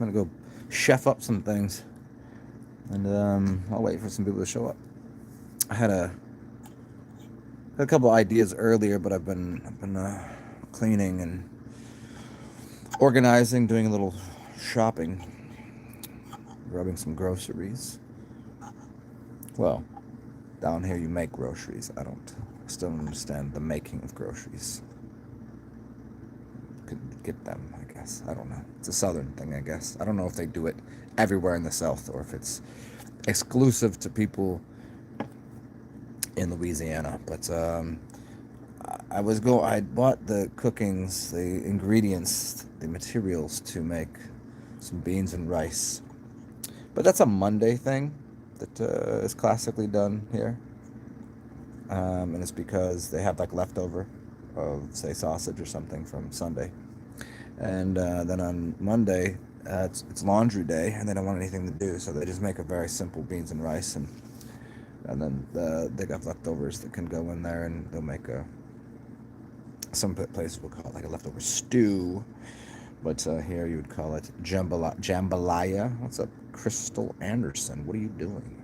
gonna go chef up some things, and I'll wait for some people to show up. I had a couple ideas earlier, but I've been cleaning and organizing, doing a little shopping, grabbing some groceries. Well, down here you make groceries. I still don't understand the making of groceries. Could get them, I guess. I don't know. It's a southern thing, I guess. I don't know if they do it everywhere in the South or if it's exclusive to people in Louisiana. But I bought the cookings, the ingredients, the materials to make some beans and rice. But that's a Monday thing that is classically done here. And it's because they have like leftover of, say, sausage or something from Sunday. And then on Monday, it's laundry day, and they don't want anything to do, so they just make a very simple beans and rice, and then they got leftovers that can go in there, and they'll make some places will call it like a leftover stew, but here you would call it jambalaya. What's up, Crystal Anderson? What are you doing?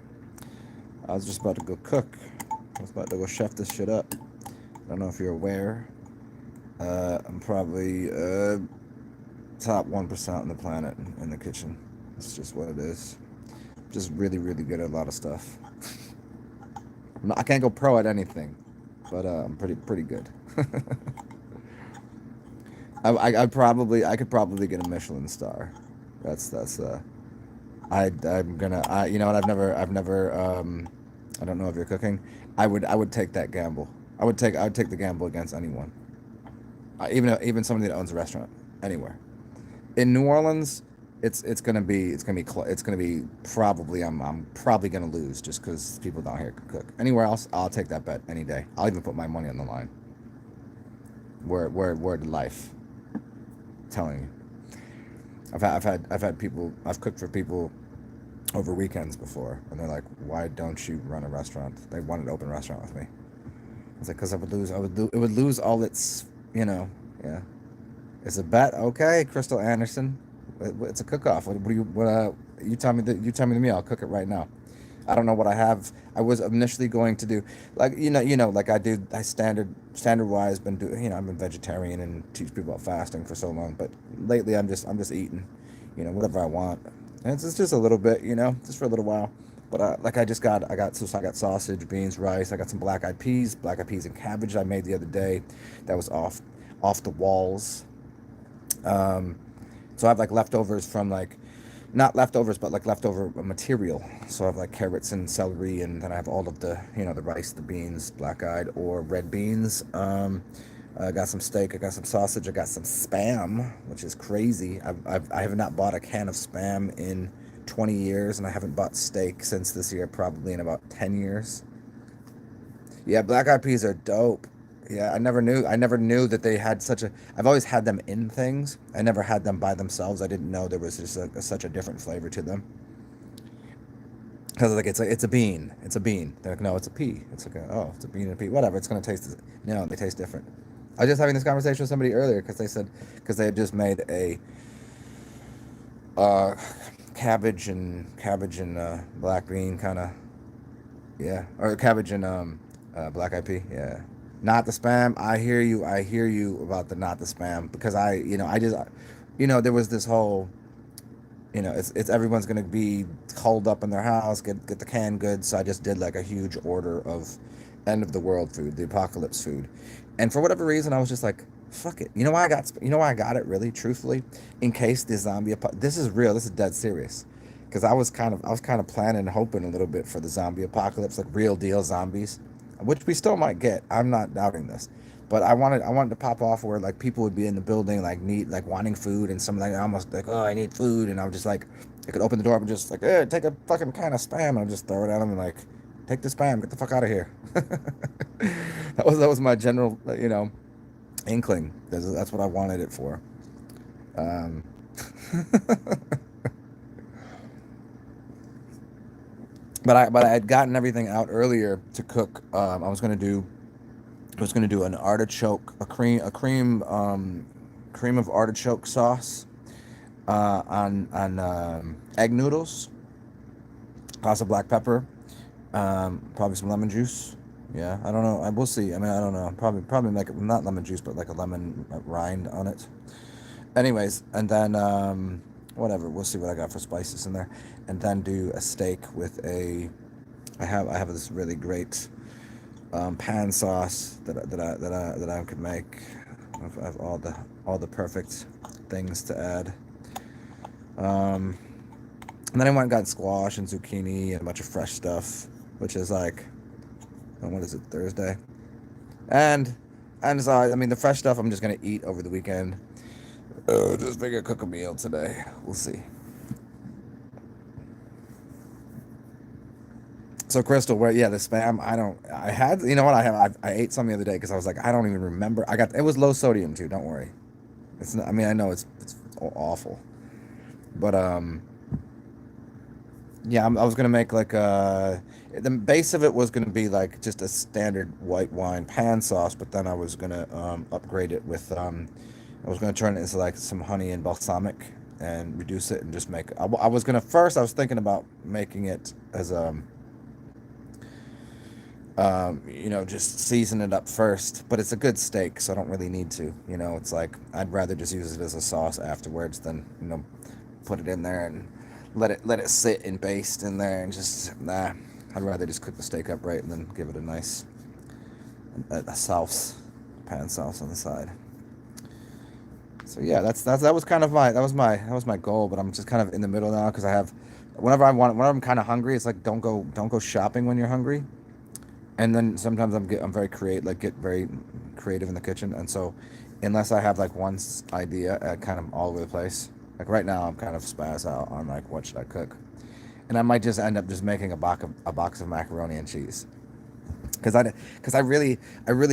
I was just about to go cook. I was about to go chef this shit up. I don't know if you're aware. I'm probably top 1% on the planet in the kitchen. It's just what it is. Just really, really good at a lot of stuff. I can't go pro at anything, but I'm pretty good. I could probably get a Michelin star. That's I'm gonna you know what, I've never I don't know if you're cooking. I would take that gamble. I would take the gamble against anyone. Even somebody that owns a restaurant anywhere. In New Orleans, it's gonna be probably I'm probably gonna lose just because people down here can cook. Anywhere else, I'll take that bet any day. I'll even put my money on the line. Word to life. I'm telling you, I've had people, I've cooked for people over weekends before, and they're like, "Why don't you run a restaurant?" They wanted to open a restaurant with me. I was like, "Cause it would lose all its, yeah." It's a bet, okay, Crystal Anderson. It's a cook-off. You tell me that, you tell me to me. I'll cook it right now. I don't know what I have. I was initially going to do, like, like I do. I standard wise been doing. I've been vegetarian and teach people about fasting for so long. But lately, I'm just eating, whatever I want. And it's just a little bit, just for a little while. But like I got sausage, beans, rice. I got some black eyed peas and cabbage I made the other day. That was off the walls. Um, so I have like leftovers from like, not leftovers, but like leftover material. So I have like carrots and celery, and then I have all of the, the rice, the beans, black-eyed or red beans. I got some steak, I got some sausage, I got some spam, which is crazy. I have not bought a can of spam in 20 years, and I haven't bought steak since this year, probably in about 10 years. Yeah, black-eyed peas are dope. Yeah, I never knew that they had such a. I've always had them in things. I never had them by themselves. I didn't know there was just such a different flavor to them. Because like it's a bean. It's a bean. They're like, no, it's a pea. It's like it's a bean and a pea. Whatever. It's gonna taste. No, they taste different. I was just having this conversation with somebody earlier because they had just made a uh, cabbage and black bean kind of, yeah, or cabbage and black eyed pea, yeah. Not the spam. I hear you. I hear you about the not the spam because I just, there was this whole, it's everyone's gonna be holed up in their house, get the canned goods. So I just did like a huge order of end of the world food, the apocalypse food, and for whatever reason, I was just like, fuck it. You know why I got it, really, truthfully, in case the this is real. This is dead serious. Because I was kind of planning and hoping a little bit for the zombie apocalypse, like real deal zombies, which we still might get. I'm not doubting this, but I wanted to pop off where like people would be in the building like wanting food, and some like almost like, oh, I need food, and I was just like, I could open the door up and just like, hey, take a fucking can of spam, and I'll just throw it at them and like, take the spam, get the fuck out of here. That was my general inkling. That's what I wanted it for. Um, but I had gotten everything out earlier to cook. I was gonna do an artichoke, a cream of artichoke sauce, on egg noodles, toss of black pepper, probably some lemon juice. Yeah, I don't know. We'll see. I mean, I don't know. Probably make it not lemon juice, but like a lemon rind on it. Anyways, and then whatever. We'll see what I got for spices in there, and then do a steak with a. I have this really great pan sauce that I could make. I have all the perfect things to add. Um, and then I went and got squash and zucchini and a bunch of fresh stuff, which is like, what is it, Thursday? And so I mean the fresh stuff I'm just gonna eat over the weekend. Just figure cook a meal today. We'll see. So Crystal, where the spam? I had, you know what, I ate some the other day because I was like, I don't even remember. It was low sodium too. Don't worry. It's not, I mean, I know it's awful, but yeah, I was gonna make like the base of it was gonna be like just a standard white wine pan sauce, but then I was gonna upgrade it with I was gonna turn it into like some honey and balsamic and reduce it and just make. I was gonna first. I was thinking about making it as just season it up first, but it's a good steak, so I don't really need to. It's like I'd rather just use it as a sauce afterwards than put it in there and let it sit and baste in there and just nah. I'd rather just cook the steak up right and then give it a nice a sauce, pan sauce on the side. So yeah, that was kind of my goal, but I'm just kind of in the middle now because I have whenever I'm kind of hungry, it's like don't go shopping when you're hungry. And then sometimes I'm very get very creative in the kitchen, and so unless I have like one idea kind of all over the place, like right now I'm kind of spaz out on like what should I cook, and I might just end up just making a box of macaroni and cheese, because I really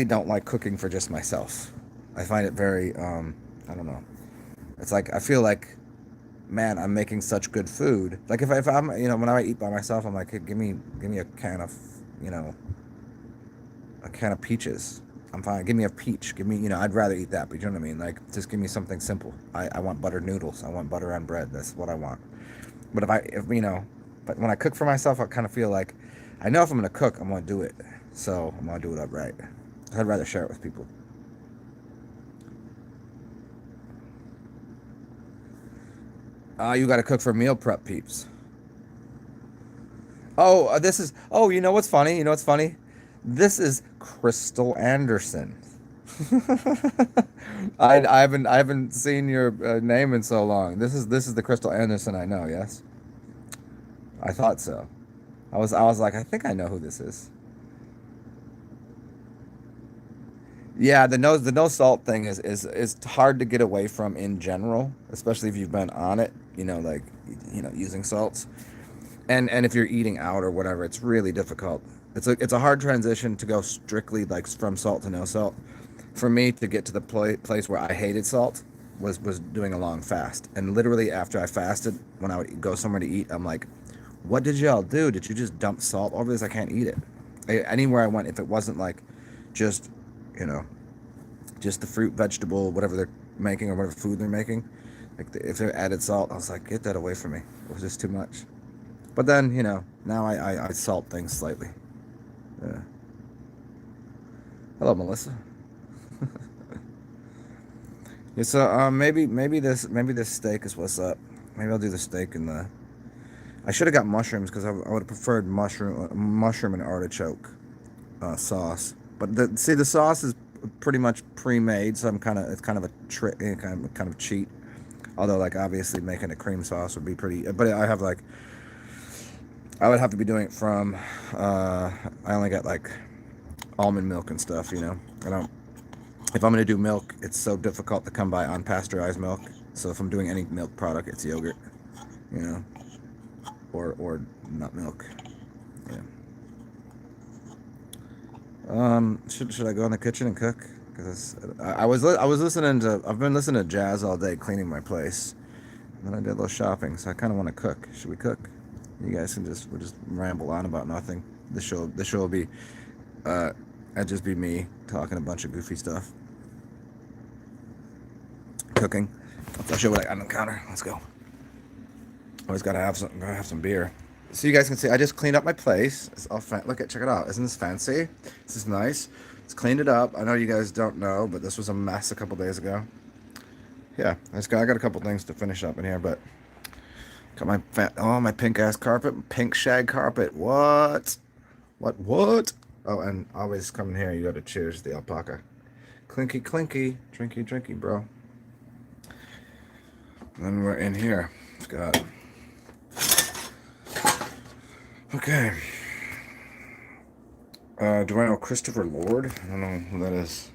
don't like cooking for just myself. I find it very I don't know. It's like I feel like, man, I'm making such good food. Like if I'm when I eat by myself, I'm like, hey, give me a can of a can of peaches. I'm fine. Give me a peach. Give me, I'd rather eat that, but you know what I mean? Like, just give me something simple. I want buttered noodles. I want butter on bread. That's what I want. But but when I cook for myself, I kind of feel like, I know if I'm going to cook, I'm going to do it. So I'm going to do it up right. I'd rather share it with people. You got to cook for meal prep peeps. You know what's funny? This is Crystal Anderson. I haven't seen your name in so long. This is the Crystal Anderson I know. Yes, I thought so. I was like, I think I know who this is. Yeah, the no salt thing is hard to get away from in general, especially if you've been on it. Like using salts, and if you're eating out or whatever, it's really difficult. It's a hard transition to go strictly like from salt to no salt. For me to get to the place where I hated salt was doing a long fast, and literally after I fasted, when I would go somewhere to eat, I'm like, what did y'all do? Did you just dump salt over this? I can't eat it. Anywhere I went, if it wasn't like just you know just the fruit, vegetable, whatever they're making or whatever food they're making, like if they added salt, I was like, get that away from me. It was just too much. But then now I salt things slightly. Yeah. Hello, Melissa. Yeah, so maybe this steak is what's up. Maybe I'll do the steak and the. I should have got mushrooms because I would have preferred mushroom and artichoke sauce. But the sauce is pretty much pre-made, so it's kind of a trick, kind of cheat. Although like obviously making a cream sauce would be pretty. But I would have to be doing it from. I only got like almond milk and stuff. I don't. If I'm gonna do milk, it's so difficult to come by unpasteurized milk. So if I'm doing any milk product, it's yogurt. You know, or nut milk. Yeah. Should I go in the kitchen and cook? Because I was listening to. I've been listening to jazz all day, cleaning my place. And then I did a little shopping, so I kind of want to cook. Should we cook? You guys can we'll just ramble on about nothing. The show will be, it'd just be me talking a bunch of goofy stuff. Cooking. I'll show you what I got on the counter. Let's go. Always gotta have some beer. So you guys can see, I just cleaned up my place. It's all look at, check it out. Isn't this fancy? This is nice. It's cleaned it up. I know you guys don't know, but this was a mess a couple days ago. Yeah, I got a couple things to finish up in here, but got my pink ass carpet, pink shag carpet. What? Oh, and always come in here. You got to cheers the alpaca. Clinky, clinky, drinky, drinky, bro. And then we're in here. It's got. Okay. Do I know Christopher Lord? I don't know who that is.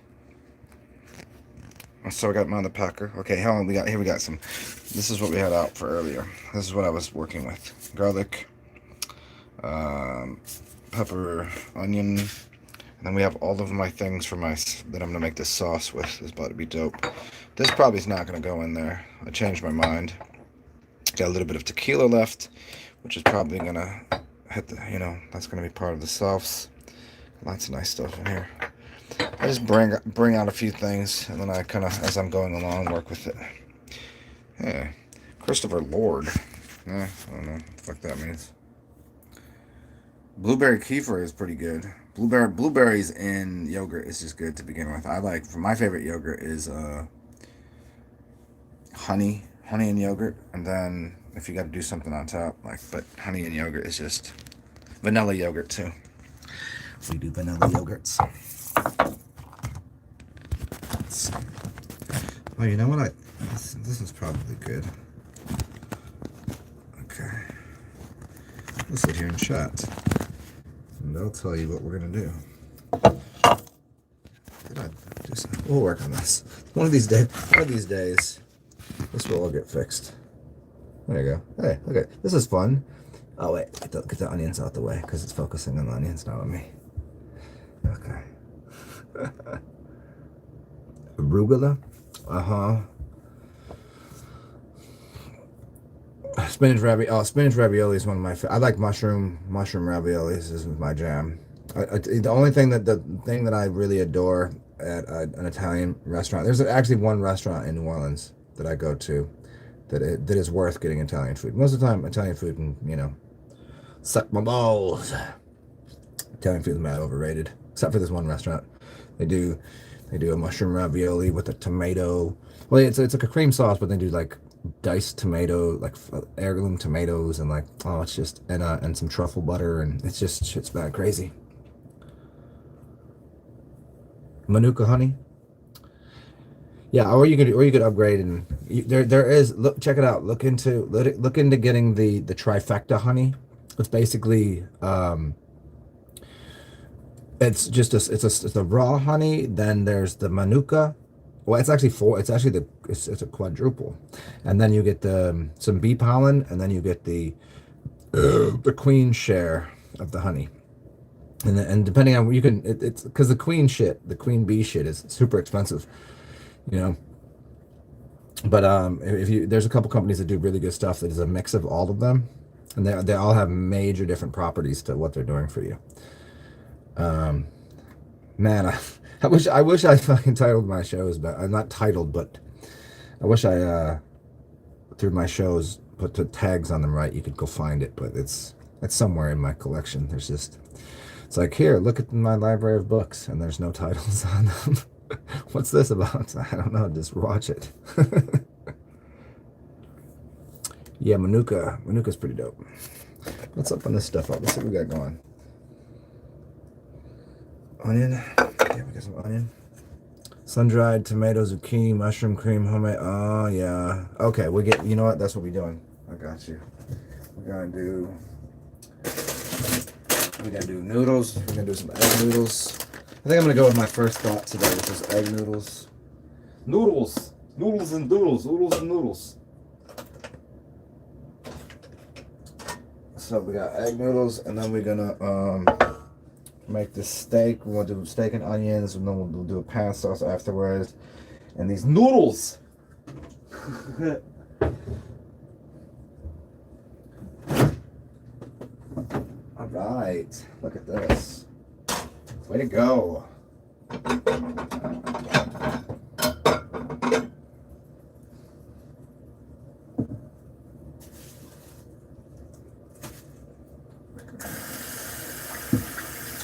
So I got mine the Packer. Okay, hell on, we got some. This is what we had out for earlier. This is what I was working with. Garlic, pepper, onion, and then we have all of my things for that I'm gonna make this sauce with. It's about to be dope. This probably is not gonna go in there. I changed my mind. Got a little bit of tequila left, which is probably gonna hit the, that's gonna be part of the sauce. Lots of nice stuff in here. I just bring out a few things, and then I kind of, as I'm going along, work with it. Yeah, Christopher Lord. I don't know what the fuck that means. Blueberry kefir is pretty good. Blueberries in yogurt is just good to begin with. My favorite yogurt is honey and yogurt, and then if you got to do something on top, but honey and yogurt is just vanilla yogurt too. We do vanilla yogurts. Oh, you know what? This is probably good. Okay. We'll sit here and chat, and I'll tell you what we're gonna do. We'll work on this. One of these days, this will all get fixed. There you go. Hey, okay, this is fun. Oh wait, get the onions out the way because it's focusing on the onions, not on me. Okay. Arugula. Spinach ravioli is one of my I like mushroom raviolis. This is my jam. The only thing that I really adore at an Italian restaurant, there's actually one restaurant in New Orleans that I go to that is worth getting Italian food. Most of the time Italian food can, suck my balls. Italian food is mad overrated, except for this one restaurant. They do a mushroom ravioli with a tomato. Well, it's like a cream sauce, but they do like diced tomato, like heirloom tomatoes, and it's just and some truffle butter, and it's just shit's bad crazy. Manuka honey. Yeah, or you could upgrade, and there is, check it out. Look into getting the trifecta honey. It's basically it's just it's a raw honey. Then there's the manuka. Well, it's actually it's a quadruple, and then you get some bee pollen, and then you get the queen share of the honey, and depending on it's because the queen bee shit is super expensive, But there's a couple companies that do really good stuff that is a mix of all of them, and they all have major different properties to what they're doing for you. Man, I wish I fucking titled my shows, but I'm not titled, but I wish I through my shows put the tags on them right. You could go find it, but it's somewhere in my collection. It's like, here, look at my library of books, and there's no titles on them. What's this about? I don't know. Just watch it. Yeah, Manuka's pretty dope. Let's open this stuff up. Let's see what we got going. Onion. Yeah, we got some onion. Sun-dried tomato, zucchini, mushroom cream, homemade. Oh, yeah. Okay, you know what? That's what we're doing. I got you. We're going to do noodles. We're going to do some egg noodles. I think I'm going to go with my first thought today, which is egg noodles. Noodles and noodles. So we got egg noodles, and then we're going to make this steak. We're going to do steak and onions, and then we'll do a pan sauce afterwards. And these noodles. All right. Look at this. Way to go.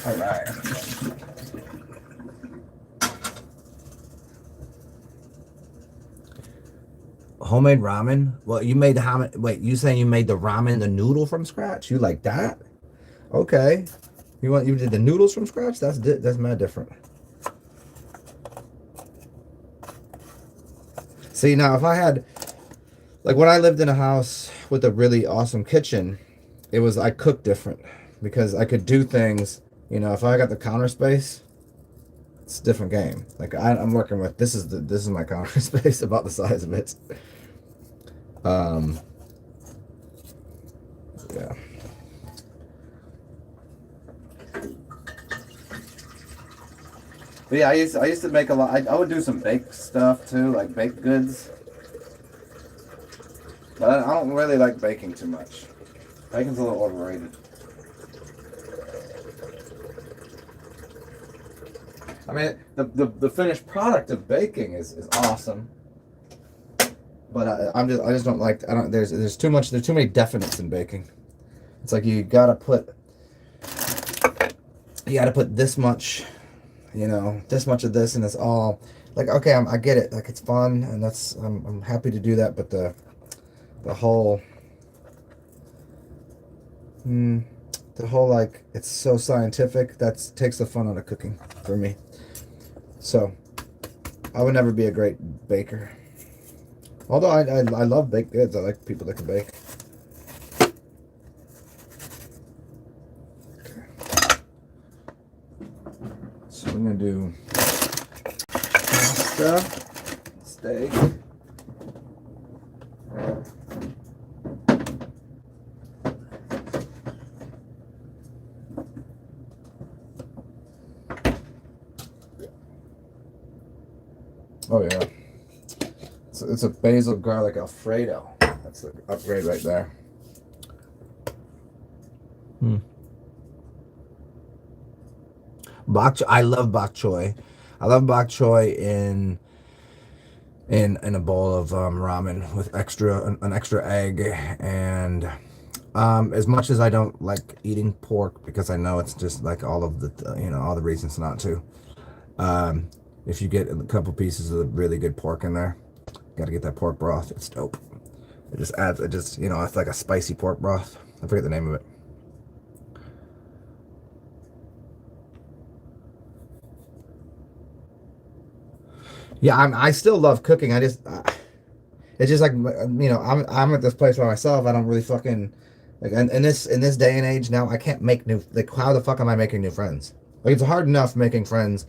All right. Homemade ramen? Well, you made the ramen. Wait, you saying you made the ramen, the noodle from scratch? You like that? Okay. You did the noodles from scratch? That's mad different. See, now if I had, like when I lived in a house with a really awesome kitchen, I cooked different because I could do things, if I got the counter space, it's a different game. Like I'm working with, this is my counter space, about the size of it. Yeah. But yeah, I used to make a lot. I would do some baked stuff too, like baked goods. But I don't really like baking too much. Baking's a little overrated. I mean, the finished product of baking is awesome. But I just don't like. There's too much. There's too many definites in baking. It's like you gotta put this much. This much of this, and it's all like, okay, I get it, like it's fun, and I'm happy to do that, but the whole like, it's so scientific, that takes the fun out of cooking for me. So I would never be a great baker, although I love baked goods. I like people that can bake. So we're gonna do pasta, steak. Oh yeah, it's a basil garlic Alfredo. That's the upgrade right there. I love bok choy. I love bok choy in a bowl of ramen with an extra egg, and as much as I don't like eating pork because I know it's just like all of the all the reasons not to. If you get a couple pieces of really good pork in there, got to get that pork broth. It's dope. It's like a spicy pork broth. I forget the name of it. Yeah, I still love cooking. It's just like, I'm at this place by myself. I don't really fucking like, in this day and age now, I can't make new, like, how the fuck am I making new friends? Like, it's hard enough making friends.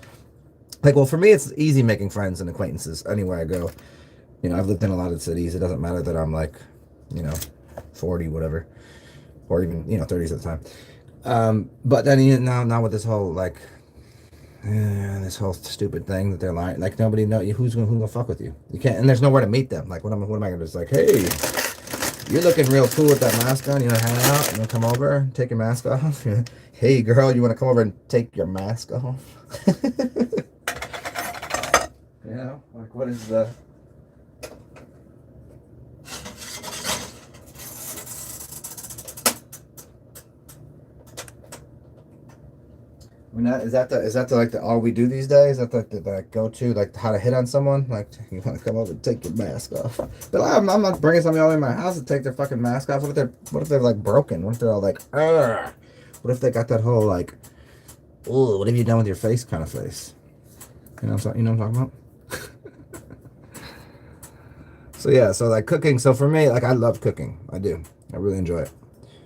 Like, well, for me, it's easy making friends and acquaintances anywhere I go. I've lived in a lot of cities. It doesn't matter that I'm like, 40, whatever, or even 30s at the time. But then now with this whole like. This whole stupid thing that they're lying, like nobody know you, who's gonna fuck with you. You can't, and there's nowhere to meet them. Like, what am I gonna just like, hey, you're looking real cool with that mask on. You wanna hang out? You wanna come over, take your mask off? Hey, girl, you wanna come over and take your mask off? Like, what is the? I mean, is that the like the all we do these days? Is that the go to, like how to hit on someone? Like, you want to come over and take your mask off? But I'm not bringing somebody over in my house to take their fucking mask off. What if they're like broken? What if they're all like, ugh? What if they got that whole like, oh, what have you done with your face kind of face? You know what I'm talking about? So yeah, so like cooking. So for me, like, I love cooking. I do. I really enjoy it.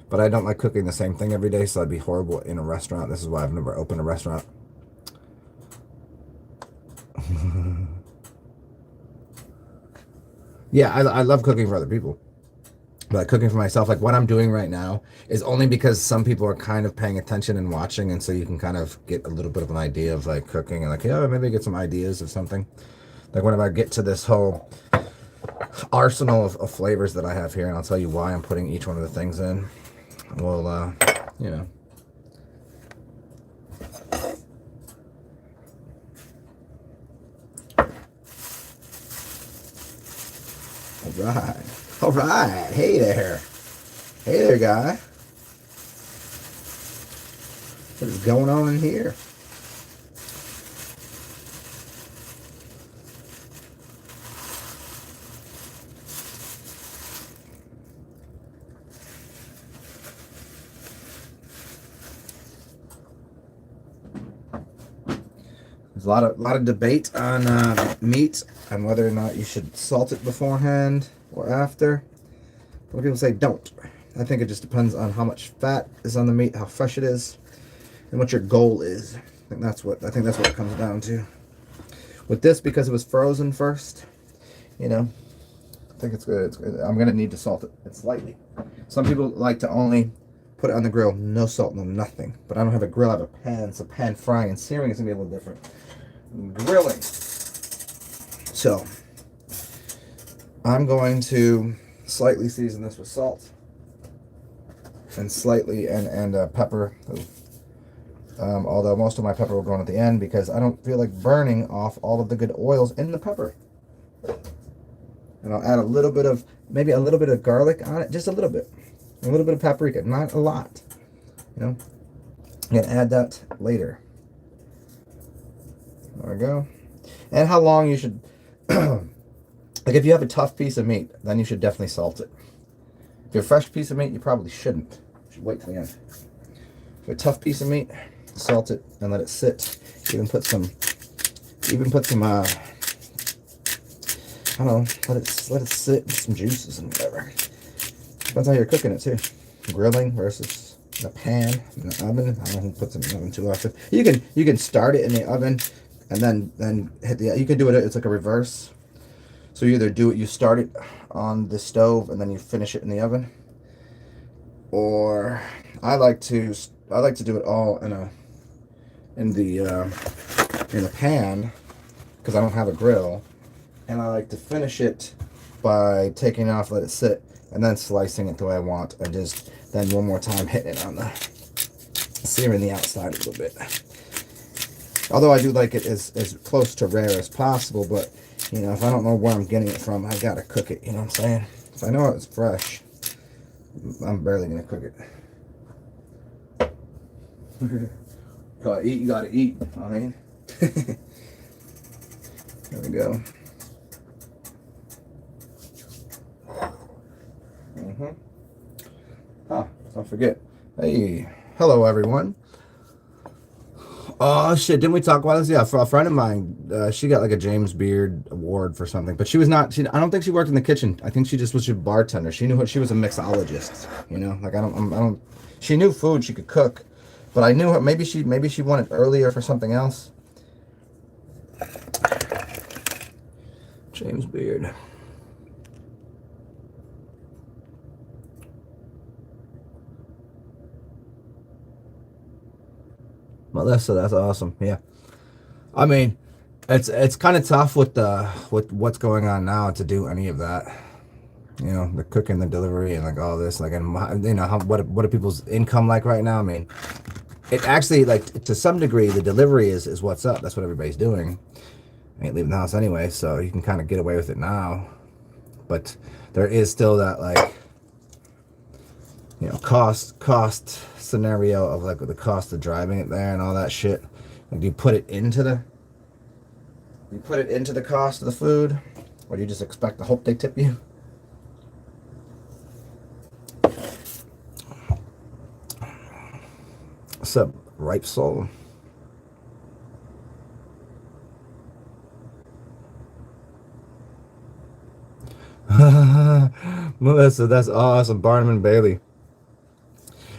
But I don't like cooking the same thing every day, so I'd be horrible in a restaurant. This is why I've never opened a restaurant. Yeah, I love cooking for other people. But cooking for myself, like what I'm doing right now, is only because some people are kind of paying attention and watching, and so you can kind of get a little bit of an idea of like cooking, and like, yeah, maybe get some ideas of something. Like whenever I get to this whole arsenal of flavors that I have here, and I'll tell you why I'm putting each one of the things in. Well, All right. Hey there, guy. What is going on in here? There's a lot of debate on meat and whether or not you should salt it beforehand or after. A lot of people say don't. I think it just depends on how much fat is on the meat, how fresh it is, and what your goal is. I think that's what it comes down to. With this, because it was frozen first, you know, I think it's good. It's good. I'm gonna need to salt it slightly. Some people like to only put it on the grill, no salt, no nothing. But I don't have a grill, I have a pan, so pan frying and searing is gonna be a little different. Grilling. So I'm going to slightly season this with salt and slightly and pepper. Although most of my pepper will go in at the end because I don't feel like burning off all of the good oils in the pepper. And I'll add a little bit of, maybe a little bit of garlic on it, just a little bit of paprika, not a lot. You know, I'm gonna add that later. There we go. And how long you should, like if you have a tough piece of meat, then you should definitely salt it. If you're a fresh piece of meat, you probably shouldn't. You should wait till the end. If you're a tough piece of meat, salt it and let it sit. Even put some I don't know, let it sit with some juices and whatever. Depends how you're cooking it too. Grilling versus in a pan, in the oven. I don't know who puts it in the oven too often. You can start it in the oven and then hit the, you can do it, it's like a reverse. So you either do it, you start it on the stove and then you finish it in the oven. Or I like to do it all in the pan because I don't have a grill, and I like to finish it by taking it off, let it sit, and then slicing it the way I want, and just then one more time hitting it on the searing the outside a little bit. Although I do like it as close to rare as possible, but you know, if I don't know where I'm getting it from, I gotta cook it. You know what I'm saying? If I know it's fresh, I'm barely gonna cook it. You gotta eat. I mean, there we go. Don't forget. Hey, hello everyone. Oh shit, didn't we talk about this? Yeah, for a friend of mine, she got like a James Beard award for something, but she was not. I don't think she worked in the kitchen. I think she just was a bartender. She knew what she was a mixologist. You know, like I don't. She knew food. She could cook, but I knew her. Maybe she won it earlier for something else. James Beard. Melissa, that's awesome. Yeah, I mean, it's kind of tough with what's going on now to do any of that. You know, the cooking, the delivery, and like all this. Like, and you know, what are people's income like right now? I mean, it actually, like, to some degree, the delivery is what's up. That's what everybody's doing. I ain't leaving the house anyway, so you can kind of get away with it now. But there is still that, like, you know, cost scenario of like the cost of driving it there and all that shit. Like, do you put it into the cost of the food, or do you just expect to hope they tip you? What's up, Ripe Soul? Melissa, that's awesome. Barnum and Bailey.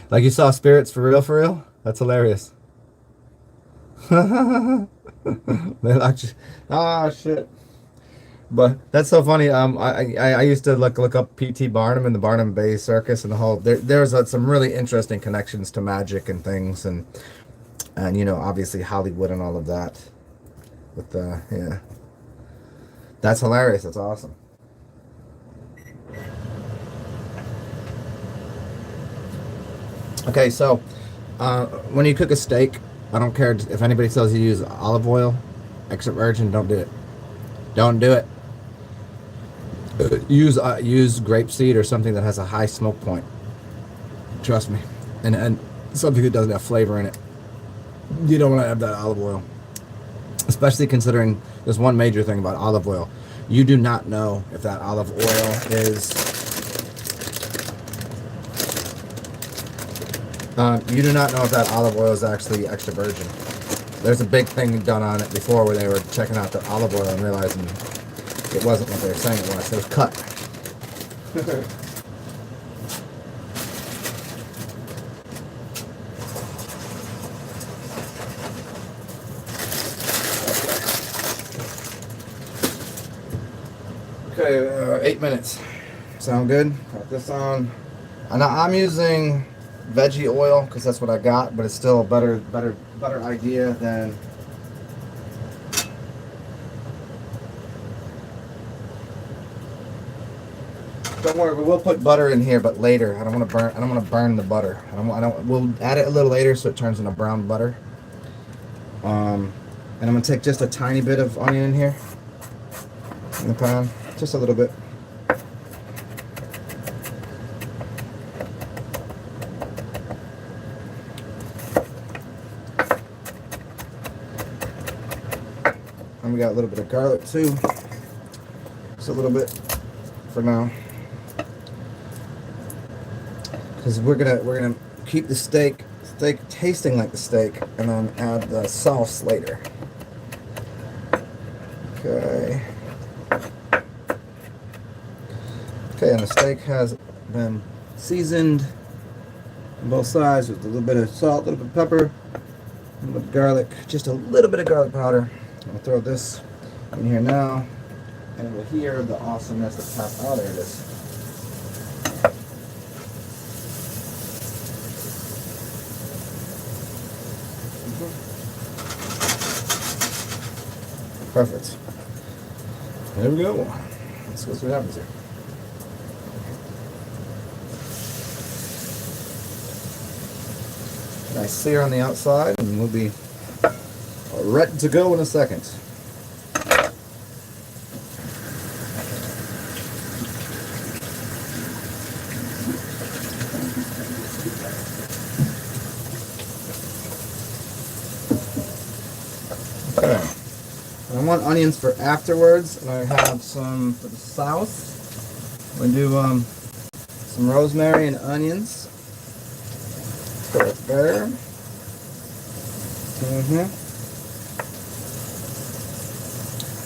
Like, you saw Spirits for real, for real? That's hilarious. They like, ah, shit. But that's so funny. I used to look up P.T. Barnum and the Barnum Bay Circus and the whole. There's some really interesting connections to magic and things, and you know, obviously Hollywood and all of that. With yeah, that's hilarious. That's awesome. Okay, so when you cook a steak, I don't care if anybody tells you to use olive oil, extra virgin. Don't do it. Don't do it. Use grapeseed or something that has a high smoke point. Trust me, and something that doesn't have flavor in it. You don't want to add that olive oil, especially considering there's one major thing about olive oil. You do not know if that olive oil is. You do not know if that olive oil is actually extra virgin. There's a big thing done on it before where they were checking out the olive oil and realizing it wasn't what they were saying it was. It was cut. Okay, 8 minutes. Sound good? Got this on. And I'm using veggie oil because that's what I got, but it's still a better idea than. Don't worry, we will put butter in here, but later. I don't want to burn the butter. We'll add it a little later so it turns into brown butter. And I'm gonna take just a tiny bit of onion in here in the pan, just a little bit. And we got a little bit of garlic too, just a little bit for now. Because we're gonna keep the steak tasting like the steak, and then add the sauce later. Okay. Okay, and the steak has been seasoned on both sides with a little bit of salt, a little bit of pepper, a little bit of garlic, just a little bit of garlic powder. I'm gonna throw this in here now, and we'll hear the awesomeness of pep. Oh, there it is. Perfect. There we go. Let's go see what happens here. Nice sear on the outside, and we'll be ready to go in a second. Okay. I want onions for afterwards, and I have some for the sauce. I'm gonna do some rosemary and onions. Put it there.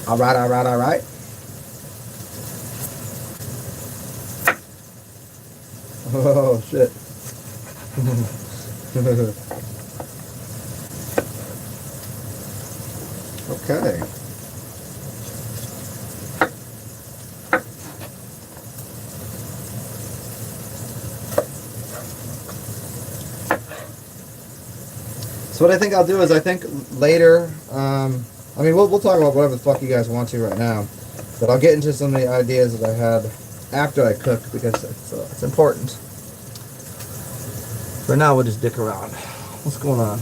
All right. Oh shit. Okay. So what I think I'll do is I think later, I mean, we'll talk about whatever the fuck you guys want to right now, but I'll get into some of the ideas that I had after I cook because it's important. For now, we'll just dick around. What's going on?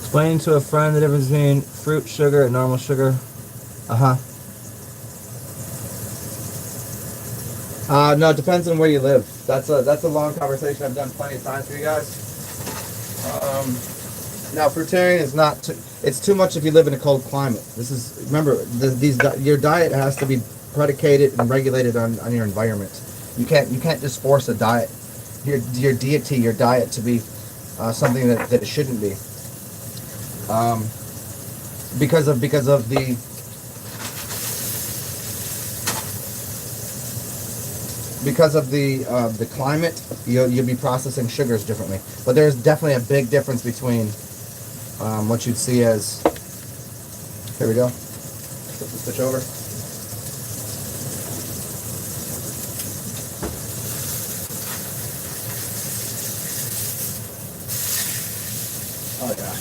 Explaining to a friend the difference between fruit sugar and normal sugar. No, it depends on where you live. That's a long conversation I've done plenty of times for you guys. Now, fruitarian is not. It's too much if you live in a cold climate. This is remember your diet has to be predicated and regulated on your environment. You can't just force a diet, your diet to be something that it shouldn't be. Because of the climate, you'll be processing sugars differently. But there's definitely a big difference between what you'd see as. Here we go. Flip the switch over. Oh yeah.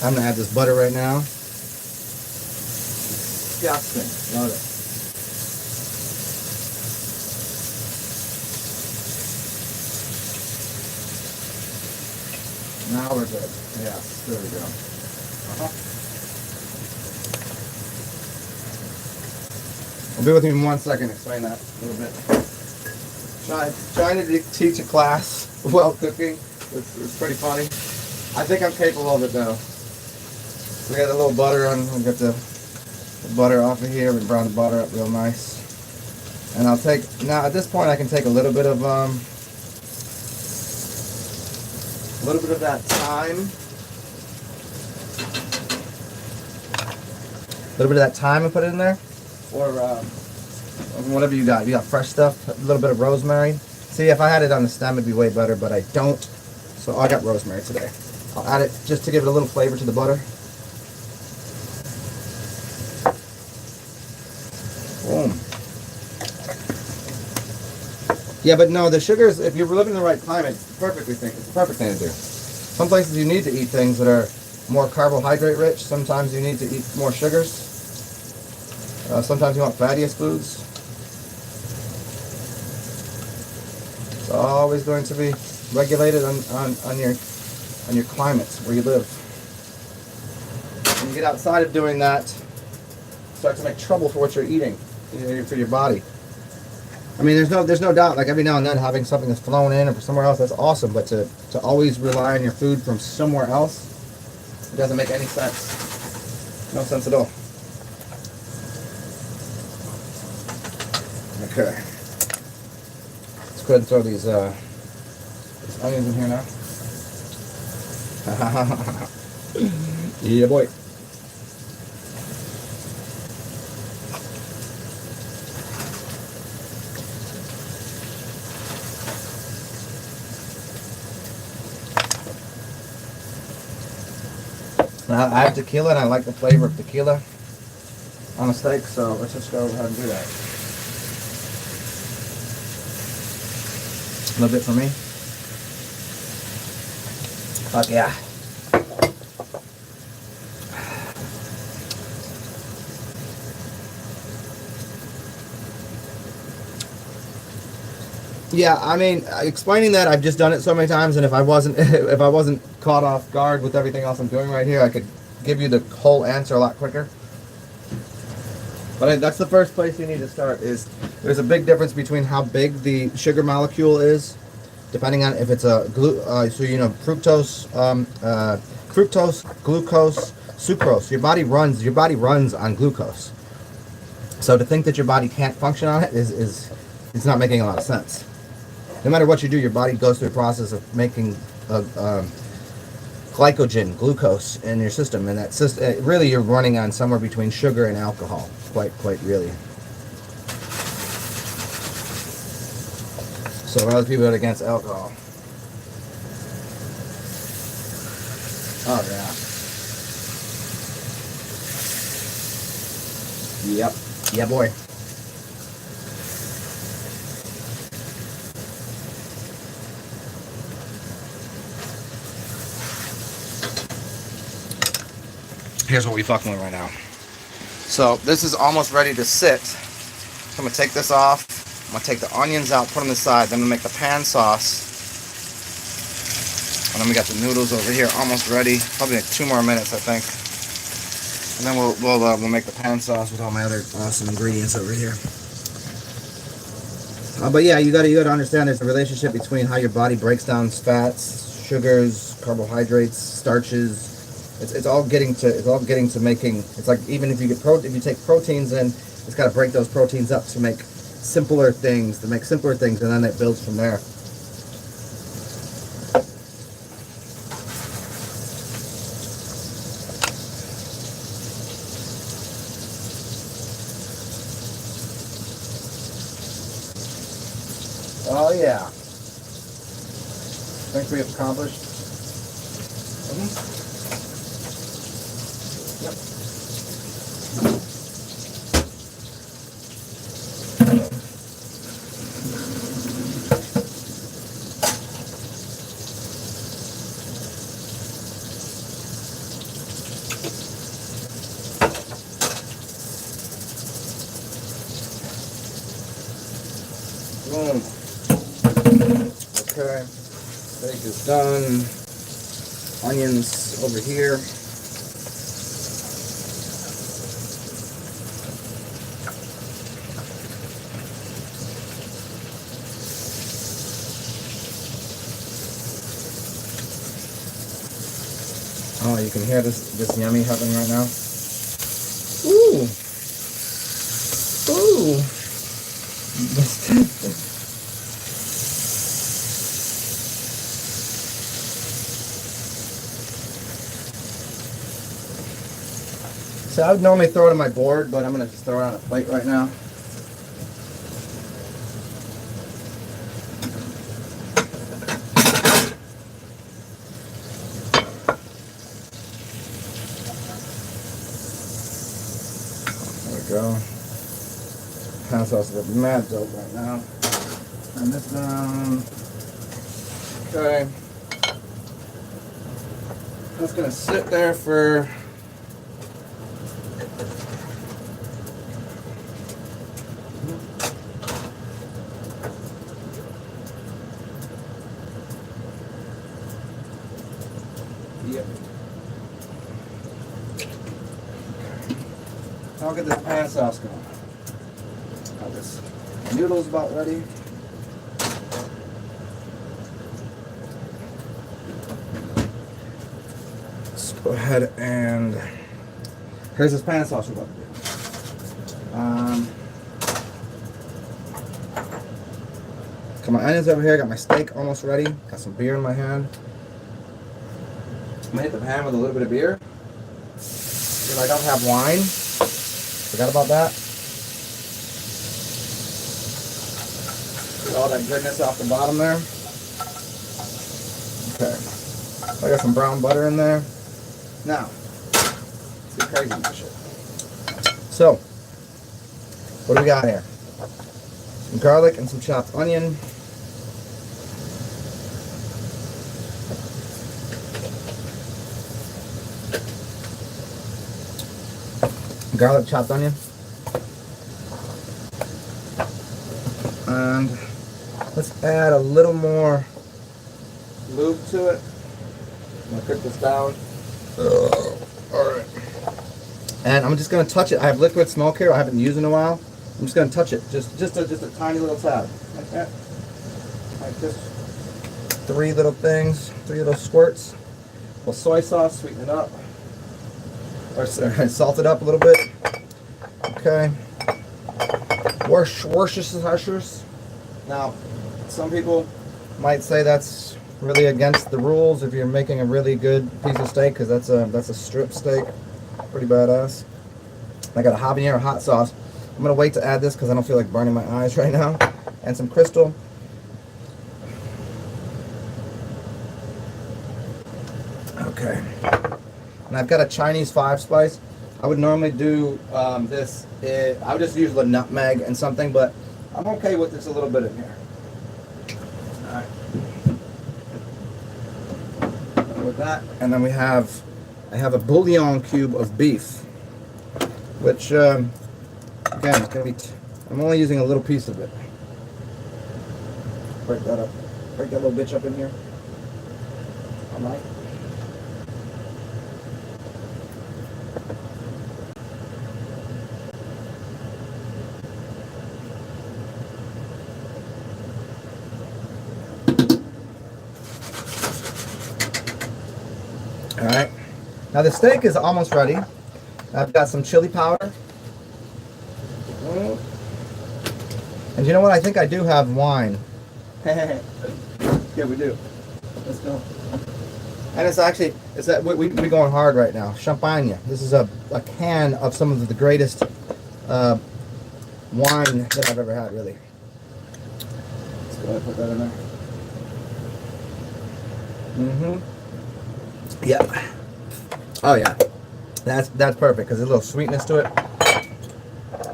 I'm gonna add this butter right now. Disgusting. Love it. Now we're good. Yes, there we go. Well, be with me in 1 second. Explain that a little bit. Trying to teach a class while cooking. It's pretty funny. I think I'm capable of it though. We got a little butter on. We got the butter off of here. We brown the butter up real nice. And I'll take, now at this point I can take a little bit of that thyme. A little bit of that thyme and put it in there. Or whatever you got. You got fresh stuff, a little bit of rosemary. See, if I had it on the stem it'd be way better, but I don't. So I got rosemary today. I'll add it just to give it a little flavor to the butter. Boom. Yeah, but no, the sugars, if you're living in the right climate, it's the perfect thing to do. Some places you need to eat things that are more carbohydrate rich. Sometimes you need to eat more sugars. Sometimes you want fattiest foods. It's always going to be regulated on your climate where you live. When you get outside of doing that, start to make trouble for what you're eating, for your body. I mean, there's no doubt, like every now and then having something that's flown in or from somewhere else, that's awesome, but to always rely on your food from somewhere else, it doesn't make any sense. No sense at all. Okay. Let's go ahead and throw these onions in here now. Yeah, boy. Now, I have tequila and I like the flavor of tequila on a steak, so let's just go ahead and do that. A little bit for me. Fuck yeah. Yeah, I mean, explaining that, I've just done it so many times, and if I wasn't caught off guard with everything else I'm doing right here, I could give you the whole answer a lot quicker. But that's the first place you need to start. Is there's a big difference between how big the sugar molecule is, depending on if it's a fructose, glucose, sucrose. Your body runs on glucose. So to think that your body can't function on it is it's not making a lot of sense. No matter what you do, your body goes through a process of making glycogen, glucose in your system, and that system, really you're running on somewhere between sugar and alcohol, quite really. So a lot of people are against alcohol. Oh yeah. Yep. Yeah, boy. Here's what we fucking with right now. So this is almost ready to sit. So I'm gonna take this off. I'm gonna take the onions out, put them aside. Then I'm gonna make the pan sauce. And then we got the noodles over here, almost ready. Probably like 2 more minutes, I think. And then we'll make the pan sauce with all my other awesome ingredients over here. But yeah, you gotta understand there's a relationship between how your body breaks down fats, sugars, carbohydrates, starches. It's all getting to making. It's like even if you take proteins in, it's got to break those proteins up to make simpler things, and then it builds from there. Oh yeah. Think we have accomplished. Yep. Boom. Okay. Steak is done. Onions over here. you can hear this yummy happening right now. Ooh. Ooh. So I would normally throw it on my board, but I'm gonna just throw it on a plate right now. There we go. Pan sauce is mad dope right now. Turn this down. Okay. That's gonna sit there for I'll get this pan sauce going. Got this noodles about ready. Let's go ahead and here's this pan sauce we're about to do. Got my onions over here. Got my steak almost ready. Got some beer in my hand. I'm gonna hit the pan with a little bit of beer. Because I don't have wine. Forgot about that. Get all that goodness off the bottom there. Okay. I got some brown butter in there. Now, let's get crazy with this shit. So, what do we got here? Some garlic and some chopped onion. Garlic, chopped onion, and let's add a little more lube to it. I'm gonna cook this down. Alright. And I'm just gonna touch it. I have liquid smoke here. I haven't used in a while. I'm just gonna touch it, just a tiny little tab, like that, like this. 3 little things, 3 little squirts. Well, soy sauce, sweeten it up. Or salt it up a little bit. Okay. Worcestershire. Now, some people might say that's really against the rules if you're making a really good piece of steak, because that's a strip steak. Pretty badass. I got a habanero hot sauce. I'm gonna wait to add this because I don't feel like burning my eyes right now. And some crystal. Okay. And I've got a Chinese 5-spice. I would normally do this. I would just use the nutmeg and something, but I'm okay with this a little bit in here. All right. With that, and then I have a bouillon cube of beef, which again it's gonna be. I'm only using a little piece of it. Break that up. Break that little bitch up in here. All right. Alright, now the steak is almost ready. I've got some chili powder. And you know what? I think I do have wine. Yeah, we do. Let's go. And it's actually, we going hard right now. Champagne. This is a can of some of the greatest wine that I've ever had, really. Let's go ahead and put that in there. Mm-hmm. Yeah. Oh yeah. That's perfect because there's a little sweetness to it.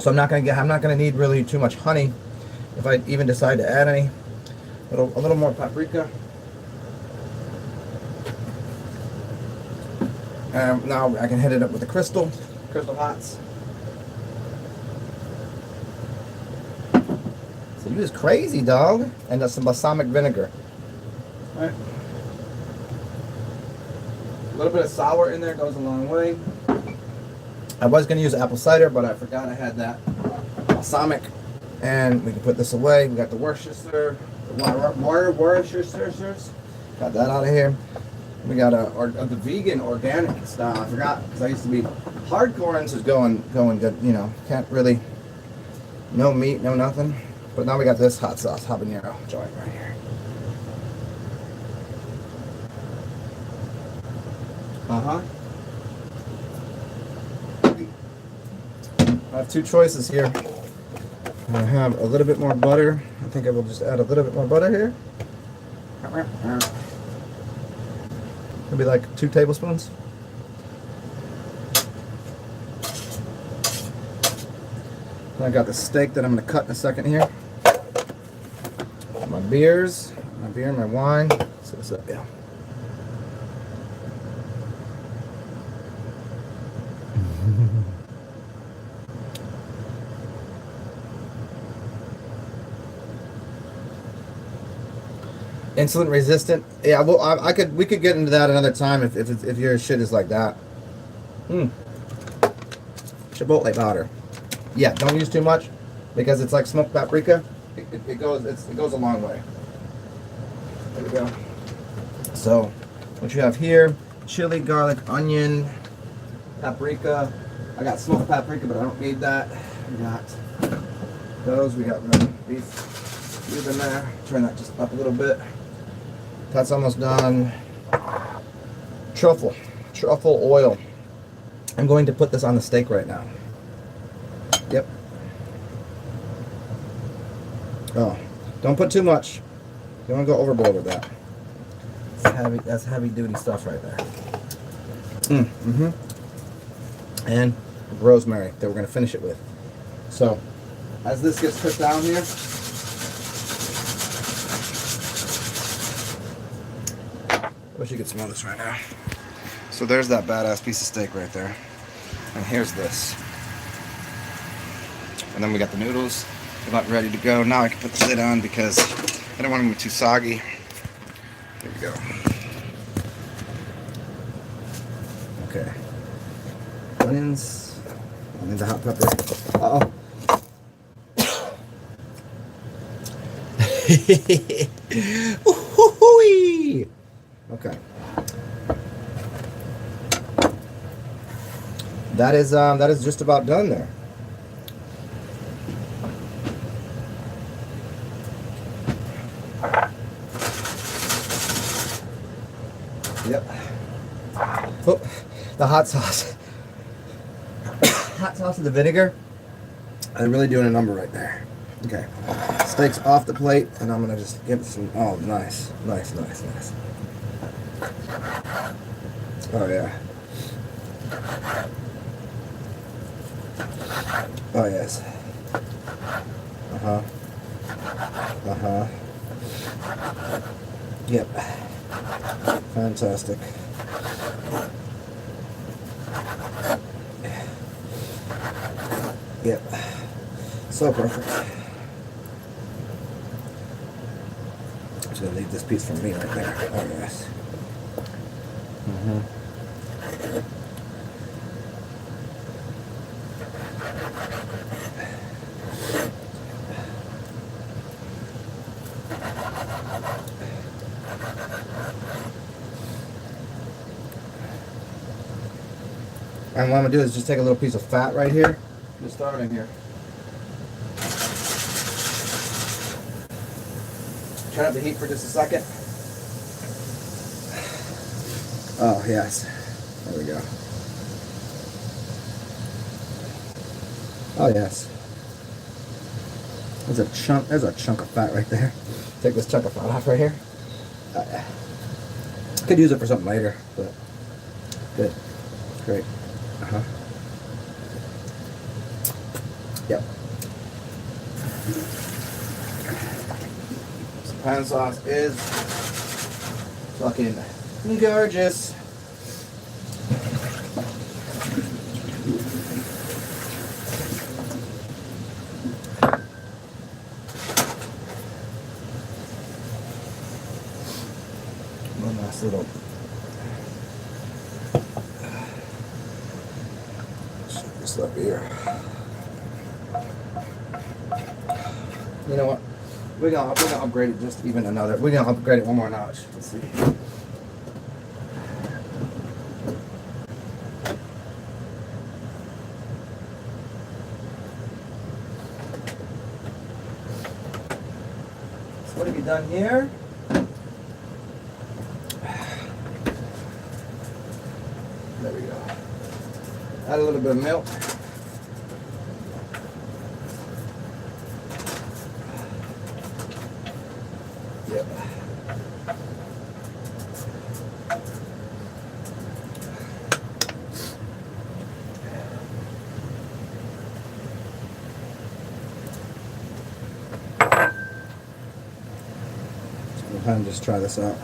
So I'm not gonna need really too much honey if I even decide to add any. A little more paprika. Now I can hit it up with the crystal hots. So you is crazy, dog. And some balsamic vinegar. All right. A little bit of sour in there goes a long way. I was going to use apple cider, but I forgot I had that balsamic. And we can put this away. We got the Worcestershire. Got that out of here. We got the vegan organic style. I forgot because I used to be hardcore into going good. You know, can't really, no meat, no nothing. But now we got this hot sauce habanero joint right here. I have two choices here. I have a little bit more butter. I think I will just add a little bit more butter here. Maybe like 2 tablespoons. And I got the steak that I'm going to cut in a second here. My beer, my wine. So what's up, yeah. Insulin resistant. Yeah, well, we could get into that another time if your shit is like that. Chipotle powder. Yeah, don't use too much because it's like smoked paprika. It goes a long way. There we go. So, what you have here: chili, garlic, onion, paprika. I got smoked paprika, but I don't need that. We got those. We got the beef in there. Turn that just up a little bit. That's almost done. Truffle oil. I'm going to put this on the steak right now. Yep. Oh, don't put too much. You don't want to go overboard with that. That's heavy duty stuff right there. And rosemary that we're going to finish it with. So, as this gets cooked down here, I wish you could smell this right now. So there's that badass piece of steak right there. And here's this. And then we got the noodles about ready to go. Now I can put the lid on because I don't want them to be too soggy. There we go. Okay. Onions. I need the hot pepper. Uh-oh. Ooh-hoo-hoo-wee. Okay. That is just about done there. Yep. Oh, the hot sauce. Hot sauce and the vinegar. I'm really doing a number right there. Okay. Steak's off the plate, and I'm gonna just give it some. Oh, nice. Oh yeah. Oh yes. Yep. Fantastic. Yep. So perfect. I'm just gonna leave this piece for me right there. Oh yes. And what I'm gonna do is just take a little piece of fat right here. Just throw it in here. Turn up the heat for just a second. Oh yes. There we go. Oh yes. There's a chunk of fat right there. Take this chunk of fat off right here. Could use it for something later, but good. Great. Yep. This pan sauce is fucking gorgeous. One last little. This up here. You know what? We're gonna upgrade it just even another. We're gonna upgrade it one more notch. Let's see. be done here. There we go. Add a little bit of milk. Yep. So we'll kind of just try this out.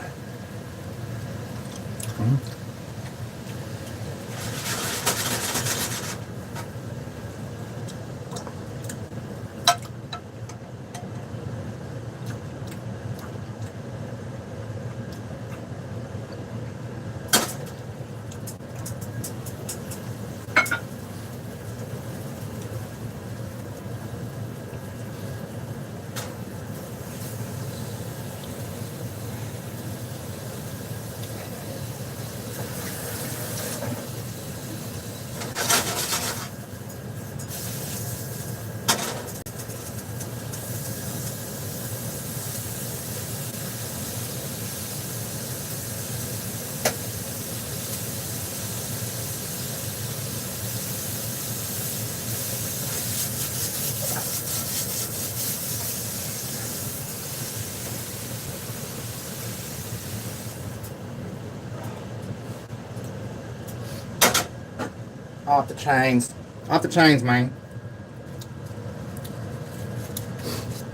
Off the chains. Off the chains, man.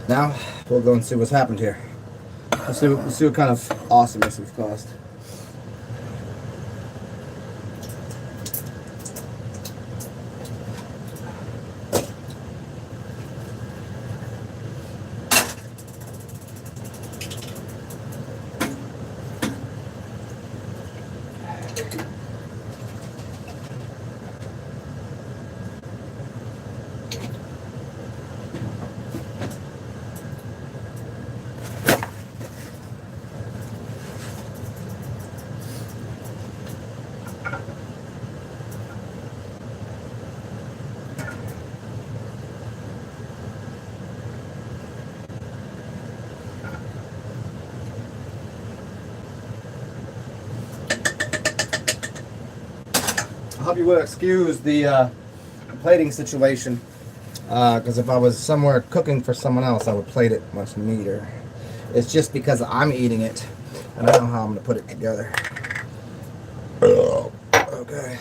Now, we'll go and see what's happened here. Let's see what kind of awesomeness we've caused. I hope you will excuse the plating situation, because if I was somewhere cooking for someone else, I would plate it much neater. It's just because I'm eating it, and I know how I'm going to put it together. Okay.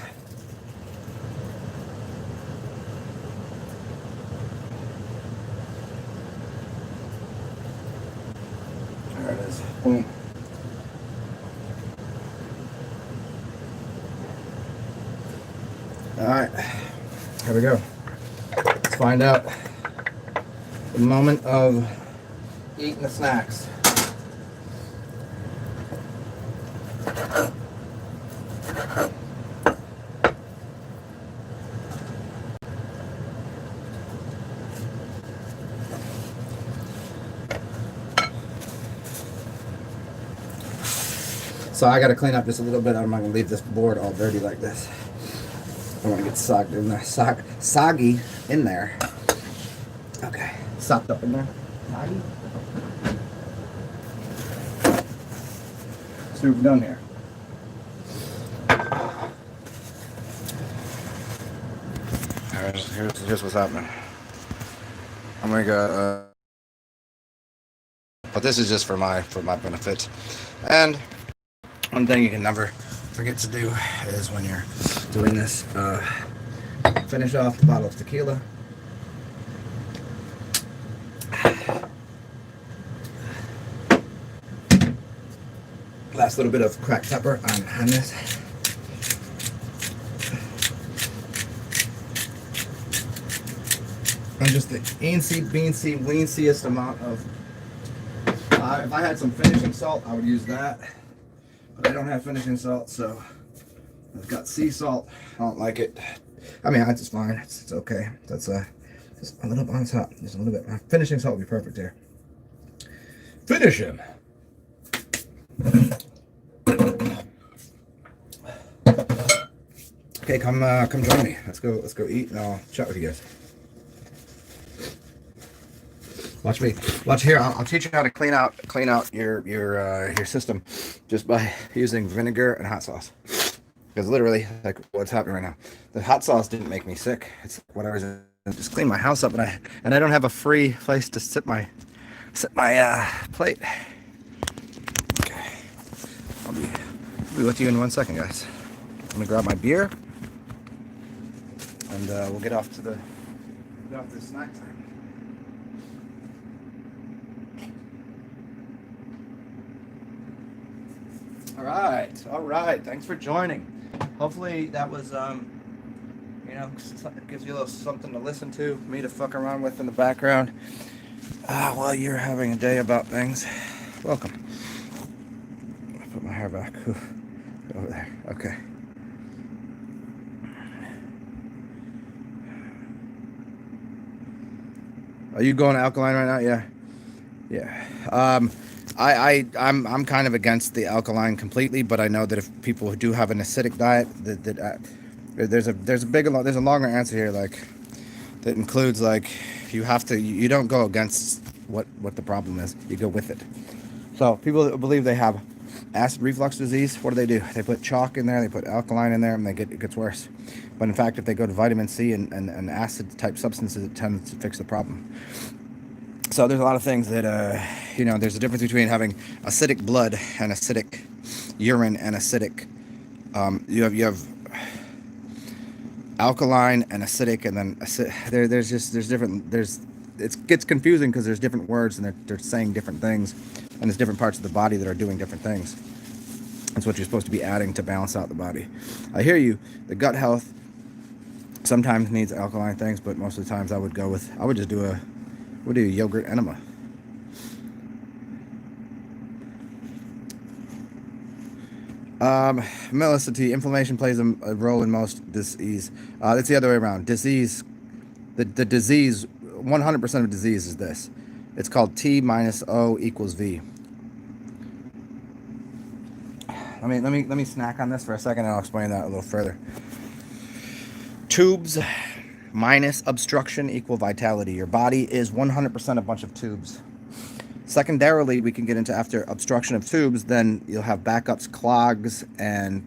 There it is. Boom. Alright, here we go. Let's find out the moment of eating the snacks. So I gotta clean up just a little bit. I'm not gonna leave this board all dirty like this. I don't want to get socked in there. Soggy in there. Okay. Socked up in there. Soggy. So we've done here. Here's what's happening. I'm gonna go. But this is just for my benefit. And one thing you can never forget to do is when you're doing this, finish off the bottle of tequila. Last little bit of cracked pepper on this. And just the eensy, beansy, weensiest amount of. If I had some finishing salt, I would use that. But I don't have finishing salt, so I've got sea salt. I don't like it. I mean, it's fine. It's okay. That's just a little on top. Just a little bit. Finishing salt would be perfect here. Finish him. Okay, come join me. Let's go eat, and I'll chat with you guys. Watch me. Watch here. I'll teach you how to clean out your system just by using vinegar and hot sauce. Because literally, like what's happening right now, the hot sauce didn't make me sick. It's what I was just clean my house up, and I don't have a free place to sit my plate. Okay, I'll be with you in 1 second, guys. I'm gonna grab my beer, and we'll get off to the snack time. All right. Thanks for joining. Hopefully that was, gives you a little something to listen to, me to fuck around with in the background while you're having a day about things. Welcome. I'll put my hair back. Over there. Okay. Are you going alkaline right now? Yeah. I'm kind of against the alkaline completely, but I know that if people who do have an acidic diet, there's a longer answer here, like that includes like you don't go against what the problem is, you go with it. So people that believe they have acid reflux disease, what do? They put chalk in there, they put alkaline in there, and it gets worse. But in fact, if they go to vitamin C and acid type substances, it tends to fix the problem. So there's a lot of things that, there's a difference between having acidic blood and acidic urine and acidic, you have alkaline and acidic, and then it gets confusing because there's different words and they're saying different things, and there's different parts of the body that are doing different things. That's what you're supposed to be adding to balance out the body. I hear you. The gut health sometimes needs alkaline things, but most of the times I would just do a yogurt enema. Melissa T, inflammation plays a role in most disease. It's the other way around. Disease, the disease, 100% of disease is this. It's called T minus O equals V. Let me snack on this for a second, and I'll explain that a little further. Tubes minus obstruction equal vitality. Your body is 100% a bunch of tubes. Secondarily, we can get into after obstruction of tubes, then you'll have backups, clogs, and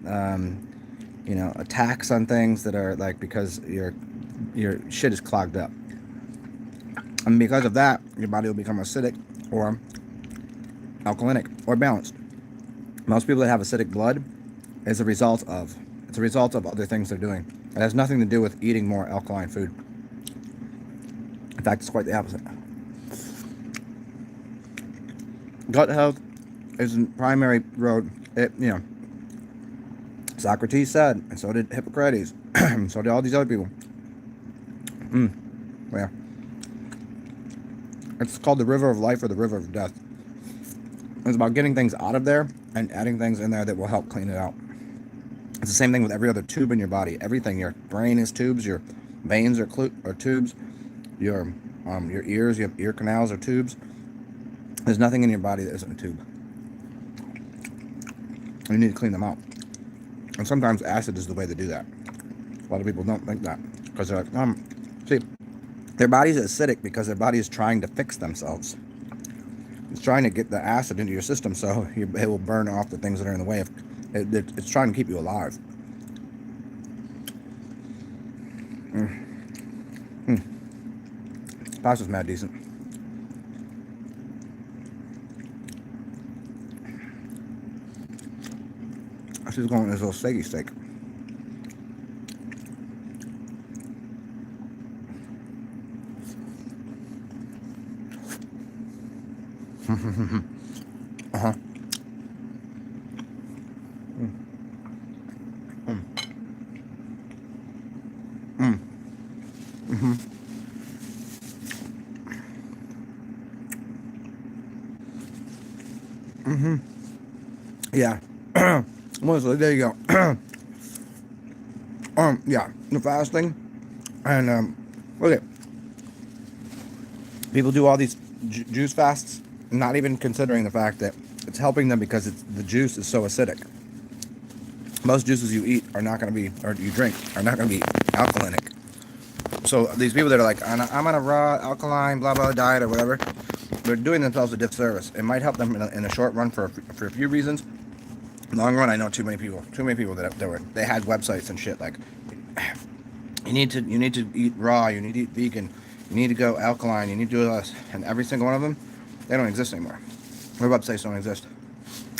attacks on things that are like because your shit is clogged up. And because of that, your body will become acidic or alkalinic or balanced. Most people that have acidic blood is a result of other things they're doing. It has nothing to do with eating more alkaline food. In fact, it's quite the opposite. Gut health is a primary road. Socrates said, and so did Hippocrates, so did all these other people. Yeah. It's called the river of life or the river of death. It's about getting things out of there and adding things in there that will help clean it out. It's the same thing with every other tube in your body. Everything, your brain is tubes, your veins are tubes, your ears, you have ear canals are tubes. There's nothing in your body that isn't a tube. You need to clean them out. And sometimes acid is the way to do that. A lot of people don't think that because they're like, see, their body's acidic because their body is trying to fix themselves. It's trying to get the acid into your system so it will burn off the things that are in the way. It's trying to keep you alive. Pasta's mad decent. She's going this little steaky steak. Uh-huh. Yeah. Well, there you go. Yeah, the fasting, and look at people do all these juice fasts, not even considering the fact that it's helping them because the juice is so acidic. Most juices you eat are not going to be, or you drink, are not going to be alkalinic. So these people that are like, I'm on a raw alkaline blah blah diet or whatever, they're doing themselves a disservice. It might help them in a short run for a few reasons. Long run, I know too many people that they had websites and shit like, you need to eat raw, you need to eat vegan, you need to go alkaline, you need to do this, and every single one of them, they don't exist anymore. Their websites don't exist.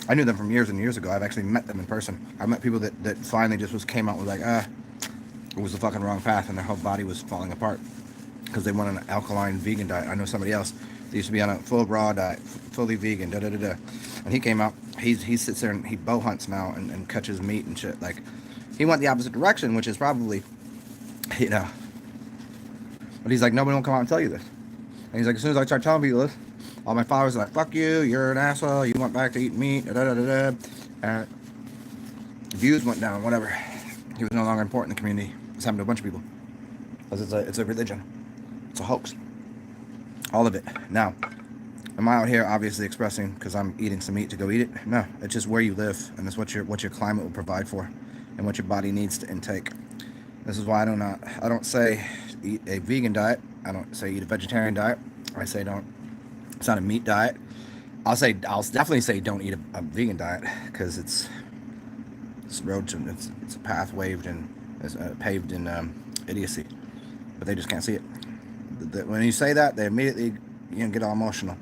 I knew them from years and years ago. I've actually met them in person. I met people that finally just came out with like, it was the fucking wrong path, and their whole body was falling apart because they went on an alkaline vegan diet. I know somebody else that used to be on a full raw diet, fully vegan, and he came out. He sits there and he bow hunts now and catches meat and shit. Like, he went the opposite direction, which is probably, you know. But he's like, nobody will come out and tell you this. And he's like, as soon as I start telling people this, all my followers are like, fuck you, you're an asshole, you went back to eating meat, views went down, whatever. He was no longer important in the community. It's happened to a bunch of people. Because it's a religion. It's a hoax. All of it. Now, am I out here obviously expressing because I'm eating some meat to go eat it? No, it's just where you live, and it's what your climate will provide for, and what your body needs to intake. This is why I don't say eat a vegan diet. I don't say eat a vegetarian diet. I say it's not a Meat diet. I'll definitely say don't eat a vegan diet because it's a path paved in idiocy, but they just can't see it. When you say that, they immediately get all emotional.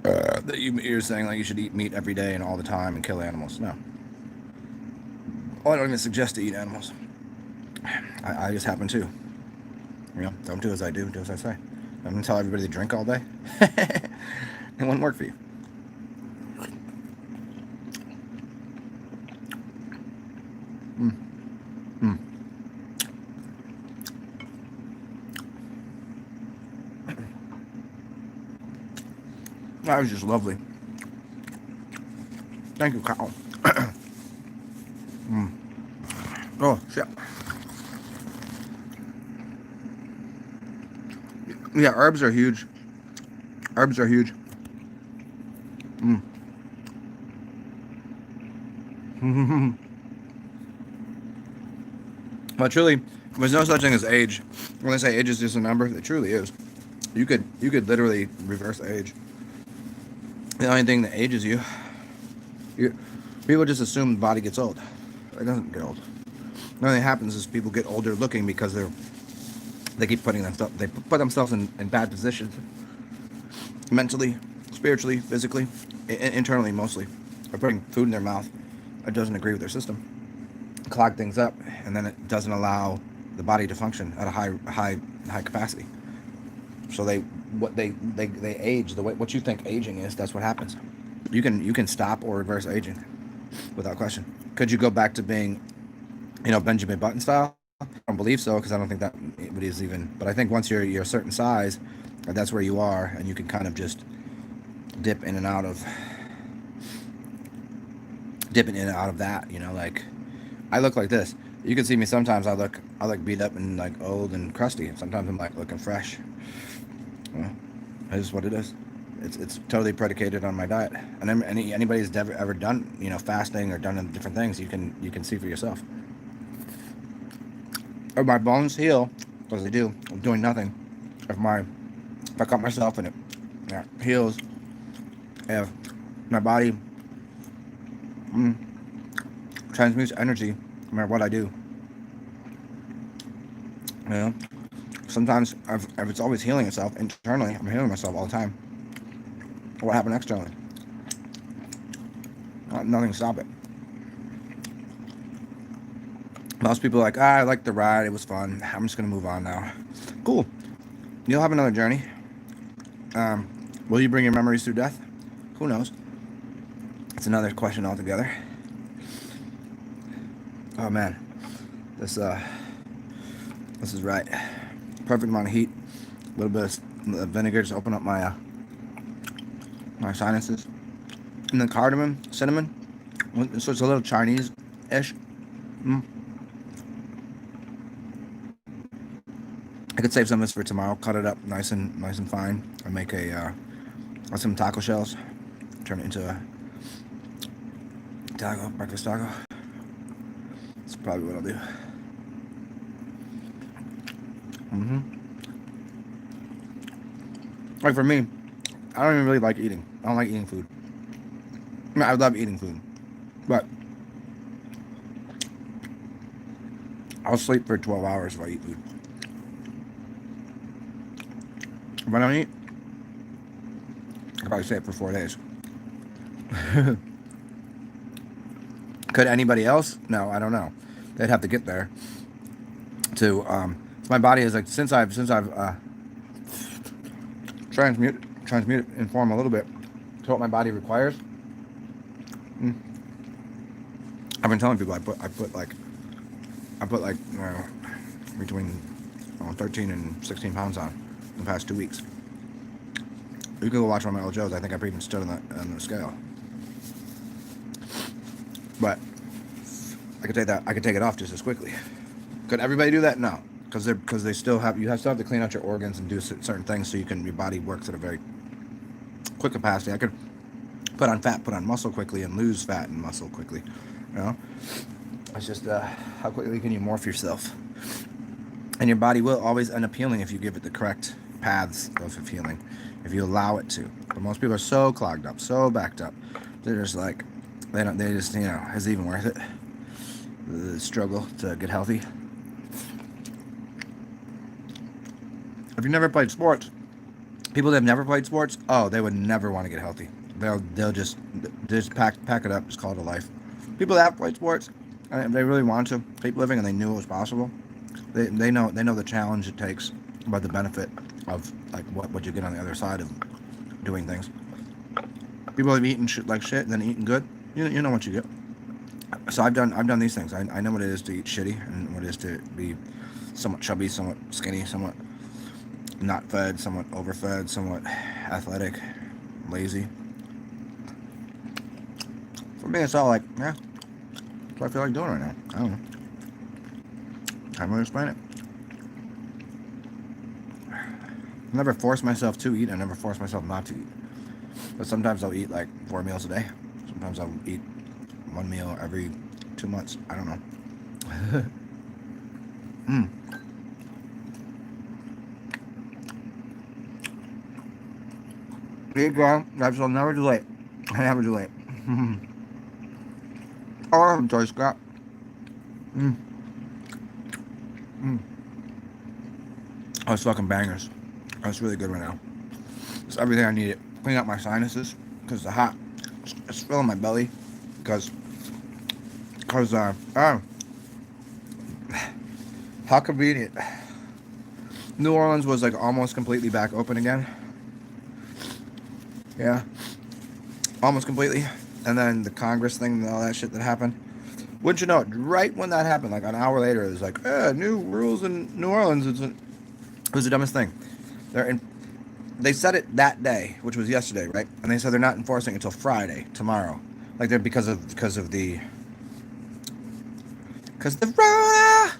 That you're saying like you should eat meat every day and all the time and kill animals. No. I don't even suggest to eat animals. I just happen to. Don't do as I do as I say. I'm gonna tell everybody to drink all day. It wouldn't work for you. That was just lovely. Thank you, Kyle. Oh, shit. Yeah, herbs are huge. Herbs are huge. But truly, there's no such thing as age. When I say age is just a number, it truly is. You could literally reverse age. The only thing that ages you, people just assume the body gets old. It doesn't get old. The only thing that happens is people get older looking because they keep put themselves in bad positions, mentally, spiritually, physically, internally mostly. By putting food in their mouth that doesn't agree with their system, clog things up, and then it doesn't allow the body to function at a high capacity. So they age the way what you think aging is. That's what happens. You can stop or reverse aging without question. Could you go back to being, Benjamin Button style? I don't believe so because I don't think that it is even. But I think once you're a certain size, that's where you are, and you can kind of just dip in and out of that. Like I look like this. You can see me sometimes. I look beat up and like old and crusty. Sometimes I'm like looking fresh. It is what it is. It's totally predicated on my diet. And then anybody's ever done fasting or done different things, you can see for yourself. If my bones heal, as they do, I'm doing nothing. If I cut myself and it heals, if my body transmutes energy, no matter what I do. Sometimes if it's always healing itself internally, I'm healing myself all the time. What happened externally? Nothing to stop it. Most people are like, I liked the ride, it was fun, I'm just going to move on now. Cool. You'll have another journey. Will you bring your memories through death? Who knows? It's another question altogether. Oh man. This is right. Perfect amount of heat. A little bit of vinegar just open up my sinuses. And then cardamom, cinnamon. So it's a little Chinese-ish. I could save some of this for tomorrow. Cut it up nice and fine. And make some taco shells. Turn it into a breakfast taco. That's probably what I'll do. Mm-hmm. Like for me, I don't even really like eating. I don't like eating food. I mean, I love eating food, but I'll sleep for 12 hours if I eat food. If I don't eat, I'll probably stay up for 4 days. Could anybody else? No, I don't know. They'd have to get there. To so my body is like since I've transmute in form a little bit to what my body requires. I've been telling people I put like between 13 and 16 pounds on in the past 2 weeks. You can go watch one of my old shows. I think I've even stood on the scale. But I could take it off just as quickly. Could everybody do that? No, because they still have still have to clean out your organs and do certain things so your body works at a very quick capacity. I could put on fat, put on muscle quickly, and lose fat and muscle quickly. You know, it's just how quickly can you morph yourself, and your body will always end up healing if you give it the correct paths of healing, if you allow it to. But most people are so clogged up, so backed up. They're just like they just is it even worth it? The struggle to get healthy. If you've never played sports, people that have never played sports, they would never want to get healthy. They'll just pack it up, just call it a life. People that have played sports, and they really want to keep living, and they knew it was possible. They know the challenge it takes, but the benefit of like what you get on the other side of doing things. People have eaten shit like shit and then eaten good. You know what you get. So I've done these things. I know what it is to eat shitty and what it is to be somewhat chubby, somewhat skinny, somewhat not fed, somewhat overfed, somewhat athletic, lazy. For me, it's all like, yeah, that's what I feel like doing right now. I don't know. Can't really explain it. I never force myself to eat. I never force myself not to eat. But sometimes I'll eat like 4 meals a day. Sometimes I'll eat 1 meal every 2 months. I don't know. Eat well. Life will never too late. Never too late. Oh, enjoy Scott. Oh, it's fucking bangers. Oh, it's really good right now. It's everything I needed. Clean out my sinuses because the hot. It's filling my belly because how convenient. New Orleans was like almost completely back open again. Yeah, almost completely. And then the Congress thing and all that shit that happened. Wouldn't you know it? Right when that happened, like an hour later, it was like, new rules in New Orleans. It was the dumbest thing. They said it that day, which was yesterday, right? And they said they're not enforcing it until Friday, tomorrow. Like they're because of the Rona.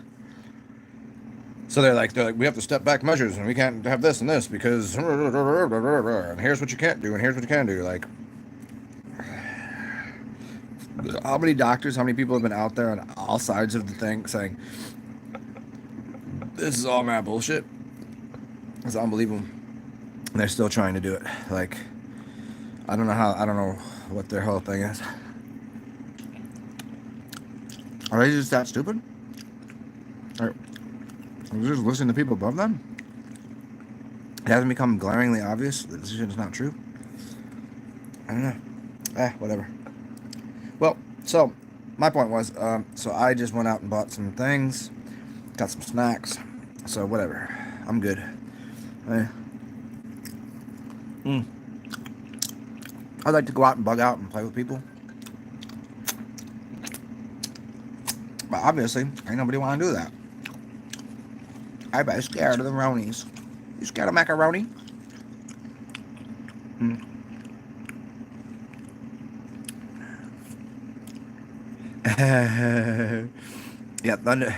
So they're like we have to step back measures and we can't have this and this because and here's what you can't do and here's what you can do. Like, how many doctors, how many people have been out there on all sides of the thing saying this is all mad bullshit? It's unbelievable. And they're still trying to do it. Like, I don't know what their whole thing is. Are they just that stupid? Or they're just listening to people above them? It hasn't become glaringly obvious that this shit is not true. I don't know. Whatever. Well, so my point was, so I just went out and bought some things, got some snacks. So whatever. I'm good. I'd like to go out and bug out and play with people. But obviously, ain't nobody want to do that. Everybody's scared of the Ronies. You scared of macaroni? Yeah, thunder.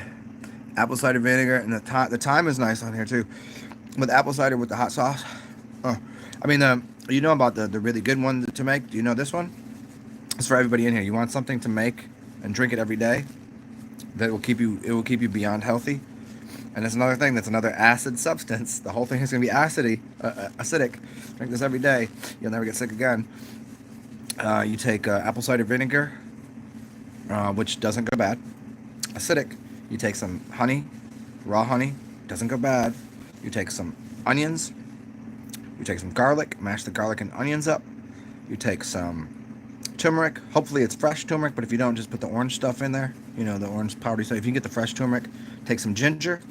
Apple cider vinegar, and the thyme is nice on here too. With apple cider with the hot sauce. I mean, you know about the really good one to make? Do you know this one? It's for everybody in here. You want something to make and drink it every day that will keep you beyond healthy. And that's another thing. That's another acid substance. The whole thing is going to be acidic. Drink this every day. You'll never get sick again. You take apple cider vinegar, which doesn't go bad. Acidic. You take some honey, raw honey, doesn't go bad. You take some onions. You take some garlic. Mash the garlic and onions up. You take some turmeric. Hopefully it's fresh turmeric, but if you don't, just put the orange stuff in there. You know, the orange powdery stuff. If you can get the fresh turmeric, take some ginger.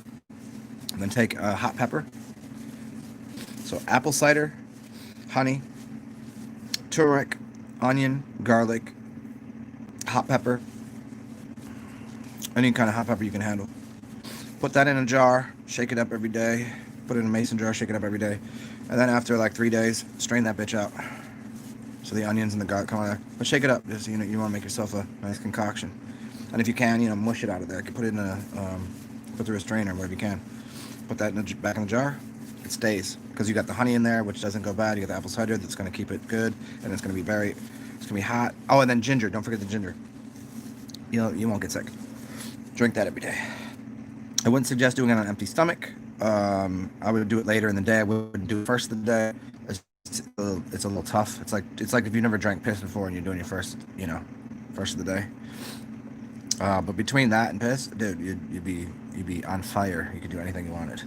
And then take hot pepper. So apple cider, honey, turmeric, onion, garlic, hot pepper, any kind of hot pepper you can handle. Put that in a jar, shake it up every day. Put it in a mason jar, shake it up every day. And then after like 3 days, strain that bitch out. So the onions and the garlic come out of there. But shake it up, just, you know, you want to make yourself a nice concoction. And if you can, you know, mush it out of there. You can put it in a, put through a strainer, whatever you can. Put that back in the jar. It stays because you got the honey in there, which doesn't go bad. You got the apple cider that's going to keep it good, and it's going to be it's going to be hot. Oh, and then ginger. Don't forget the ginger. You won't get sick. Drink that every day. I wouldn't suggest doing it on an empty stomach. I would do it later in the day. I wouldn't do it first of the day. It's a little tough. It's like if you never drank piss before and you're doing your first of the day. But between that and piss, dude, you'd be on fire. You could do anything you wanted.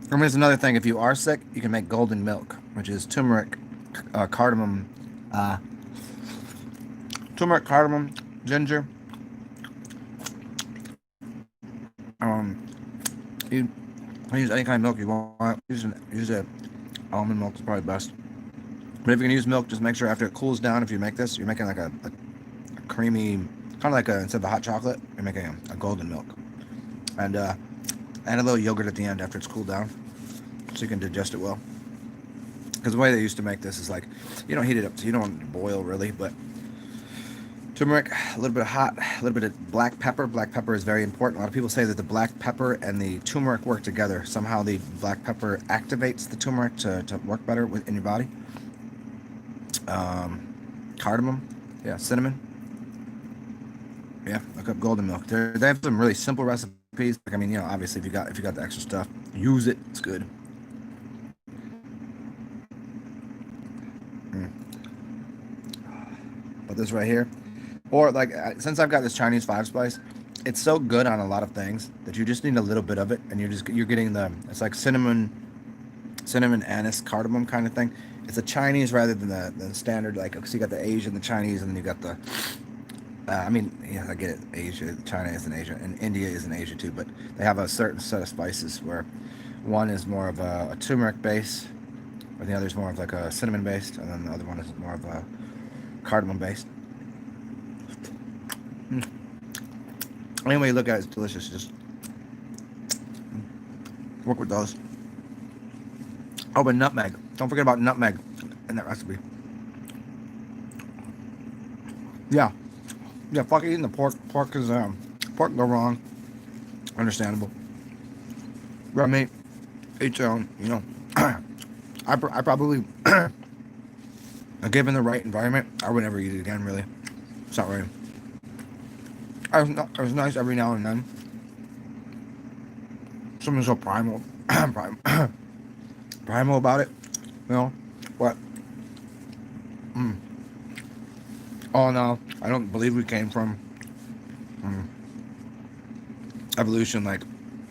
And there's another thing. If you are sick, you can make golden milk, which is turmeric, cardamom, ginger. You use any kind of milk you want. Use it. Almond milk is probably best. But if you're gonna use milk, just make sure after it cools down. If you make this, you're making like a creamy, kind of like instead of a hot chocolate, you're making a golden milk. And add a little yogurt at the end after it's cooled down, so you can digest it well. Because the way they used to make this is like, you don't heat it up, so you don't want it to boil really, but turmeric, a little bit of hot, a little bit of black pepper. Black pepper is very important. A lot of people say that the black pepper and the turmeric work together. Somehow the black pepper activates the turmeric to work better in your body. Cardamom, yeah, cinnamon. Yeah, look up golden milk. They have some really simple recipes. Like, I mean, you know, obviously if you got the extra stuff, use it. It's good. Put this right here. Or like, since I've got this Chinese 5-spice, it's so good on a lot of things that you just need a little bit of it, and you're getting it's like cinnamon, anise, cardamom kind of thing. It's a Chinese rather than the standard, like, because you got the Asian, the Chinese, and then you got the, I mean, yeah, I get it. Asia, China is in Asia, and India is in Asia too, but they have a certain set of spices where one is more of a turmeric base, or the other is more of like a cinnamon based, and then the other one is more of a cardamom based. Anyway, look at it, it's delicious. Just work with those. Oh, but nutmeg. Don't forget about nutmeg in that recipe. Yeah, fuck eating the pork. Pork is pork go wrong. Understandable. Red meat, each their own. You know, I probably, given the right environment, I would never eat it again. Really, it's not right. It was nice every now and then. Something so primal, primal about it, you know. But oh no, I don't believe we came from evolution. Like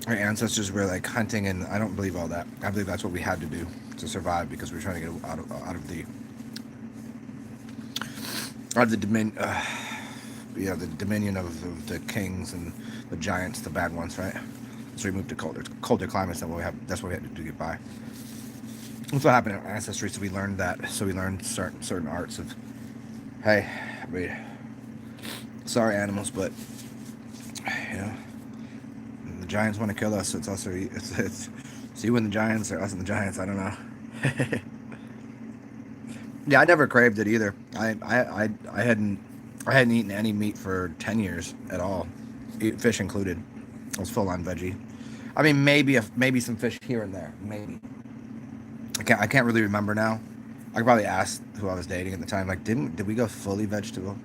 our ancestors were like hunting, and I don't believe all that. I believe that's what we had to do to survive because we were trying to get out of the dominion. The dominion of the kings and the giants, the bad ones, right? So we moved to colder climates. That's what we had to do to get by. That's what happened in our ancestry. So we learned that. So we learned certain arts of, hey, sorry animals, but you know, the giants want to kill us. So it's also it's you and the giants, or us and the giants. I don't know. Yeah, I never craved it either. I hadn't eaten any meat for 10 years at all, fish included. I was full on veggie. I mean, maybe some fish here and there, maybe. I can't really remember now. I could probably ask who I was dating at the time. Like, did we go fully vegetable?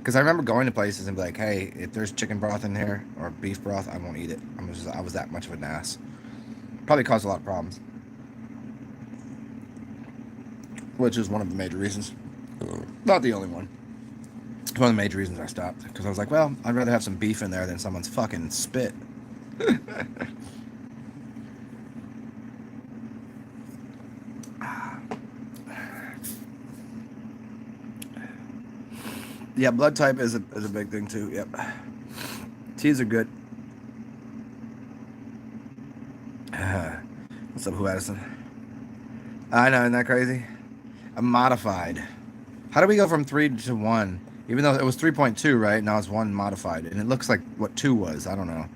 Because I remember going to places and be like, hey, if there's chicken broth in here or beef broth, I won't eat it. I was that much of an ass. Probably caused a lot of problems, which is one of the major reasons. Not the only one. It's one of the major reasons I stopped. Because I was like, well, I'd rather have some beef in there than someone's fucking spit. Yeah, blood type is a big thing too. Yep. Teas are good. What's up, Who Addison? I know, isn't that crazy? A modified. How do we go from 3 to 1? Even though it was 3.2, right? Now it's 1 modified. And it looks like what 2 was. I don't know.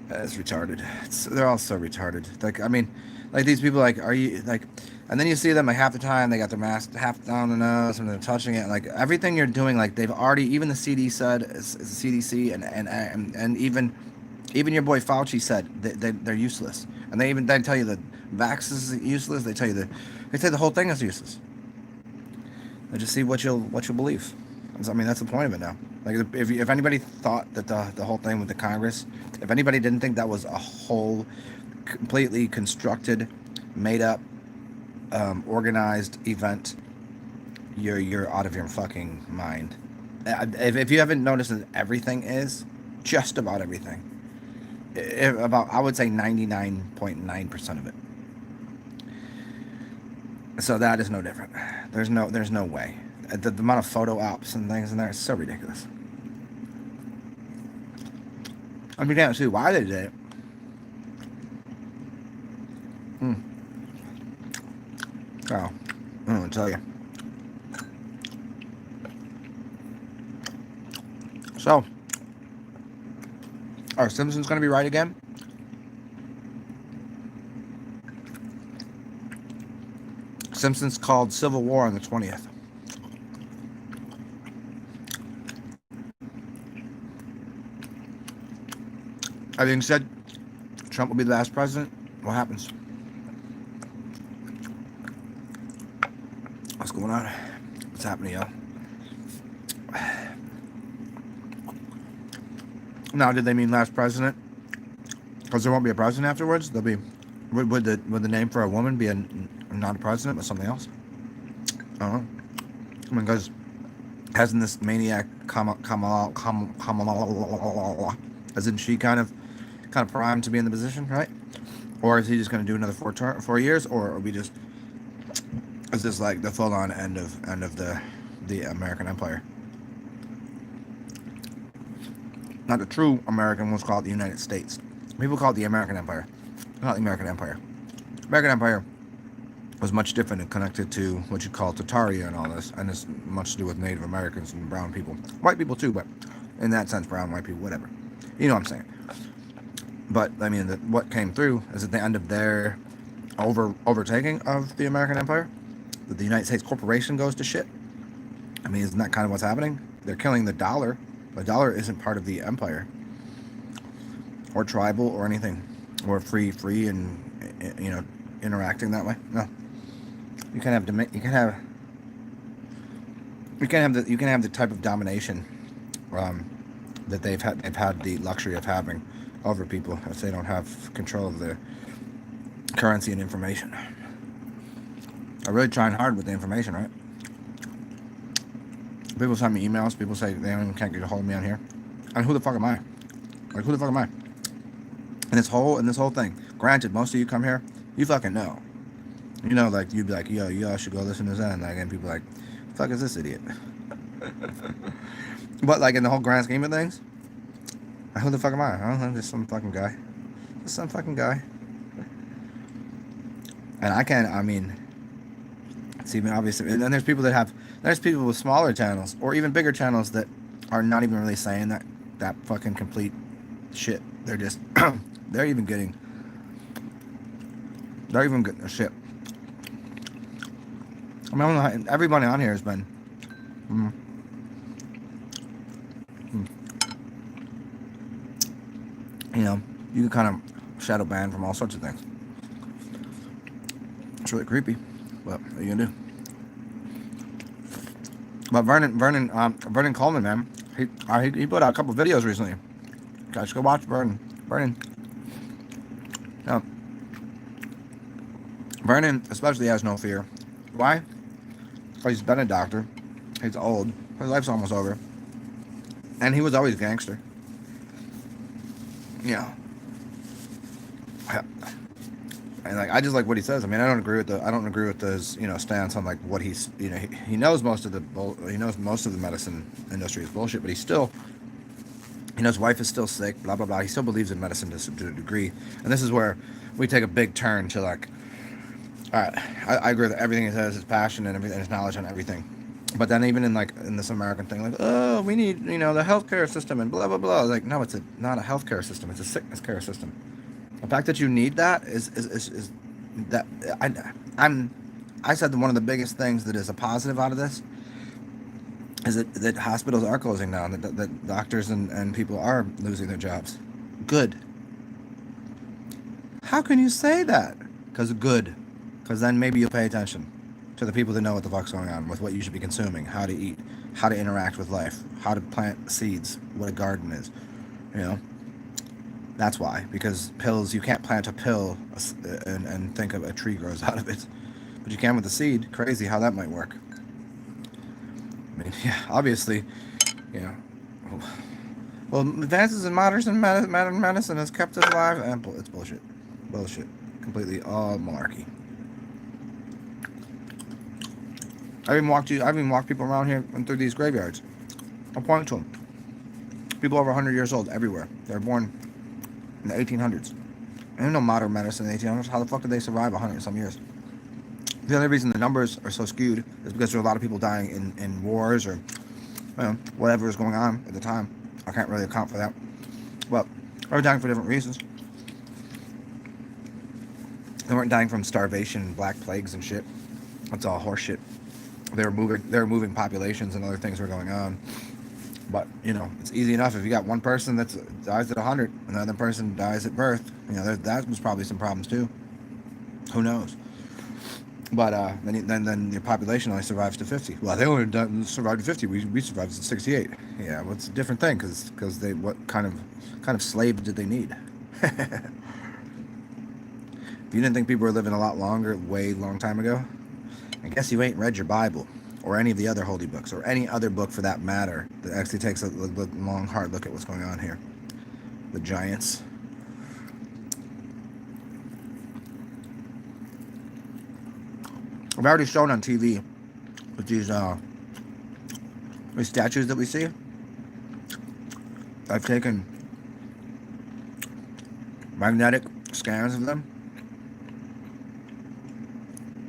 It's retarded. They're all so retarded. Like, I mean, like these people, like, are you, like, and then you see them, like, half the time, they got their mask half down the nose and they're touching it. Like, everything you're doing, like, they've already, even the CDC and even your boy Fauci said they're useless. And they tell you that vax is useless. They say the whole thing is useless. They just see what you'll believe. I mean, that's the point of it now. Like, if anybody thought that the whole thing with the Congress, if anybody didn't think that was a whole completely constructed, made up, organized event, you're out of your fucking mind. If you haven't noticed that everything is, just about everything, I would say 99.9% of it. So that is no different. There's no way. The amount of photo ops and things in there is so ridiculous. I mean, can't see why they did it. Oh, I don't want to tell you. So, are Simpsons going to be right again? Simpsons called Civil War on the 20th. That being said, Trump will be the last president. What happens? What's going on? What's happening, y'all? Now, did they mean last president? Because there won't be a president afterwards. There'll be. Would the name for a woman be not a president, but something else? I don't know. I mean, because hasn't this maniac Kamala, isn't she kind of primed to be in the position, right? Or is he just going to do another 4 years, or are we just? Is this like the full-on end of the American Empire? Not the true American, what's called the United States. People call it the American Empire. Not the American Empire. American Empire was much different and connected to what you call Tartaria and all this, and it's much to do with Native Americans and brown people. White people too, but in that sense, brown, white people, whatever. You know what I'm saying. But, I mean, what came through is at the end of their overtaking of the American Empire, that the United States corporation goes to shit. I mean, isn't that kind of what's happening? They're killing the dollar. The dollar isn't part of the empire, or tribal, or anything, or free and interacting that way. No, you can't have the type of domination that they've had the luxury of having over people if they don't have control of their currency and information. I'm really trying hard with the information, right? People send me emails. People say they can't get a hold of me on here. And who the fuck am I? Like, who the fuck am I? And this whole thing. Granted, most of you come here, you fucking know. You know, like, you'd be like, yo, y'all should go listen to Zen. Like, and people are like, fuck is this idiot? But, like, in the whole grand scheme of things, who the fuck am I? I don't know, just some fucking guy. Just some fucking guy. And it's even obvious. And then there's people with smaller channels or even bigger channels that are not even really saying that fucking complete shit. They're just, they're even getting their shit. I mean, everybody on here has been, you can kind of shadow ban from all sorts of things. It's really creepy, but what are you gonna do? But Vernon Coleman, man, he put out a couple videos recently. Guys, go watch Vernon. Now, Vernon especially has no fear. Why? Because he's been a doctor. He's old. His life's almost over. And he was always gangster. You know. And like I just like what he says. I mean, I don't agree with his stance on like what he's he knows most of the medicine industry is bullshit, but he's still his wife is still sick, blah blah blah. He still believes in medicine to a degree, and this is where we take a big turn to like, all right, I agree with everything he says, his passion and everything, his knowledge on everything, but then even in this American thing, like, oh, we need the healthcare system and blah blah blah. Like, no, it's not a healthcare system, it's a sickness care system. The fact that you need that is that I said that one of the biggest things that is a positive out of this is that hospitals are closing down, that doctors and people are losing their jobs. Good. How can you say that? Because then maybe you'll pay attention to the people that know what the fuck's going on with what you should be consuming, how to eat, how to interact with life, how to plant seeds, what a garden is, That's why, because pills, you can't plant a pill and think of a tree grows out of it, but you can with a seed. Crazy how that might work. I mean, yeah, obviously, well, advances in modern medicine has kept us alive, and it's bullshit, completely all malarkey. I've even walked people around here and through these graveyards. I'll point to them. People over 100 years old everywhere. They're born in the 1800s. There's no modern medicine in the 1800s. How the fuck did they survive 100 some years? The only reason the numbers are so skewed is because there are a lot of people dying in wars or whatever is going on at the time. I can't really account for that. But they were dying for different reasons. They weren't dying from starvation, black plagues and shit. That's all horseshit. They were moving populations and other things were going on. But, it's easy enough if you got one person that dies at 100 and another person dies at birth. That was probably some problems too. Who knows? But then your population only survives to 50. Well, they only survived to 50. We survived to 68. Yeah, well, it's a different thing because they what kind of slave did they need? If you didn't think people were living a lot longer, way long time ago, I guess you ain't read your Bible or any of the other holy books or any other book for that matter that actually takes a long, hard look at what's going on here. The giants. I've already shown on TV with these statues that we see. I've taken magnetic scans of them.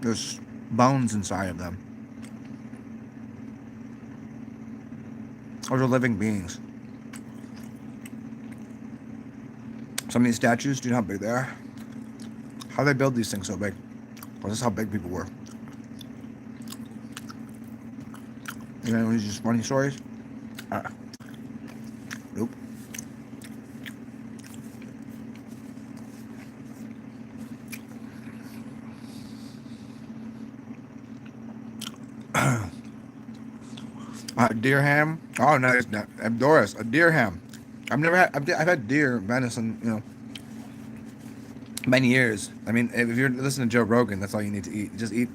There's bones inside of them. Those are living beings. Some of these statues, do you know how big they are? How do they build these things so big? Well, this is how big people were. These just funny stories? Nope. Deer ham. Oh, no, it's not. Doris, a deer ham. I've had deer venison, many years. I mean, if you're listening to Joe Rogan, that's all you need to eat. Just eat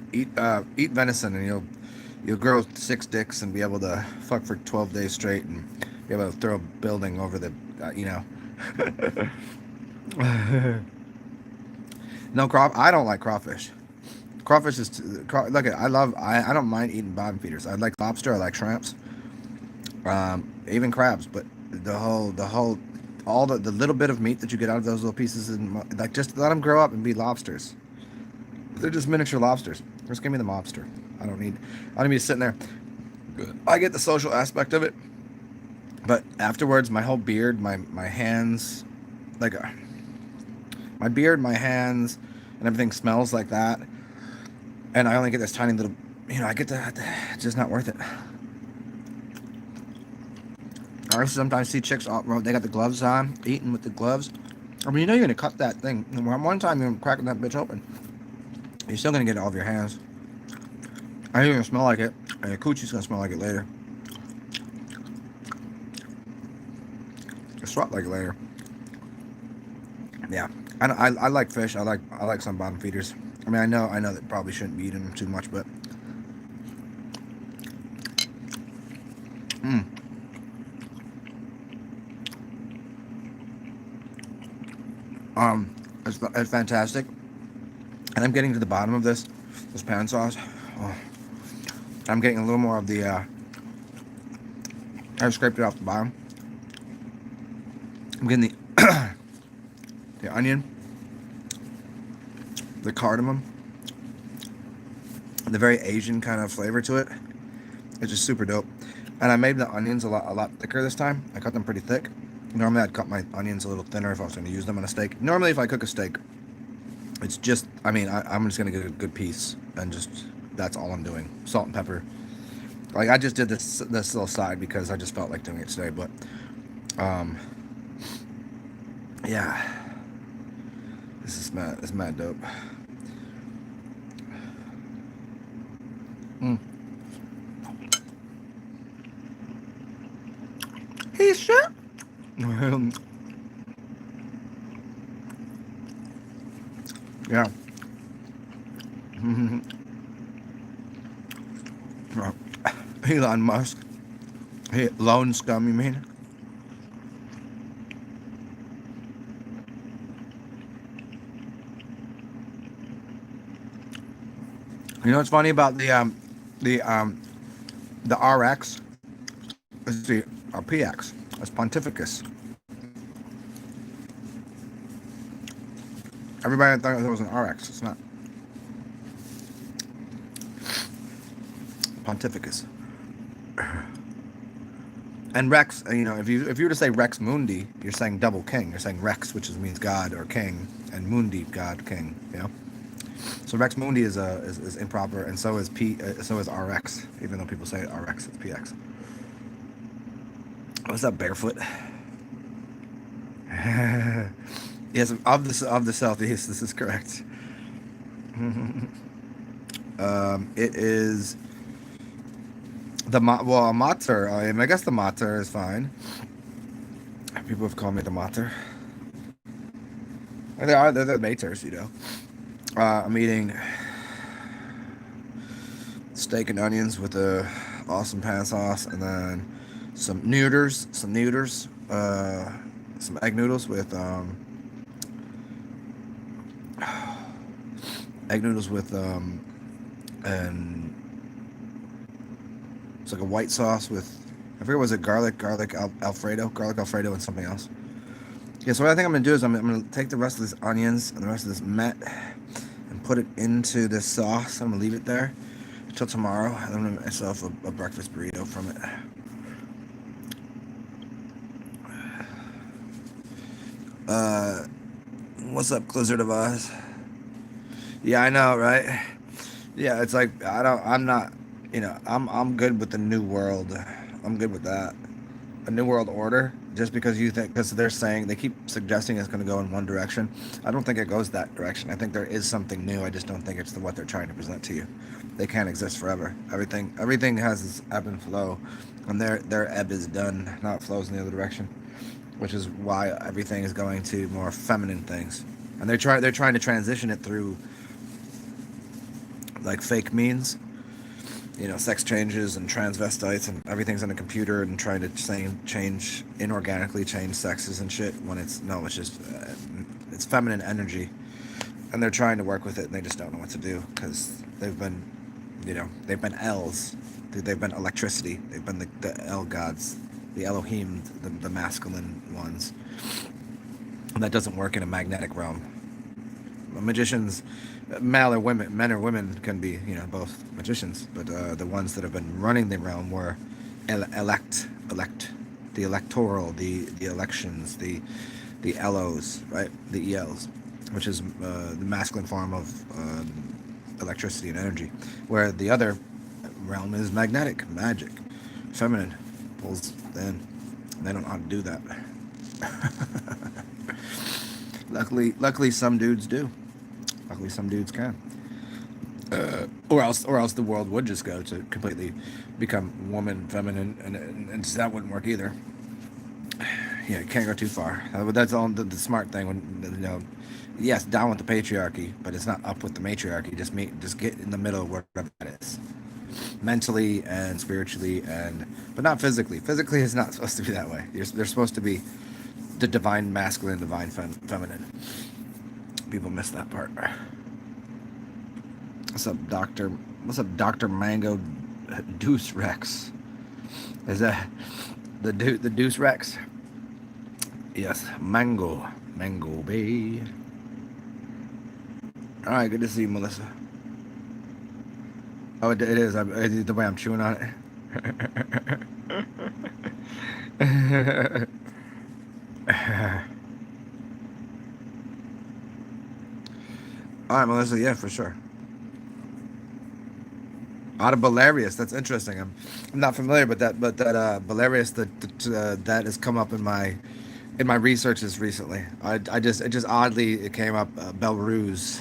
venison, and you'll grow 6 dicks and be able to fuck for 12 days straight and be able to throw a building over the, No I don't like crawfish. Crawfish is look. I don't mind eating bottom feeders. I like lobster. I like shrimps. Even crabs. But all the little bit of meat that you get out of those little pieces, and like just let them grow up and be lobsters. They're just miniature lobsters. Just give me the lobster. I don't need to be sitting there. I get the social aspect of it, but afterwards, my whole beard, my hands, like my beard, my hands, and everything smells like that. And I only get this tiny little, I get that. It's just not worth it. I sometimes see chicks, they got the gloves on, eating with the gloves. I mean, you're going to cut that thing. One time you're cracking that bitch open. You're still going to get it all of your hands. I ain't gonna smell like it, and your coochie's gonna smell like it later. You sweat like it later. Yeah, I like fish. I like some bottom feeders. I mean, I know that probably shouldn't be eating them too much, but mm, it's fantastic. And I'm getting to the bottom of this pan sauce. Oh, I'm getting a little more of the. I scraped it off the bottom. I'm getting the onion, the cardamom, the very Asian kind of flavor to it. It's just super dope. And I made the onions a lot thicker this time. I cut them pretty thick. Normally I'd cut my onions a little thinner if I was going to use them on a steak. Normally if I cook a steak, it's just, I mean, I'm just going to get a good piece and just, that's all I'm doing. Salt and pepper. Like I just did this little side because I just felt like doing it today, but yeah. This is mad dope. Mm. Hey, sure. Yeah. Elon Musk. Hey, lone scum, you mean? You know what's funny about the RX is the PX. It's Pontificus. Everybody thought it was an RX. It's not. Pontificus. And Rex, you know, if you were to say Rex Mundi, you're saying double king. You're saying Rex, which means God or king, and Mundi, God, king. You know. So Rex Mundi is improper, and so is RX. Even though people say RX, it's PX. What's up, Barefoot? Yes, of the southeast. This is correct. It is the mater. I guess the mater is fine. People have called me the mater. They're the maters, you know. I'm eating steak and onions with a awesome pan sauce, and then some noodles, some egg noodles with and it's like a white sauce with, I forget, was it garlic Alfredo and something else. Yeah, so what I think I'm gonna do is I'm gonna take the rest of these onions and the rest of this met and put it into this sauce. I'm gonna leave it there until tomorrow, and I'm gonna make myself a breakfast burrito from it. What's up, Blizzard of Oz? Yeah, I know, right? Yeah, it's like I'm not, you know, I'm good with the new world. I'm good with that. A new world order, just because they're saying, they keep suggesting it's going to go in one direction. I don't think it goes that direction. I think there is something new. I just don't think it's what they're trying to present to you. They can't exist forever. Everything has its ebb and flow, and their ebb is done, not flows in the other direction, which is why everything is going to more feminine things, and they're trying to transition it through like fake means, you know, sex changes and transvestites, and everything's on a computer, and trying to inorganically change sexes and shit, when it's just it's feminine energy, and they're trying to work with it, and they just don't know what to do, because they've been L's, they've been electricity, they've been the L gods, the Elohim, the masculine ones, and that doesn't work in a magnetic realm. Magicians, men or women can be, you know, both magicians, but the ones that have been running the realm were elect, the electoral, the elections, the LOs, right, the ELs, which is the masculine form of electricity and energy, where the other realm is magnetic, magic, feminine, pulls in. They don't know how to do that. Luckily some dudes do. Luckily some dudes can. or else the world would just go to completely become woman, feminine, and that wouldn't work either. Yeah, you can't go too far. But that's all the smart thing. Yes, down with the patriarchy, but it's not up with the matriarchy. Just get in the middle of whatever that is, mentally and spiritually, but not physically. Physically, it's not supposed to be that way. They're supposed to be the divine masculine, divine feminine. People miss that part. What's up, Doctor? What's up, Doctor Mango Deuce Rex? Is that the Deuce Rex? Yes, Mango Bay. All right, good to see you, Melissa. Oh, it is. The way I'm chewing on it. All right, Melissa. Yeah, for sure. Out of Valerius, that's interesting. I'm not familiar, but that Valerius that has come up in my researches recently. It just oddly it came up Belarus.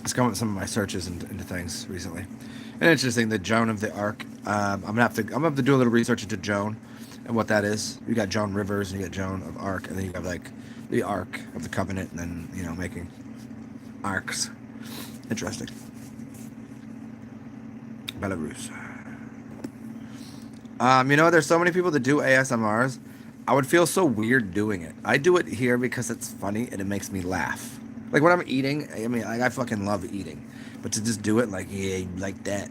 It's come up in some of my searches into things recently. And interesting, the Joan of the Ark. I'm gonna have to do a little research into Joan and what that is. You got Joan Rivers and you got Joan of Arc, and then you have like the Ark of the Covenant, and then making arcs. Interesting. Belarus. There's so many people that do ASMRs. I would feel so weird doing it. I do it here because it's funny and it makes me laugh. Like when I'm eating, I fucking love eating, but to just do it like that,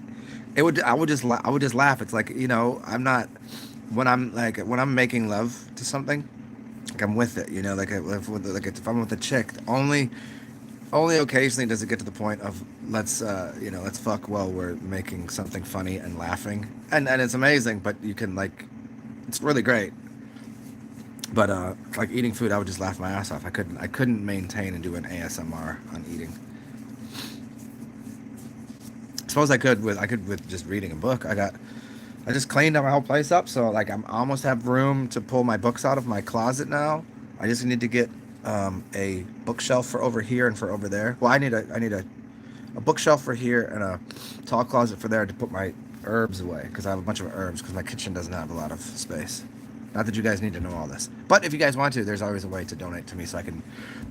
I would just laugh. It's like I'm not when I'm making love to something, like I'm with it. If I'm with a chick, only occasionally does it get to the point of let's fuck while we're making something funny and laughing, and it's amazing. But you can it's really great. But like eating food, I would just laugh my ass off. I couldn't maintain and do an ASMR on eating. Suppose I could with just reading a book. I just cleaned my whole place up, so I almost have room to pull my books out of my closet now. I just need to get a bookshelf for over here and for over there. Well, I need a bookshelf for here and a tall closet for there to put my herbs away, because I have a bunch of herbs because my kitchen doesn't have a lot of space. Not that you guys need to know all this, but if you guys want to, there's always a way to donate to me so I can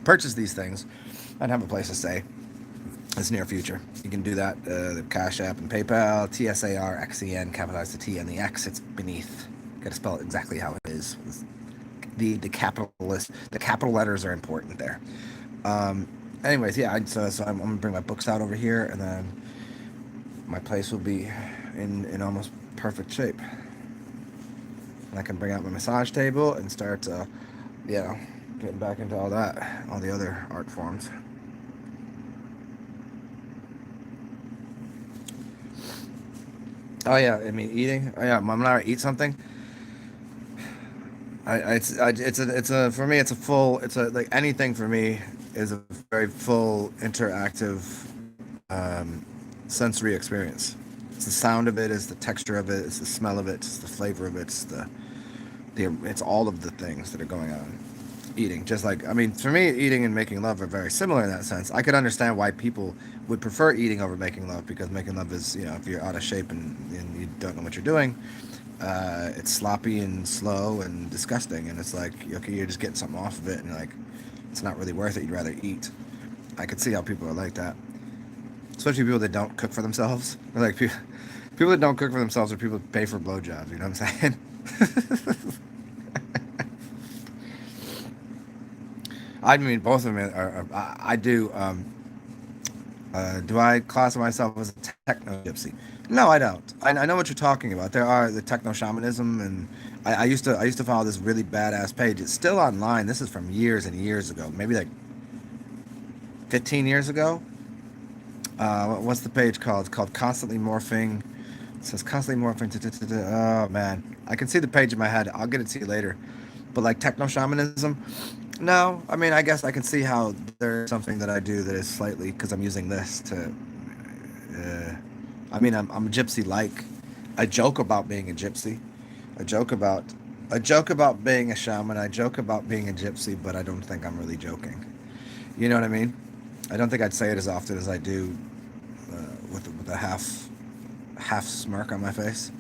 purchase these things and have a place to stay. It's near future. You can do that. The Cash App and PayPal, TSARXEN, capitalize the T and the X. It's beneath. Got to spell it exactly how it is. The capital letters are important there. Anyways, yeah. So I'm gonna bring my books out over here, and then my place will be in almost perfect shape. And I can bring out my massage table and start, getting back into all the other art forms. Oh yeah, eating. Oh yeah, when I eat something, for me like anything for me is a very full interactive sensory experience. It's the sound of it, it's the texture of it, it's the smell of it, it's the flavor of it, it's all of the things that are going on. Eating, just like for me, eating and making love are very similar in that sense. I could understand why people would prefer eating over making love, because making love is, if you're out of shape and you don't know what you're doing, it's sloppy and slow and disgusting, and it's like, okay, you're just getting something off of it, and it's not really worth it. You'd rather eat. I could see how people are like that, especially people that don't cook for themselves. Or like people that don't cook for themselves are people that pay for blowjobs. You know what I'm saying? Both of them are I do. Do I classify myself as a techno gypsy? No, I don't. I know what you're talking about. There are the techno shamanism, and I used to follow this really badass page. It's still online. This is from years and years ago, maybe like 15 years ago. What's the page called? It's called Constantly Morphing. It says Constantly Morphing. Oh man, I can see the page in my head. I'll get it to you later. But like techno shamanism, no. I guess I can see how there's something that I do that is slightly, because I'm using this to. I'm a gypsy-like. I joke about being a gypsy. I joke about being a shaman. I joke about being a gypsy, but I don't think I'm really joking. You know what I mean? I don't think I'd say it as often as I do with a half smirk on my face.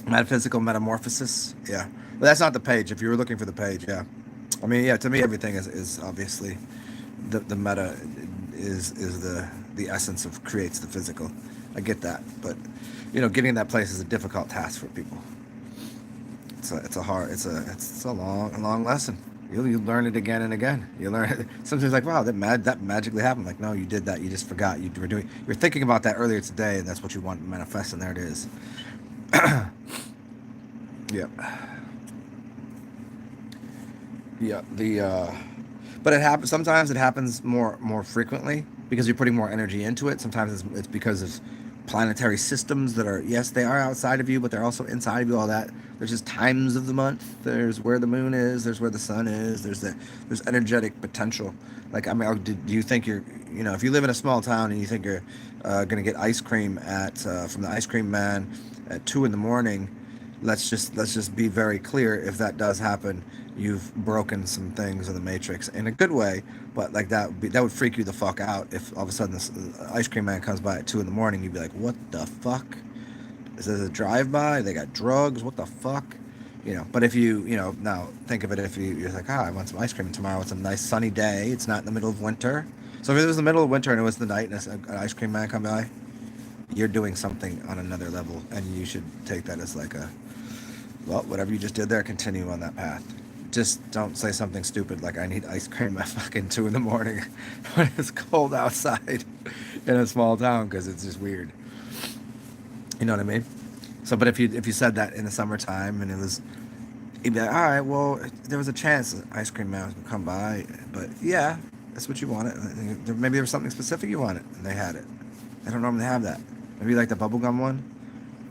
Metaphysical metamorphosis. Yeah, but that's not the page. If you were looking for the page, yeah. I mean, yeah. To me, everything is obviously the meta is the essence of creates the physical. I get that, but getting that place is a difficult task for people. It's a long lesson. You learn it again and again. You learn it. Sometimes like, wow, that magically happened. Like, no, you did that. You just forgot. You were thinking about that earlier today, and that's what you want to manifest, and there it is. Yep. Yeah. But it happens. Sometimes it happens more frequently because you're putting more energy into it. Sometimes it's because of planetary systems that are, yes, they are outside of you, but they're also inside of you. All that. There's just times of the month. There's where the moon is. There's where the sun is. There's energetic potential. Like, I mean, do you think if you live in a small town and you think you're gonna get ice cream from the ice cream man at 2 in the morning? Let's just be very clear. If that does happen, you've broken some things in the matrix in a good way. But like that would freak you the fuck out if all of a sudden this ice cream man comes by at 2 in the morning. You'd be like, what the fuck? Is this a drive-by? They got drugs? What the fuck? But if now think of it, if you're like, I want some ice cream tomorrow. It's a nice sunny day. It's not in the middle of winter. So if it was the middle of winter and it was the night and an ice cream man come by, you're doing something on another level, and you should take that as like whatever you just did there, continue on that path. Just don't say something stupid like, I need ice cream at fucking 2 in the morning when it's cold outside in a small town, because it's just weird. You know what I mean? So, but if you said that in the summertime and you'd be like, all right, well, there was a chance that ice cream man would come by, but yeah, that's what you wanted. Maybe there was something specific you wanted, and they had it. They don't normally have that. Maybe like the bubblegum one.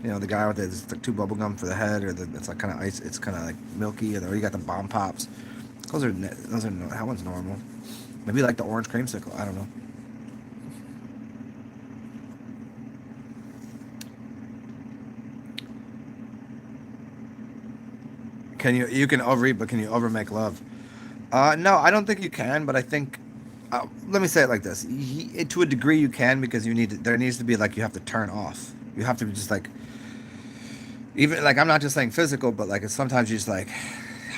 The guy with the 2 bubblegum for the head, or it's like kind of ice. It's kind of like milky, or you got the bomb pops. Those are that one's normal. Maybe like the orange creamsicle. I don't know. You can overeat, but can you over make love? No, I don't think you can. But I think let me say it like this: to a degree, you can, because there needs to be, like, you have to turn off. You have to be just like. Even like, I'm not just saying physical, but like sometimes you just like,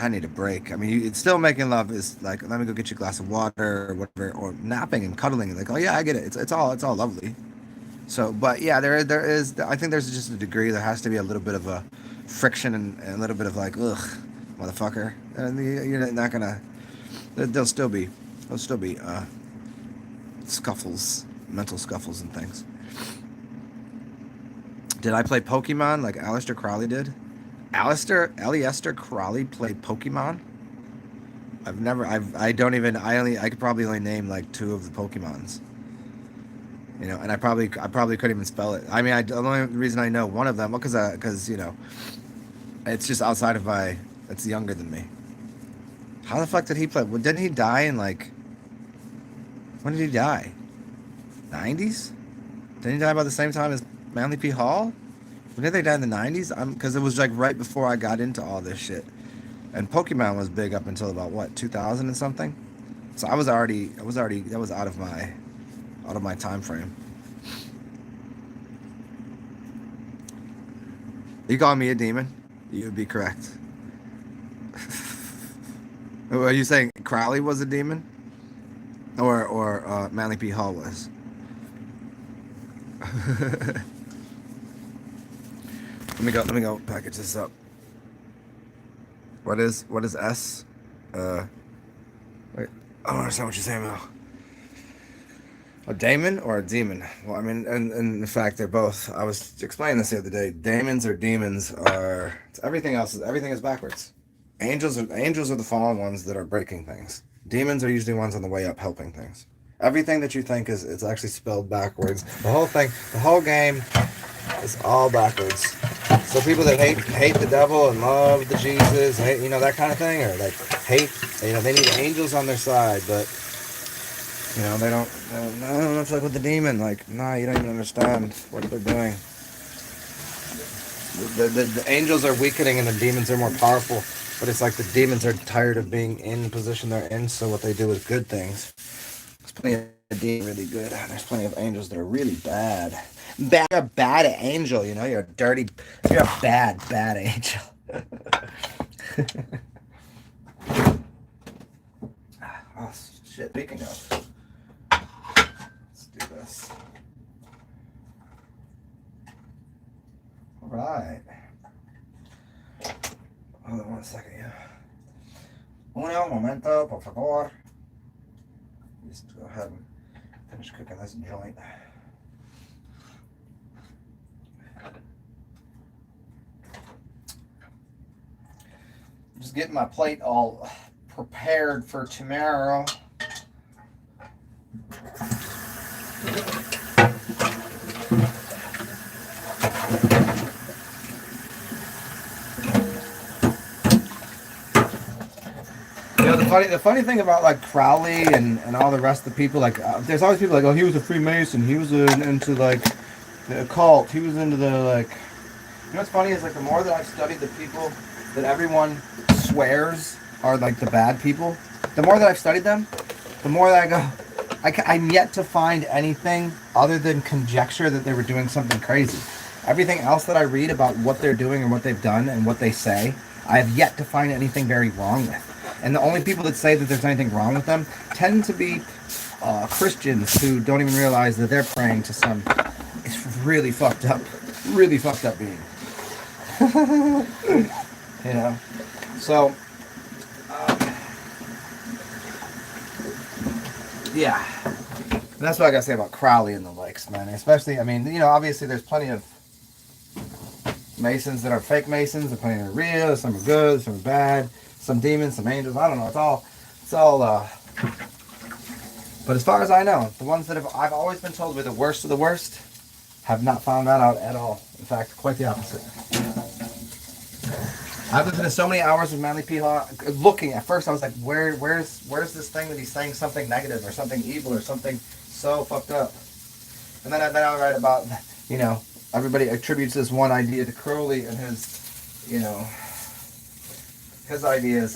I need a break. I mean, it's still making love is like, let me go get you a glass of water or whatever, or napping and cuddling. Like, oh yeah, I get it. It's all lovely. So, but yeah, there is. I think there's just a degree. There has to be a little bit of a friction and a little bit of like, ugh, motherfucker. And you're not gonna. There'll still be scuffles, mental scuffles and things. Did I play Pokemon like Aleister Crowley did? Aleister Crowley played Pokemon? I could probably only name like 2 of the Pokemons. And I probably couldn't even spell it. I mean, the only reason I know one of them, because it's just outside of it's younger than me. How the fuck did he play? Well, didn't he die in like, when did he die? 90s? Didn't he die about the same time as Manly P. Hall? When did they die in the 90s? Because it was like right before I got into all this shit. And Pokemon was big up until about what, 2000 and something? So that was out of my time frame. You calling me a demon? You would be correct. Are you saying Crowley was a demon? Or Manly P. Hall was? Let me go package this up. What is S? Wait, I don't understand what you're saying now. A daemon or a demon? Well, I mean, and in fact, they're both. I was explaining this the other day. Daemons or demons are. Everything is backwards. Angels are the fallen ones that are breaking things. Demons are usually ones on the way up helping things. Everything that you think it's actually spelled backwards. The whole game is all backwards. So people that hate the devil and love the Jesus, that kind of thing, or like hate, they need angels on their side, but they don't. It's like with the demon, like, nah, you don't even understand what they're doing. the angels are weakening and the demons are more powerful, but it's like the demons are tired of being in the position they're in, so what they do is good things. There's plenty of demons really good, and there's plenty of angels that are really bad. You're a bad angel, you know, you're a bad angel. Oh shit, speaking of, let's do this. Alright. Hold on 1 second, yeah. Un momento, por favor. Just go ahead and finish cooking this joint. Just getting my plate all prepared for tomorrow. You know, the funny thing about like Crowley and all the rest of the people, like there's always people like, oh, he was a Freemason, he was into like the occult, he was into the like. You know what's funny is like the more that I've studied the people that everyone swears are like the bad people, the more that I've studied them, the more that I go, I'm yet to find anything other than conjecture that they were doing something crazy. Everything else that I read about what they're doing and what they've done and what they say, I have yet to find anything very wrong with. And the only people that say that there's anything wrong with them tend to be Christians who don't even realize that they're praying to some really fucked up being. You know? So, yeah. And that's what I gotta say about Crowley and the likes, man. Especially, I mean, you know, obviously there's plenty of Masons that are fake Masons, there's plenty that are real, some are good, some are bad, some demons, some angels, I don't know, it's all, but as far as I know, the ones that I've always been told were the worst of the worst have not found that out at all. In fact, quite the opposite. I've listened to so many hours of Manly P. Law looking. At first, I was like, where's this thing that he's saying something negative or something evil or something so fucked up? And then I read about, you know, everybody attributes this one idea to Crowley and his, you know, his idea is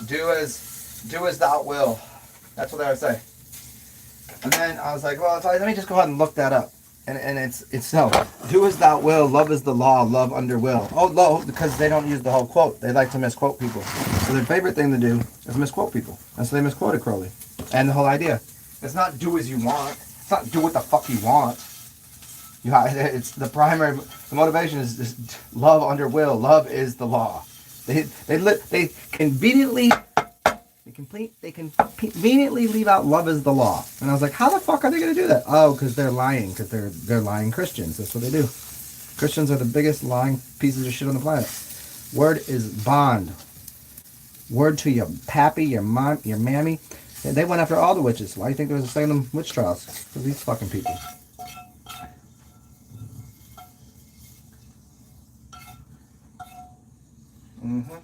do as thou will. That's what I would say. And then I was like, well, let me just go ahead and look that up. And it's no. Do as thou will, love is the law, love under will. Oh, no, because they don't use the whole quote. They like to misquote people. So their favorite thing to do is misquote people. And so they misquoted Crowley. And the whole idea. It's not do as you want. It's not do what the fuck you want. It's the primary, the motivation is love under will. Love is the law. They conveniently leave out love is the law. And I was like, how the fuck are they going to do that? Oh, because they're lying. Because they're lying Christians. That's what they do. Christians are the biggest lying pieces of shit on the planet. Word is bond. Word to your pappy, your mom, your mammy. They went after all the witches. Why do you think there was a Salem witch trials? For these fucking people. Mm-hmm.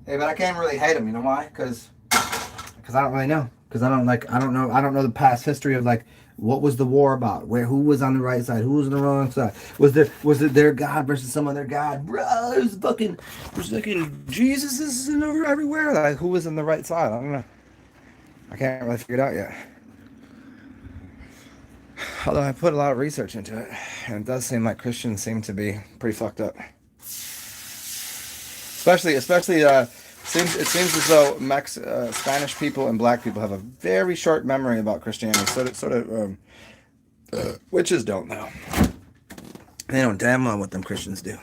Hey, but I can't really hate them. You know why? Because I don't really know. Because I don't know the past history of like what was the war about? Who was on the right side? Who was on the wrong side? Was it their God versus some other God? Bro, there's fucking Jesus is everywhere. Like who was on the right side? I don't know. I can't really figure it out yet. Although I put a lot of research into it, and it does seem like Christians seem to be pretty fucked up. Especially, it seems as though Spanish people and black people have a very short memory about Christianity. Witches don't know. They don't damn well what them Christians do,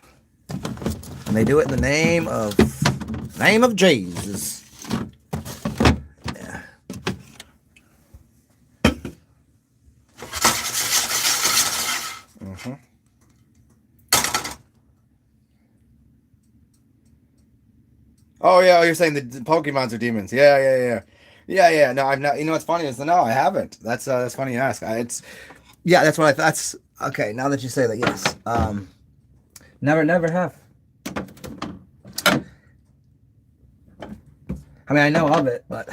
and they do it in the name of Jesus. Yeah. Mm-hmm. Oh yeah, you're saying the Pokemons are demons. Yeah. No, I've not. You know what's funny is no, I haven't. That's funny you ask. That's what I. That's okay. Now that you say that, yes. Never have. I mean, I know of it, but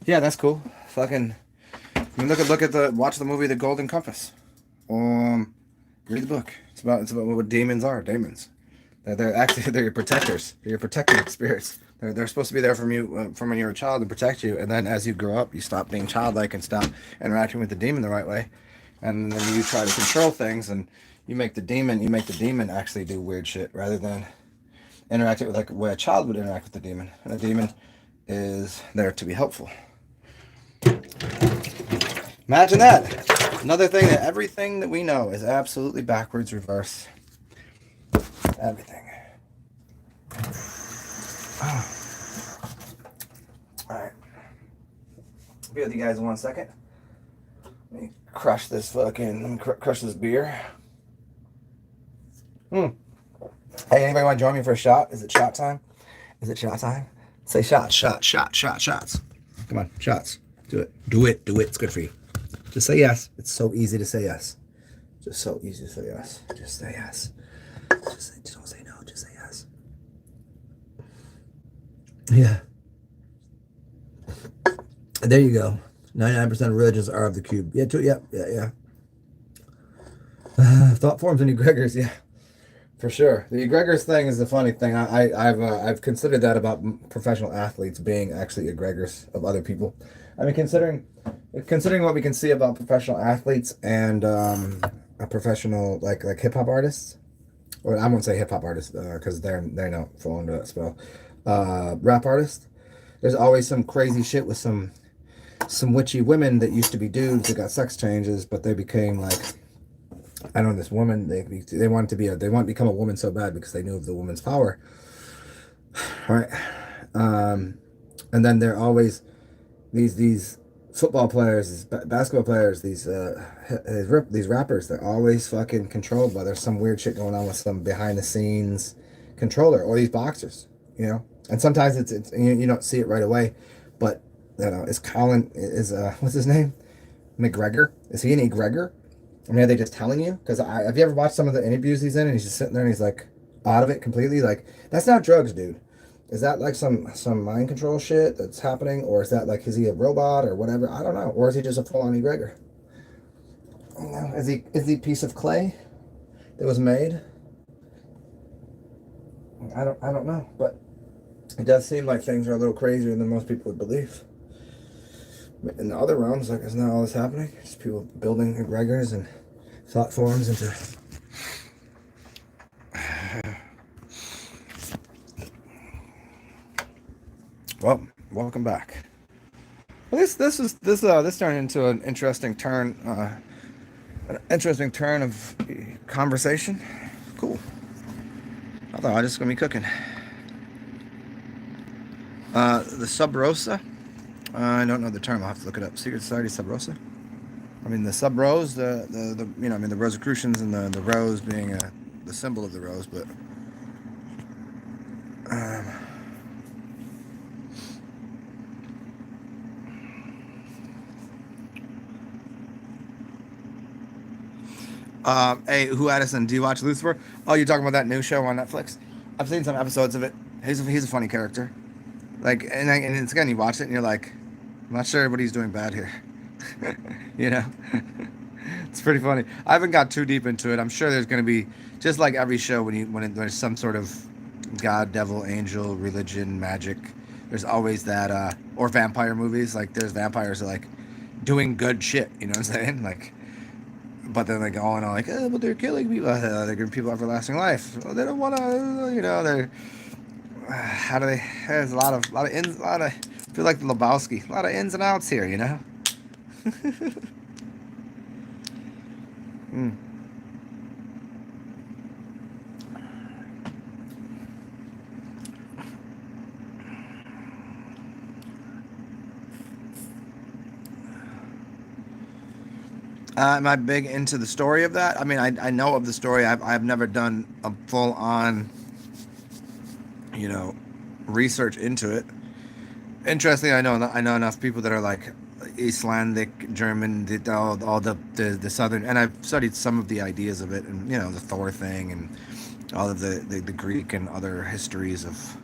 Yeah, that's cool. Fucking. I mean, watch the movie The Golden Compass. Read the book. It's about what demons are. Demons. They're actually they're your protectors. They're your protecting spirits. They're supposed to be there from you from when you're a child to protect you, and then as you grow up, you stop being childlike and stop interacting with the demon the right way, and then you try to control things, and you make the demon actually do weird shit rather than interact it with like the way a child would interact with the demon. And the demon is there to be helpful. Imagine that. Another thing that everything that we know is absolutely backwards, reverse. Everything. Oh. All right. Be with you guys in 1 second. Let me crush this beer. Hey, anybody want to join me for a shot? Is it shot time? Is it shot time? Say shots. Come on, shots. Do it. Do it. It's good for you. Just say yes. It's so easy to say yes. Just so easy to say yes. Just say yes. Just don't say no. Just say yes. Yeah. There you go. 99% of religions are of the cube. Yeah. Yeah. Thought forms and egregors. Yeah. For sure, the egregors thing is the funny thing. I've considered that about professional athletes being actually egregors of other people. I mean, considering what we can see about professional athletes and a professional like hip hop artists, or I won't say hip hop artists because they're not fall under that spell. Rap artists. There's always some crazy shit with some witchy women that used to be dudes that got sex changes, but they became like. I know this woman. They want to become a woman so bad because they knew of the woman's power. All right, and then there are always these football players, these basketball players, these rappers. They're always fucking controlled by there's some weird shit going on with some behind the scenes controller, or these boxers, And sometimes it's you don't see it right away, but is what's his name? McGregor? Is he an egregor? I mean, are they just telling you? Because have you ever watched some of the interviews he's in, and he's just sitting there and he's like out of it completely? Like, that's not drugs, dude. Is that like some mind control shit that's happening, or is that like is he a robot or whatever? I don't know. Or is he just a full on egregor? Is he a piece of clay that was made? I don't know, but it does seem like things are a little crazier than most people would believe. In the other realms, like, isn't that all this happening? Just people building egregors and thought forms into. Well, welcome back. Well, this turned into an interesting turn of conversation. Cool. I thought I was just gonna be cooking. The Sub Rosa. I don't know the term. I'll have to look it up. Secret Society Sub Rosa. I mean the Sub Rose, the the Rosicrucians and the rose being the symbol of the rose, but hey, who Addison? Do you watch Lucifer? Oh, you're talking about that new show on Netflix? I've seen some episodes of it. He's a funny character. Like, and it's again, you watch it and you're like, I'm not sure what he's doing bad here. It's pretty funny. I haven't got too deep into it. I'm sure there's going to be, just like every show, when there's some sort of god, devil, angel, religion, magic, there's always that, or vampire movies. Like, there's vampires that are like doing good shit. You know what I'm saying? Like, but then they go on like, oh, but they're killing people. They're giving people everlasting life. Well, they don't want to, they're. How do they? There's a lot of ins, I feel like the Lebowski. A lot of ins and outs here, Am I big into the story of that? I mean, I know of the story. I've never done a full on, research into it. Interestingly, I know enough people that are like Icelandic, German, all the southern, and I've studied some of the ideas of it, and the Thor thing, and all of the Greek and other histories of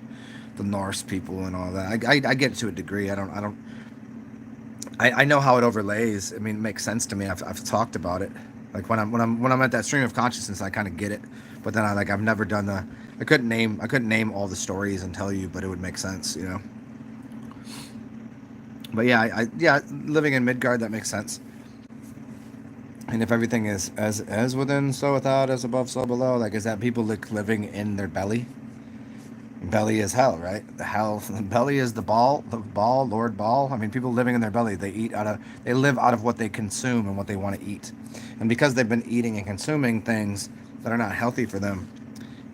the Norse people and all that. I get it to a degree. I don't I know how it overlays. I mean, it makes sense to me. I've talked about it. Like when I'm at that stream of consciousness, I kind of get it. But then I've never done the. I couldn't name all the stories and tell you, but it would make sense, you know. But yeah, yeah, living in Midgard, that makes sense. And if everything is as within, so without, as above, so below, like is that people like living in their belly? Belly is hell, right? The hell, the belly is the ball, Lord Ball. I mean, people living in their belly, they live out of what they consume and what they want to eat. And because they've been eating and consuming things that are not healthy for them,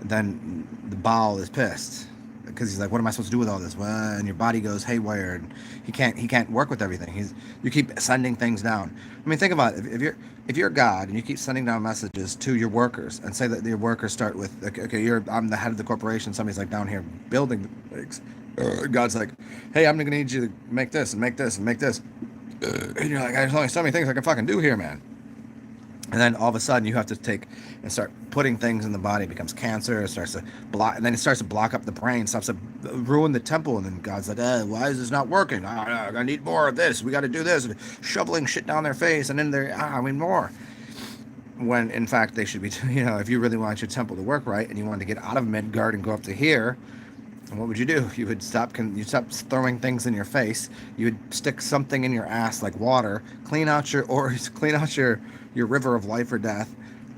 then the ball is pissed because he's like, "What am I supposed to do with all this?" Well, and your body goes haywire, and he can't work with everything. You keep sending things down. I mean, think about it. If you're God and you keep sending down messages to your workers, and say that your workers start with, okay, I'm the head of the corporation. Somebody's like down here building things. God's like, "Hey, I'm gonna need you to make this and make this and make this," and you're like, "There's only so many things I can fucking do here, man." And then all of a sudden you have to take and start putting things in the body. It becomes cancer. It starts to block, and then it starts to block up the brain. Starts to ruin the temple. And then God's like, why is this not working? I need more of this. We got to do this. And shoveling shit down their face and then I mean more. When in fact they should be, if you really want your temple to work right and you want to get out of Midgard and go up to here, what would you do? You'd stop throwing things in your face. You would stick something in your ass like water, clean out your river of life or death,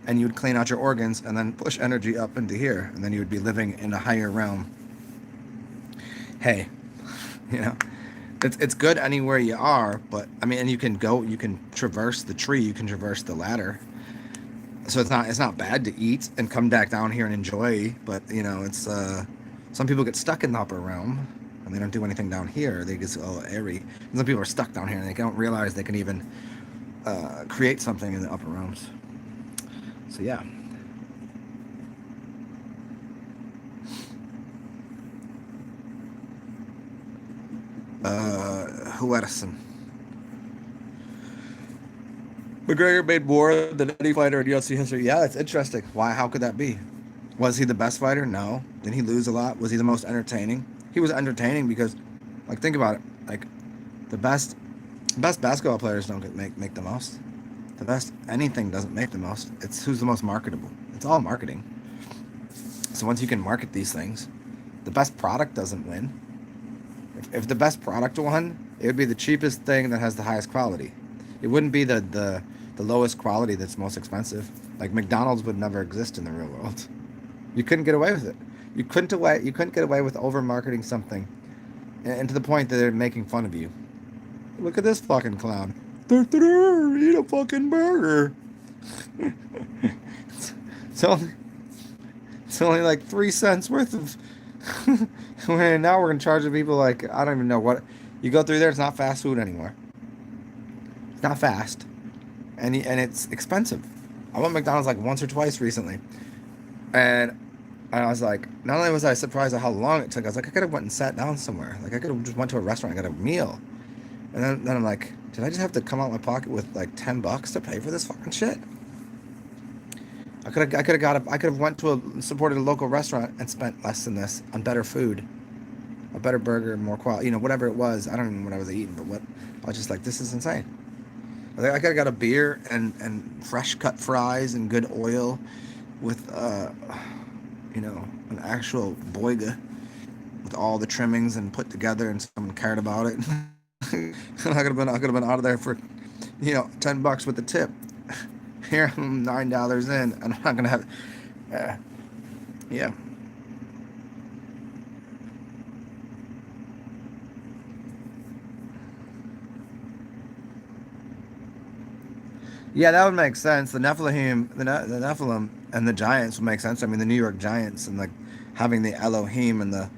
and you would clean out your organs and then push energy up into here, and then you would be living in a higher realm. Hey, you know, it's good anywhere you are, but I mean, and you can traverse the tree, you can traverse the ladder. So it's not bad to eat and come back down here and enjoy, but it's some people get stuck in the upper realm and they don't do anything down here. They just go airy. And some people are stuck down here and they don't realize they can even create something in the upper realms. So yeah. Huerson. McGregor made more than any fighter in UFC history. Yeah, that's interesting. Why? How could that be? Was he the best fighter? No. Did he lose a lot? Was he the most entertaining? He was entertaining because, like, think about it. Like, the best basketball players don't make the most. The best anything doesn't make the most. It's who's the most marketable. It's all marketing. So once you can market these things, the best product doesn't win. If the best product won, it would be the cheapest thing that has the highest quality. It wouldn't be the lowest quality that's most expensive. Like McDonald's would never exist in the real world. You couldn't get away with it. You couldn't get away with over marketing something, and to the point that they're making fun of you. Look at this fucking clown. Eat a fucking burger. it's only it's only like 3 cents worth of. And now we're gonna charge the people like I don't even know what. You go through there, it's not fast food anymore. It's not fast, and it's expensive. I went to McDonald's like once or twice recently, and I was like, not only was I surprised at how long it took, I was like, I could have went and sat down somewhere. Like I could have just went to a restaurant and got a meal. And then I'm like, did I just have to come out of my pocket with like $10 to pay for this fucking shit? I could have went to supported a local restaurant and spent less than this on better food, a better burger, more quality, whatever it was. I don't even know what I was eating, but I was just like, this is insane. I could have got a beer and fresh cut fries and good oil with an actual boiga with all the trimmings and put together, and someone cared about it. I could have been out of there for $10 with the tip. Here I'm $9 in, and I'm not gonna have. Yeah. Yeah, that would make sense. The Nephilim, and the Giants would make sense. I mean, the New York Giants and like having the Elohim and the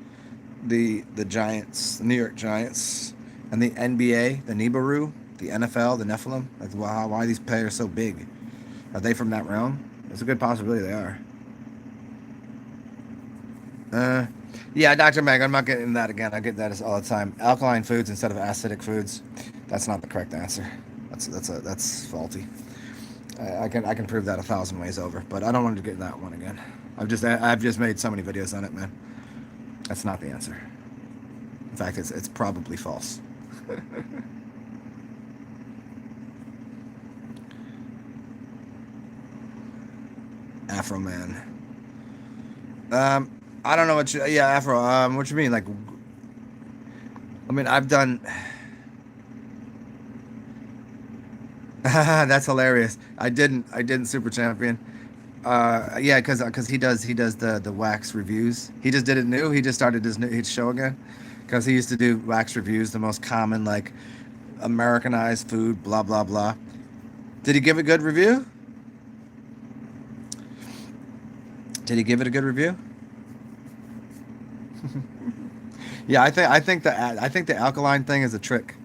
Giants, the New York Giants, and the NBA, the Nibiru, the NFL, the Nephilim. Like, wow, why are these players so big? Are they from that realm? It's a good possibility they are. Yeah, Dr. Meg, I'm not getting that again. I get that all the time. Alkaline foods instead of acidic foods. That's not the correct answer. That's faulty. I can prove that 1,000 ways over, but I don't want to get that one again. I've just made so many videos on it, man. That's not the answer. In fact, it's probably false. Afro man. I don't know what you. Yeah, Afro. What you mean? Like, I mean, I've done. That's hilarious. I didn't super champion. Yeah, because he does the wax reviews. He just did it new. He just started his show again, because he used to do wax reviews, the most common like Americanized food, blah blah blah. Did he give a good review? Did he give it a good review? Yeah, I think the alkaline thing is a trick.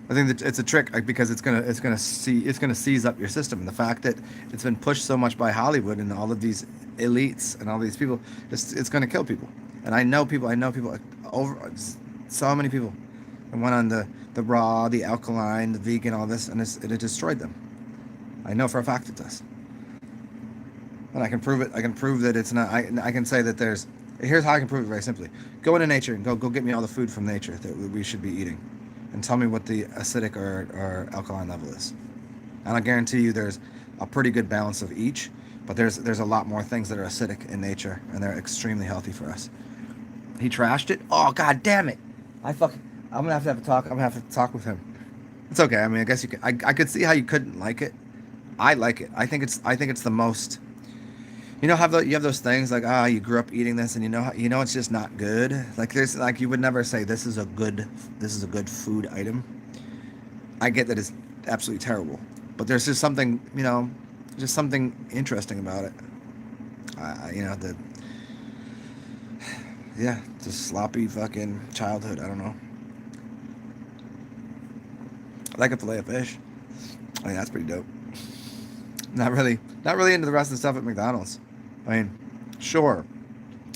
I think that it's a trick, like, because it's gonna seize up your system. And the fact that it's been pushed so much by Hollywood and all of these elites and all these people, it's gonna kill people. And I know people like, over so many people that went on the raw, the alkaline, the vegan, all this, and it destroyed them. I know for a fact it does. And I can prove it. I can prove that it's not. I can say that there's. Here's how I can prove it very simply. Go into nature and go get me all the food from nature that we should be eating, and tell me what the acidic or alkaline level is. And I guarantee you there's a pretty good balance of each, but there's a lot more things that are acidic in nature, and they're extremely healthy for us. He trashed it. Oh, god damn it! I'm gonna have a talk. I'm gonna have to talk with him. It's okay. I mean, I guess you could. I could see how you couldn't like it. I like it. I think it's the most. You have those things like, you grew up eating this, and you know it's just not good. Like, there's like, you would never say this is a good food item. I get that it's absolutely terrible, but there's just something interesting about it. The yeah, just sloppy fucking childhood. I don't know. I like a fillet of fish. I mean, that's pretty dope. Not really into the rest of the stuff at McDonald's. I mean, sure,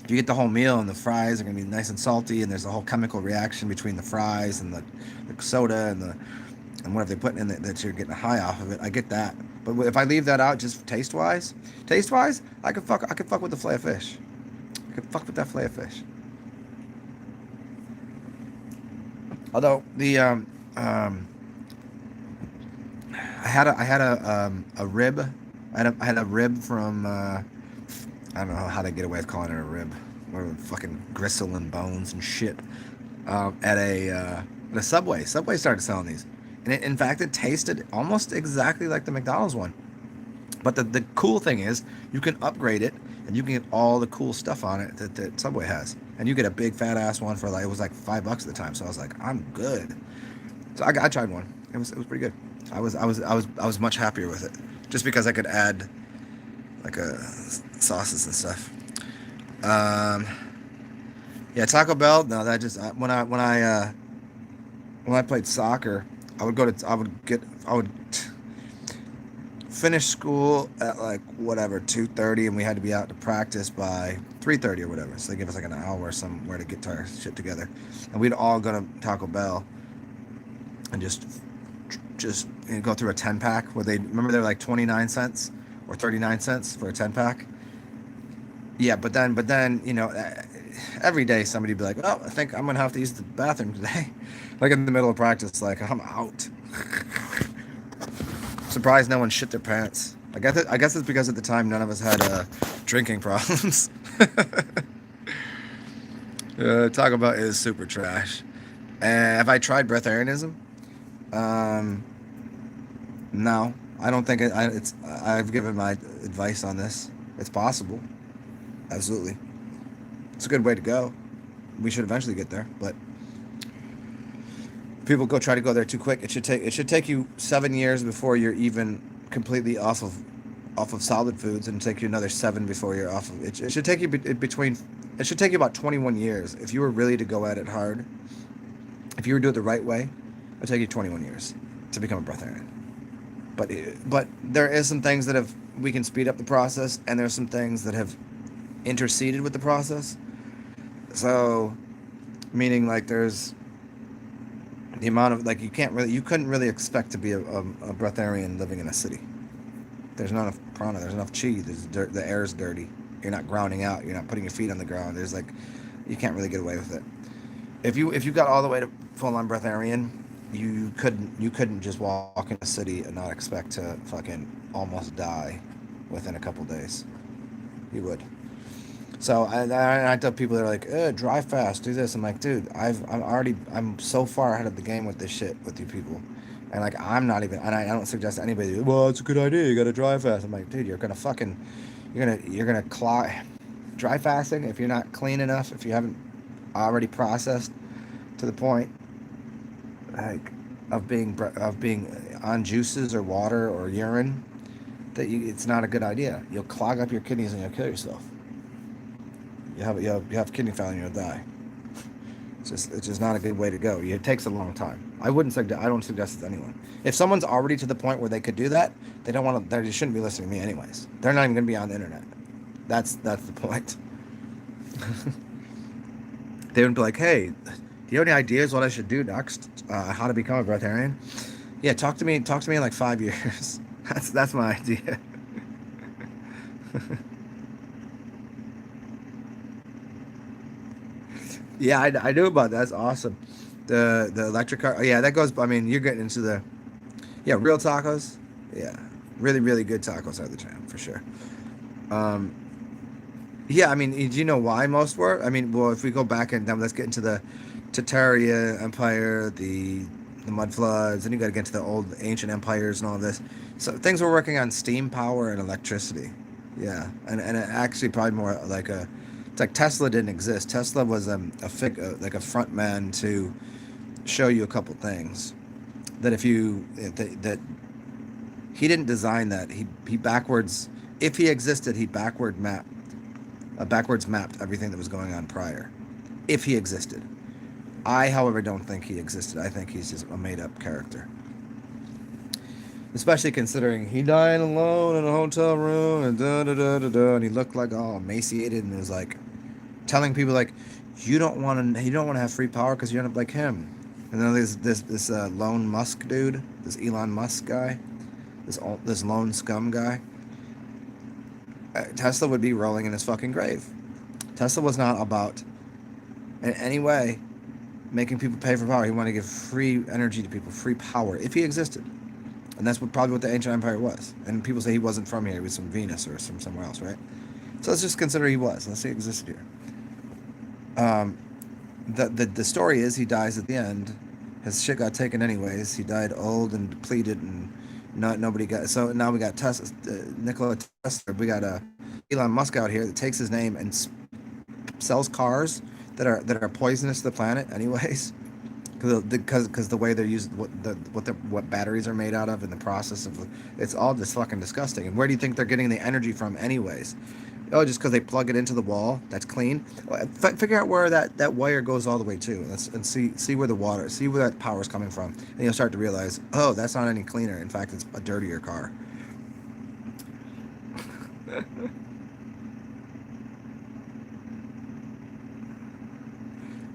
if you get the whole meal and the fries are gonna be nice and salty, and there's a whole chemical reaction between the fries and the soda and whatever they put in it, that you're getting a high off of it. I get that, but if I leave that out, just taste wise, I could fuck with the fillet of fish. I could fuck with that fillet of fish. Although I had a rib. I had a rib from I don't know how they get away with calling it a rib. Whatever, fucking gristle and bones and shit. At a Subway. Subway started selling these, and in fact, it tasted almost exactly like the McDonald's one. But the cool thing is, you can upgrade it, and you can get all the cool stuff on it that Subway has, and you get a big fat ass one for it was like $5 at the time. So I was like, I'm good. So I tried one. It was pretty good. I was much happier with it, just because I could add like sauces and stuff. Yeah, Taco Bell. No, that just when I played soccer, I would finish school at like whatever 2:30, and we had to be out to practice by 3:30 or whatever. So they give us like an hour somewhere to get our shit together, and we'd all go to Taco Bell and just go through a 10-pack where they're like 29 cents or 39 cents for a 10-pack. Yeah, but then every day somebody'd be like, oh, I think I'm gonna have to use the bathroom today. Like in the middle of practice, like, I'm out. Surprised no one shit their pants. I guess it's because at the time none of us had drinking problems. Talk about is super trash. Have I tried breatharianism? No, I don't think I've given my advice on this. It's possible. Absolutely. It's a good way to go. We should eventually get there, but people try to go there too quick. It should take you 7 years before you're even completely off of solid foods, and take you another 7 before you're off of it. It should take you it should take you about 21 years if you were really to go at it hard. If you were to do it the right way, it'll take you 21 years to become a breatharian. But there is some things that we can speed up the process, and there's some things that have interceded with the process. So, meaning like there's the amount of, like, you couldn't really expect to be a breatharian living in a city. There's not enough prana, there's enough chi, there's dirt, the air's dirty. You're not grounding out, you're not putting your feet on the ground. There's like, you can't really get away with it. If you got all the way to full on breatharian, you couldn't just walk in a city and not expect to fucking almost die within a couple days. He would. So I tell people that are like, drive fast, do this. I'm like, dude, I'm so far ahead of the game with this shit with you people, and like I'm not even, and I don't suggest anybody. Well, it's a good idea. You gotta drive fast. I'm like, dude, you're gonna clog. Dry fasting if you're not clean enough, if you haven't already processed to the point like of being on juices or water or urine, it's not a good idea. You'll clog up your kidneys and you'll kill yourself. You have kidney failure and you'll die. It's just not a good way to go. It takes a long time. I don't suggest it to anyone. If someone's already to the point where they could do that, they don't want to. They shouldn't be listening to me anyways. They're not even going to be on the internet. That's the point. They would be like, "Hey, do you have any ideas what I should do next? How to become a breatharian?" Yeah, talk to me. Talk to me in like 5 years. That's my idea. Yeah, I knew about that. That's awesome. The electric car. Oh, yeah, that goes. I mean, you're getting into the real tacos. Yeah, really really good tacos are the jam for sure. Um, yeah, I mean, do you know why most were? I mean, well, if we go back and then let's get into the Tartaria Empire, the mud floods, and you got to get into the old ancient empires and all this. So things were working on steam power and electricity. Yeah, and it actually probably more like a. It's like Tesla didn't exist. Tesla was like a front man to show you a couple things that that he didn't design that. He backwards. If he existed, he backwards mapped everything that was going on prior. If he existed, I, however, don't think he existed. I think he's just a made-up character. Especially considering he died alone in a hotel room and da da da da da, and he looked like all emaciated and was like telling people like, you don't want to have free power because you end up like him. And then there's this lone Musk dude, this Elon Musk guy, this lone scum guy. Tesla would be rolling in his fucking grave. Tesla was not about in any way making people pay for power. He wanted to give free energy to people, free power, if he existed. And that's probably what the ancient empire was. And people say he wasn't from here; he was from Venus or somewhere else, right? So let's just consider he was. Let's say he existed here. The story is he dies at the end. His shit got taken anyways. He died old and depleted, and nobody got. So now we got Nikola Tesla. We got Elon Musk out here that takes his name and sells cars that are poisonous to the planet, anyways. Because the way they're used, what batteries are made out of, and the process of it's all just fucking disgusting. And where do you think they're getting the energy from, anyways? Oh, just because they plug it into the wall that's clean. Figure out where that wire goes all the way to, and see where that power is coming from, and you'll start to realize, oh, that's not any cleaner. In fact, it's a dirtier car.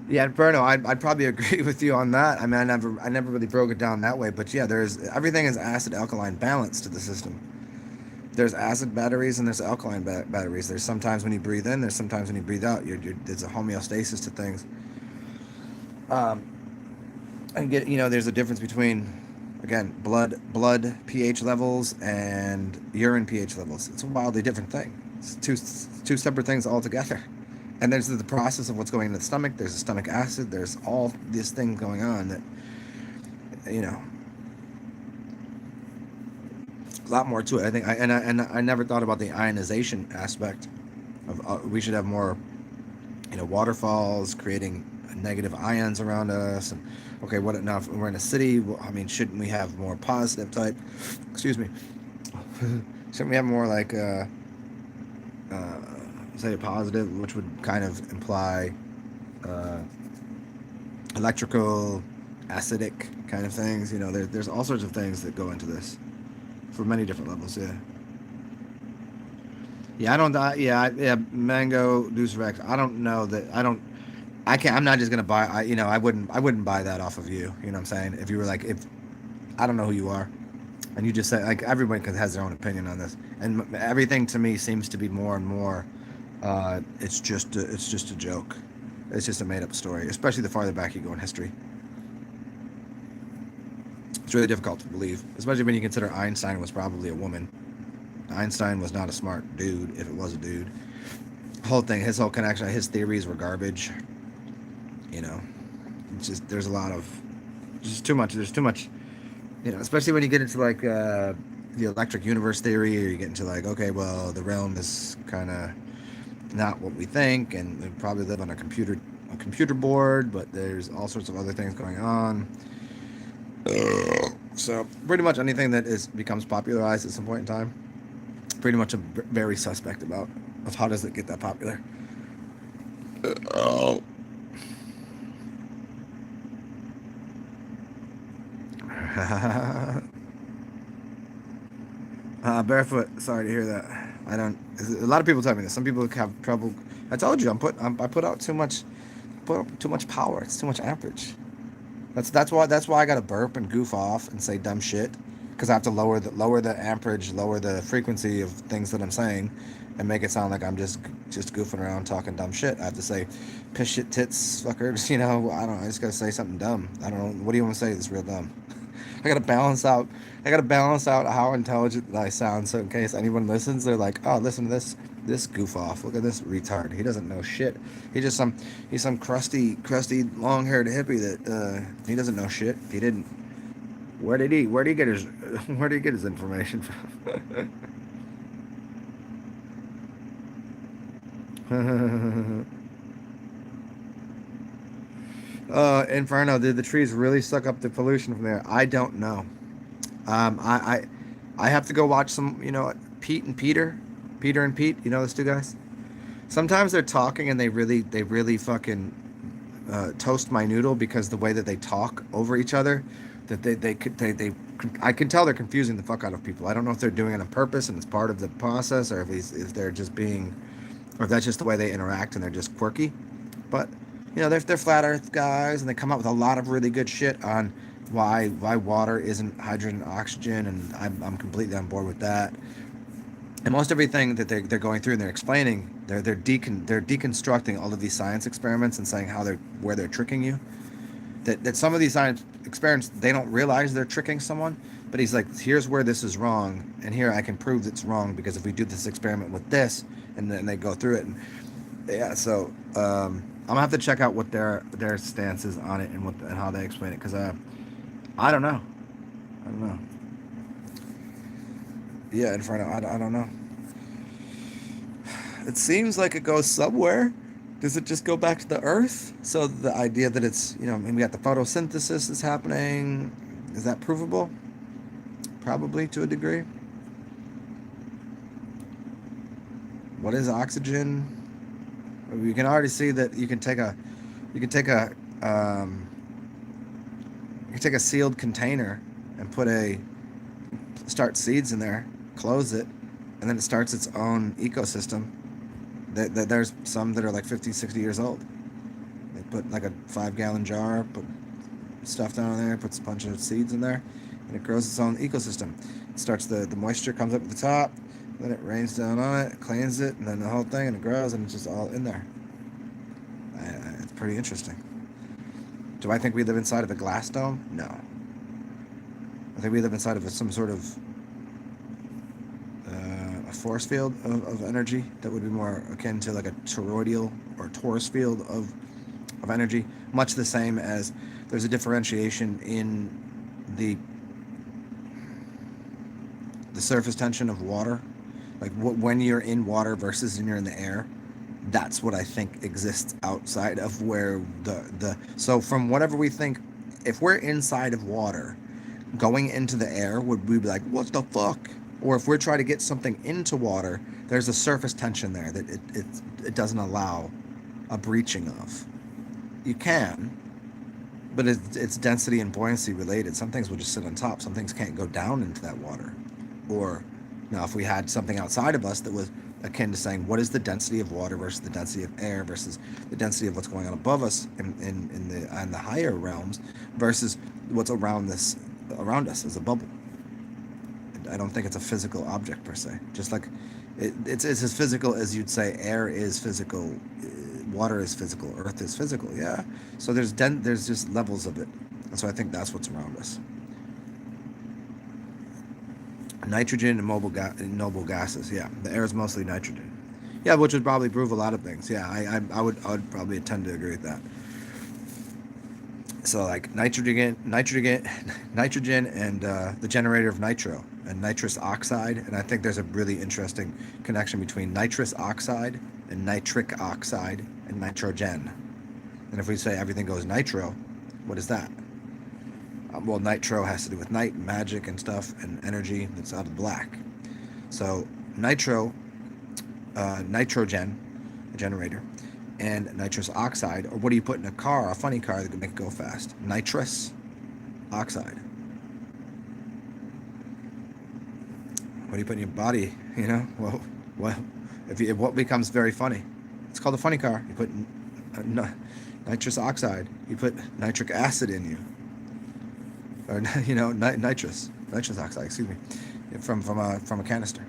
Yeah, Bruno, I'd probably agree with you on that. I mean, I never really broke it down that way, but yeah, there's everything is acid alkaline balance to the system. There's acid batteries and there's alkaline batteries. There's sometimes when you breathe in, there's sometimes when you breathe out. There's a homeostasis to things. Um, and there's a difference between, again, blood pH levels and urine pH levels. It's a wildly different thing. It's two separate things altogether. And there's the process of what's going in the stomach. There's the stomach acid. There's all these things going on that, you know, a lot more to it. I think, I never thought about the ionization aspect of. We should have more, waterfalls creating negative ions around us. And okay, what now? If we're in a city, well, I mean, shouldn't we have more positive type? Excuse me. Shouldn't we have more like say a positive, which would kind of imply uh, electrical, acidic kind of things. There's all sorts of things that go into this for many different levels. Yeah. Yeah, I don't. Yeah. Mango Deuce Rex. I don't know that. I don't. I can't. I'm not just gonna buy. I wouldn't. I wouldn't buy that off of you. You know what I'm saying? If you were like, if I don't know who you are, and you just say like everyone has their own opinion on this, and everything to me seems to be more and more. It's just a joke. It's just a made up story, especially the farther back you go in history. It's really difficult to believe, especially when you consider Einstein was probably a woman. Einstein was not a smart dude, if it was a dude. whole thing, his whole connection, his theories were garbage. You know, it's just there's a lot of just too much. There's too much. You know, especially when you get into like the electric universe theory, or you get into like, okay, well, the realm is kind of not what we think, and we probably live on a computer board, but there's all sorts of other things going on. So pretty much anything that becomes popularized at some point in time, pretty much very suspect about of how does it get that popular. Oh. Barefoot. Sorry to hear that. I don't. A lot of people tell me this. Some people have trouble. I told you I put out too much. Put out too much power. It's too much amperage. That's why I got to burp and goof off and say dumb shit, because I have to lower the amperage, lower the frequency of things that I'm saying, and make it sound like I'm just goofing around talking dumb shit. I have to say, piss shit tits fuckers. You know, I don't. I just gotta say something dumb. I don't know. What do you want to say that's real dumb? I gotta balance out. I gotta balance out how intelligent I sound, so in case anyone listens, they're like, "Oh, listen to this goof off. Look at this retard. He doesn't know shit. He's some crusty, long-haired hippie that he doesn't know shit. He didn't. Where did he get his information from?" Inferno, did the trees really suck up the pollution from there? I don't know. I have to go watch some, Pete and Peter. Peter and Pete, you know those two guys? Sometimes they're talking and they really fucking toast my noodle, because the way that they talk over each other, that I can tell they're confusing the fuck out of people. I don't know if they're doing it on purpose and it's part of the process, or if they're just being, or if that's just the way they interact and they're just quirky. But they're flat Earth guys, and they come up with a lot of really good shit on why water isn't hydrogen and oxygen, and I'm completely on board with that. And most everything that they're going through and they're explaining, they're deconstructing all of these science experiments and saying where they're tricking you. That some of these science experiments, they don't realize they're tricking someone, but he's like, here's where this is wrong, and here I can prove it's wrong, because if we do this experiment with this, and then they go through it, and yeah, so I'm gonna have to check out what their stance is on it, and how they explain it, because I don't know. Yeah, Inferno, I don't know. It seems like it goes somewhere. Does it just go back to the Earth? So the idea that it's, maybe we got the photosynthesis is happening, is that provable? Probably, to a degree. What is oxygen? You can already see that you can take a sealed container and start seeds in there, close it, and then it starts its own ecosystem. There's some that are like 50, 60 years old. They put like a 5-gallon jar, put stuff down there, puts a bunch of seeds in there, and it grows its own ecosystem. It starts, the moisture comes up at the top, then it rains down on it, cleans it, and then the whole thing, and it grows, and it's just all in there. It's pretty interesting. Do I think we live inside of a glass dome? No. I think we live inside of some sort of a force field of energy that would be more akin to like a toroidal or torus field of energy, much the same as there's a differentiation in the surface tension of water, like when you're in water versus when you're in the air. That's what I think exists outside of where so from whatever we think, if we're inside of water, going into the air, would we be like, what the fuck? Or if we're trying to get something into water, there's a surface tension there that it doesn't allow a breaching of. You can, but it's density and buoyancy related. Some things will just sit on top. Some things can't go down into that water. Or now, if we had something outside of us that was akin to saying, what is the density of water versus the density of air versus the density of what's going on above us in the higher realms versus what's around us as a bubble. I don't think it's a physical object per se. Just like it's as physical as you'd say air is physical, water is physical, earth is physical. Yeah. So there's just levels of it, and so I think that's what's around us. Nitrogen and noble gases. Yeah, the air is mostly nitrogen. Yeah, which would probably prove a lot of things. Yeah, I would probably tend to agree with that. So like nitrogen, and the generator of nitro and nitrous oxide, and I think there's a really interesting connection between nitrous oxide and nitric oxide and nitrogen. And if we say everything goes nitro, what is that? Well, nitro has to do with night, and magic, and stuff, and energy that's out of black. So nitro, nitrogen, a generator, and nitrous oxide, or what do you put in a car, a funny car that can make it go fast? Nitrous oxide. What do you put in your body? You know, well, if what becomes very funny? It's called a funny car. You put nitrous oxide. You put nitric acid in you, or nitrous oxide. Excuse me, from a canister.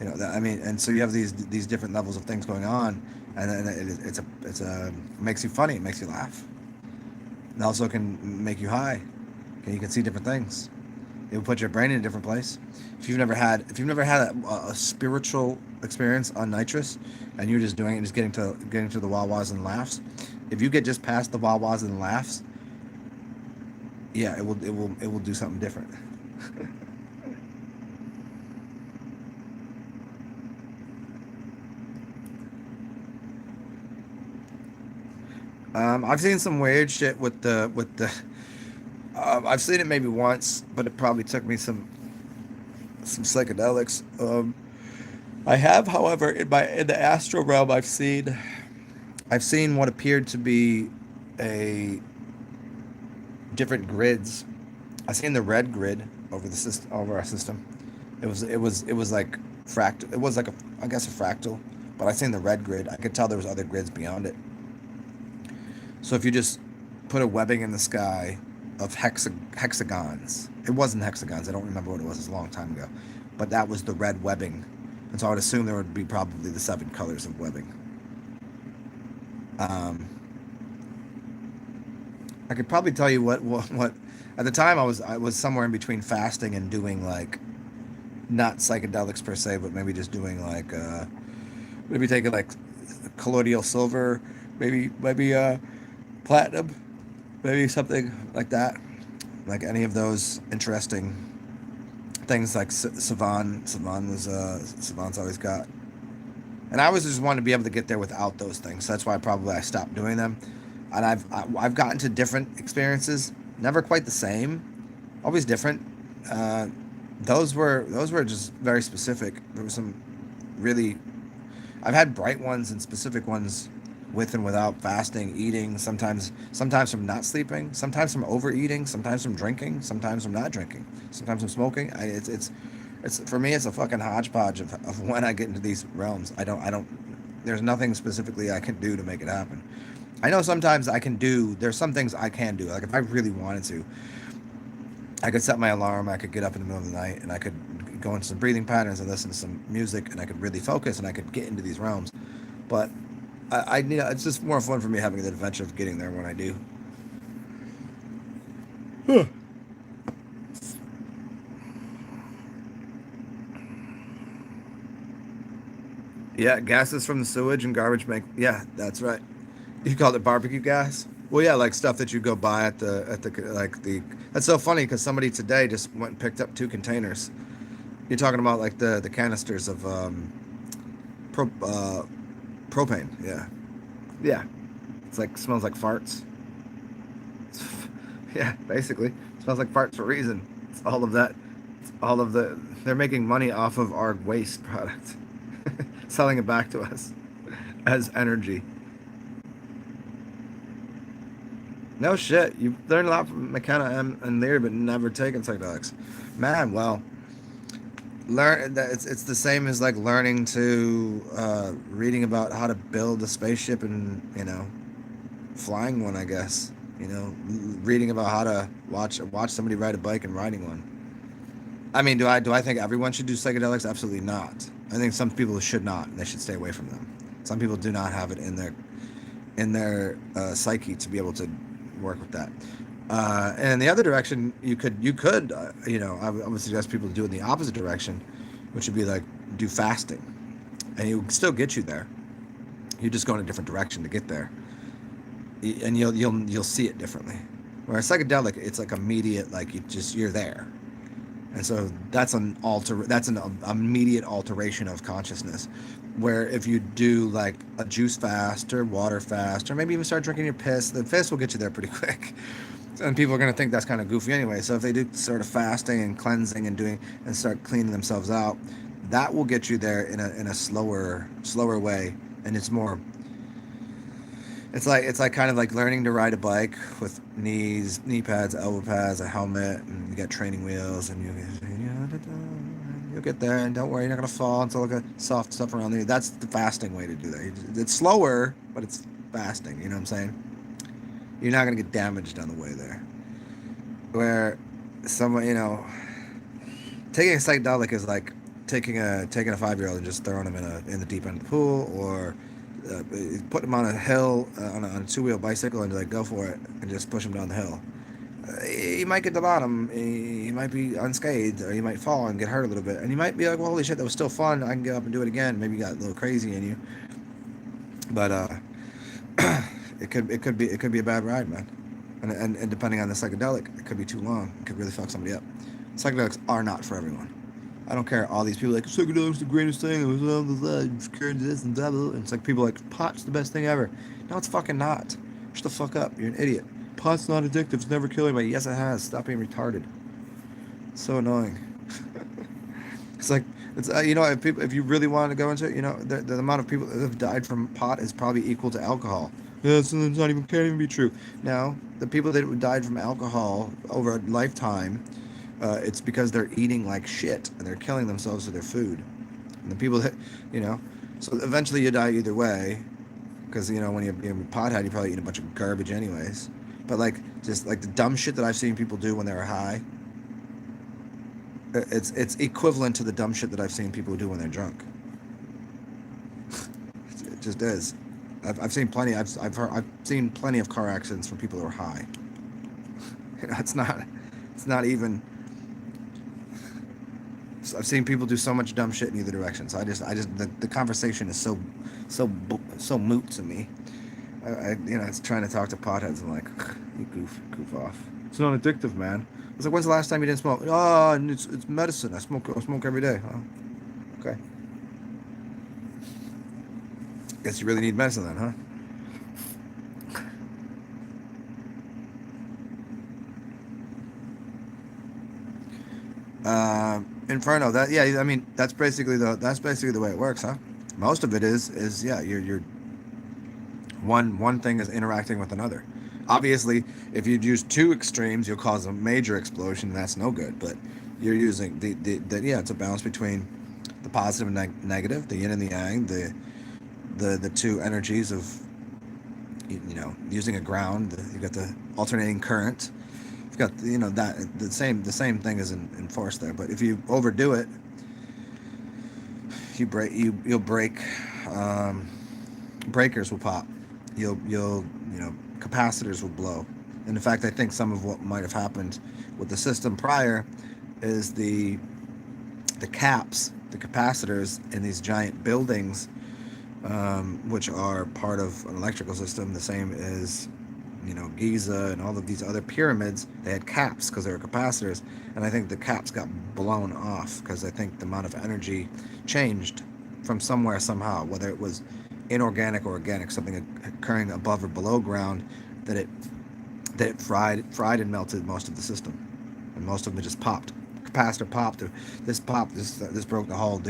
You know that, I mean, and so you have these different levels of things going on, and then it makes you funny, it makes you laugh. It also can make you high. Okay, you can see different things. It will put your brain in a different place. If you've never had a spiritual experience on nitrous, and you're just doing it, just getting to the wah-wahs and laughs, if you get just past the wah-wahs and laughs, yeah, it will do something different. I've seen some weird shit with the. I've seen it maybe once, but it probably took me some psychedelics. I have, however, in the astral realm, I've seen what appeared to be a different grids. I've seen the red grid over our system. It was like fractal. It was like I guess a fractal, but I seen the red grid. I could tell there was other grids beyond it. So if you just put a webbing in the sky of hexagons, it wasn't hexagons. I don't remember what it was. It was a long time ago, but that was the red webbing, and so I would assume there would be probably the 7 colors of webbing. I could probably tell you what at the time I was somewhere in between fasting and doing like not psychedelics per se, but maybe just doing like maybe taking like colloidal silver, maybe platinum, maybe something like that, like any of those interesting things like Savant's always got, and I always just wanted to be able to get there without those things, so that's why I stopped doing them. And I've gotten to different experiences, never quite the same, always different. Those were just very specific. There were some really, I've had bright ones and specific ones with and without fasting, eating, sometimes from not sleeping, sometimes from overeating, sometimes from drinking, sometimes from not drinking, sometimes from smoking. It's for me, it's a fucking hodgepodge of when I get into these realms. I don't there's nothing specifically I can do to make it happen. I know sometimes there's some things I can do. Like if I really wanted to, I could set my alarm, I could get up in the middle of the night, and I could go into some breathing patterns and listen to some music, and I could really focus, and I could get into these realms. But it's just more fun for me having the adventure of getting there when I do. Yeah, gases from the sewage and garbage yeah, that's right. You called it barbecue gas? Well, yeah, like stuff that you go buy at the. That's so funny because somebody today just went and picked up 2 containers. You're talking about like the canisters of propane. Yeah, yeah. It's like smells like farts. Yeah, basically, it smells like farts for a reason. It's all of that. It's all of the. They're making money off of our waste product, selling it back to us as energy. No shit. You've learned a lot from McKenna and Leary, but never taken psychedelics. Man, well, learn that it's the same as like learning to reading about how to build a spaceship and flying one. I guess reading about how to watch somebody ride a bike and riding one. I mean, do I think everyone should do psychedelics? Absolutely not. I think some people should not, and they should stay away from them. Some people do not have it in their psyche to be able to work with that. And in the other direction, you could I would suggest people do it in the opposite direction, which would be like do fasting and it will still get you there. You just go in a different direction to get there, and you'll see it differently. Where a psychedelic, it's like immediate, like you're there, and so that's an immediate alteration of consciousness. Where if you do like a juice fast or water fast, or maybe even start drinking your piss, the piss will get you there pretty quick. And people are going to think that's kind of goofy anyway. So if they do sort of fasting and cleansing and start cleaning themselves out, that will get you there in a slower way. And it's like kind of like learning to ride a bike with knee pads, elbow pads, a helmet, and you got training wheels, and you'll get there, and don't worry, you're not gonna fall. It's all like a soft stuff around there. That's the fasting way to do that. It's slower, but it's fasting. You know what I'm saying? You're not gonna get damaged on the way there. Where someone, taking a psychedelic is like taking a 5-year-old and just throwing him in the deep end of the pool, or put him on a hill on a 2-wheel bicycle and like go for it and just push him down the hill. He might get to the bottom, he might be unscathed, or he might fall and get hurt a little bit, and you might be like, well, holy shit, that was still fun, I can get up and do it again. Maybe you got a little crazy in you, but it could be a bad ride, man. And depending on the psychedelic, it could be too long. It could really fuck somebody up. Psychedelics are not for everyone. I don't care. All these people like, psychedelics the greatest thing. And it's like people like, pot's the best thing ever. No, it's fucking not. Shut the fuck up. You're an idiot. Pot's not addictive. It's never killed anybody. Yes, it has. Stop being retarded. It's so annoying. It's like, if you really want to go into it, the amount of people that have died from pot is probably equal to alcohol. Yeah, it's not even, can't even be true. Now, the people that died from alcohol over a lifetime, it's because they're eating like shit and they're killing themselves with their food. And the people that, so eventually you die either way, because when you're a pothead, you probably eat a bunch of garbage anyways. But like, just like the dumb shit that I've seen people do when they're high, it's equivalent to the dumb shit that I've seen people do when they're drunk. It just is. I've seen plenty. I've seen plenty of car accidents from people who are high. It's not even. I've seen people do so much dumb shit in either direction. So the conversation is so moot to me. It's trying to talk to potheads. I'm like, you goof off. It's not addictive, man. It's like, when's the last time you didn't smoke? Oh, it's medicine. I smoke every day. Oh, okay. Guess you really need medicine then, huh? Inferno. That's basically the way it works, huh? Most of it is you're one thing is interacting with another. Obviously, if you use two extremes, you'll cause a major explosion, and that's no good. But you're using it's a balance between the positive and negative, the yin and the yang, the two energies of using a ground. You got the alternating current. You've got that the same thing is in force there. But if you overdo it, you'll break. Breakers will pop. You'll capacitors will blow. And in fact, I think some of what might have happened with the system prior is the caps, the capacitors in these giant buildings, which are part of an electrical system, the same as Giza and all of these other pyramids. They had caps because they were capacitors, and I think the caps got blown off because I think the amount of energy changed from somewhere somehow, whether it was inorganic or organic, something occurring above or below ground, that it fried and melted most of the system, and most of them just popped. Capacitor popped. This broke the whole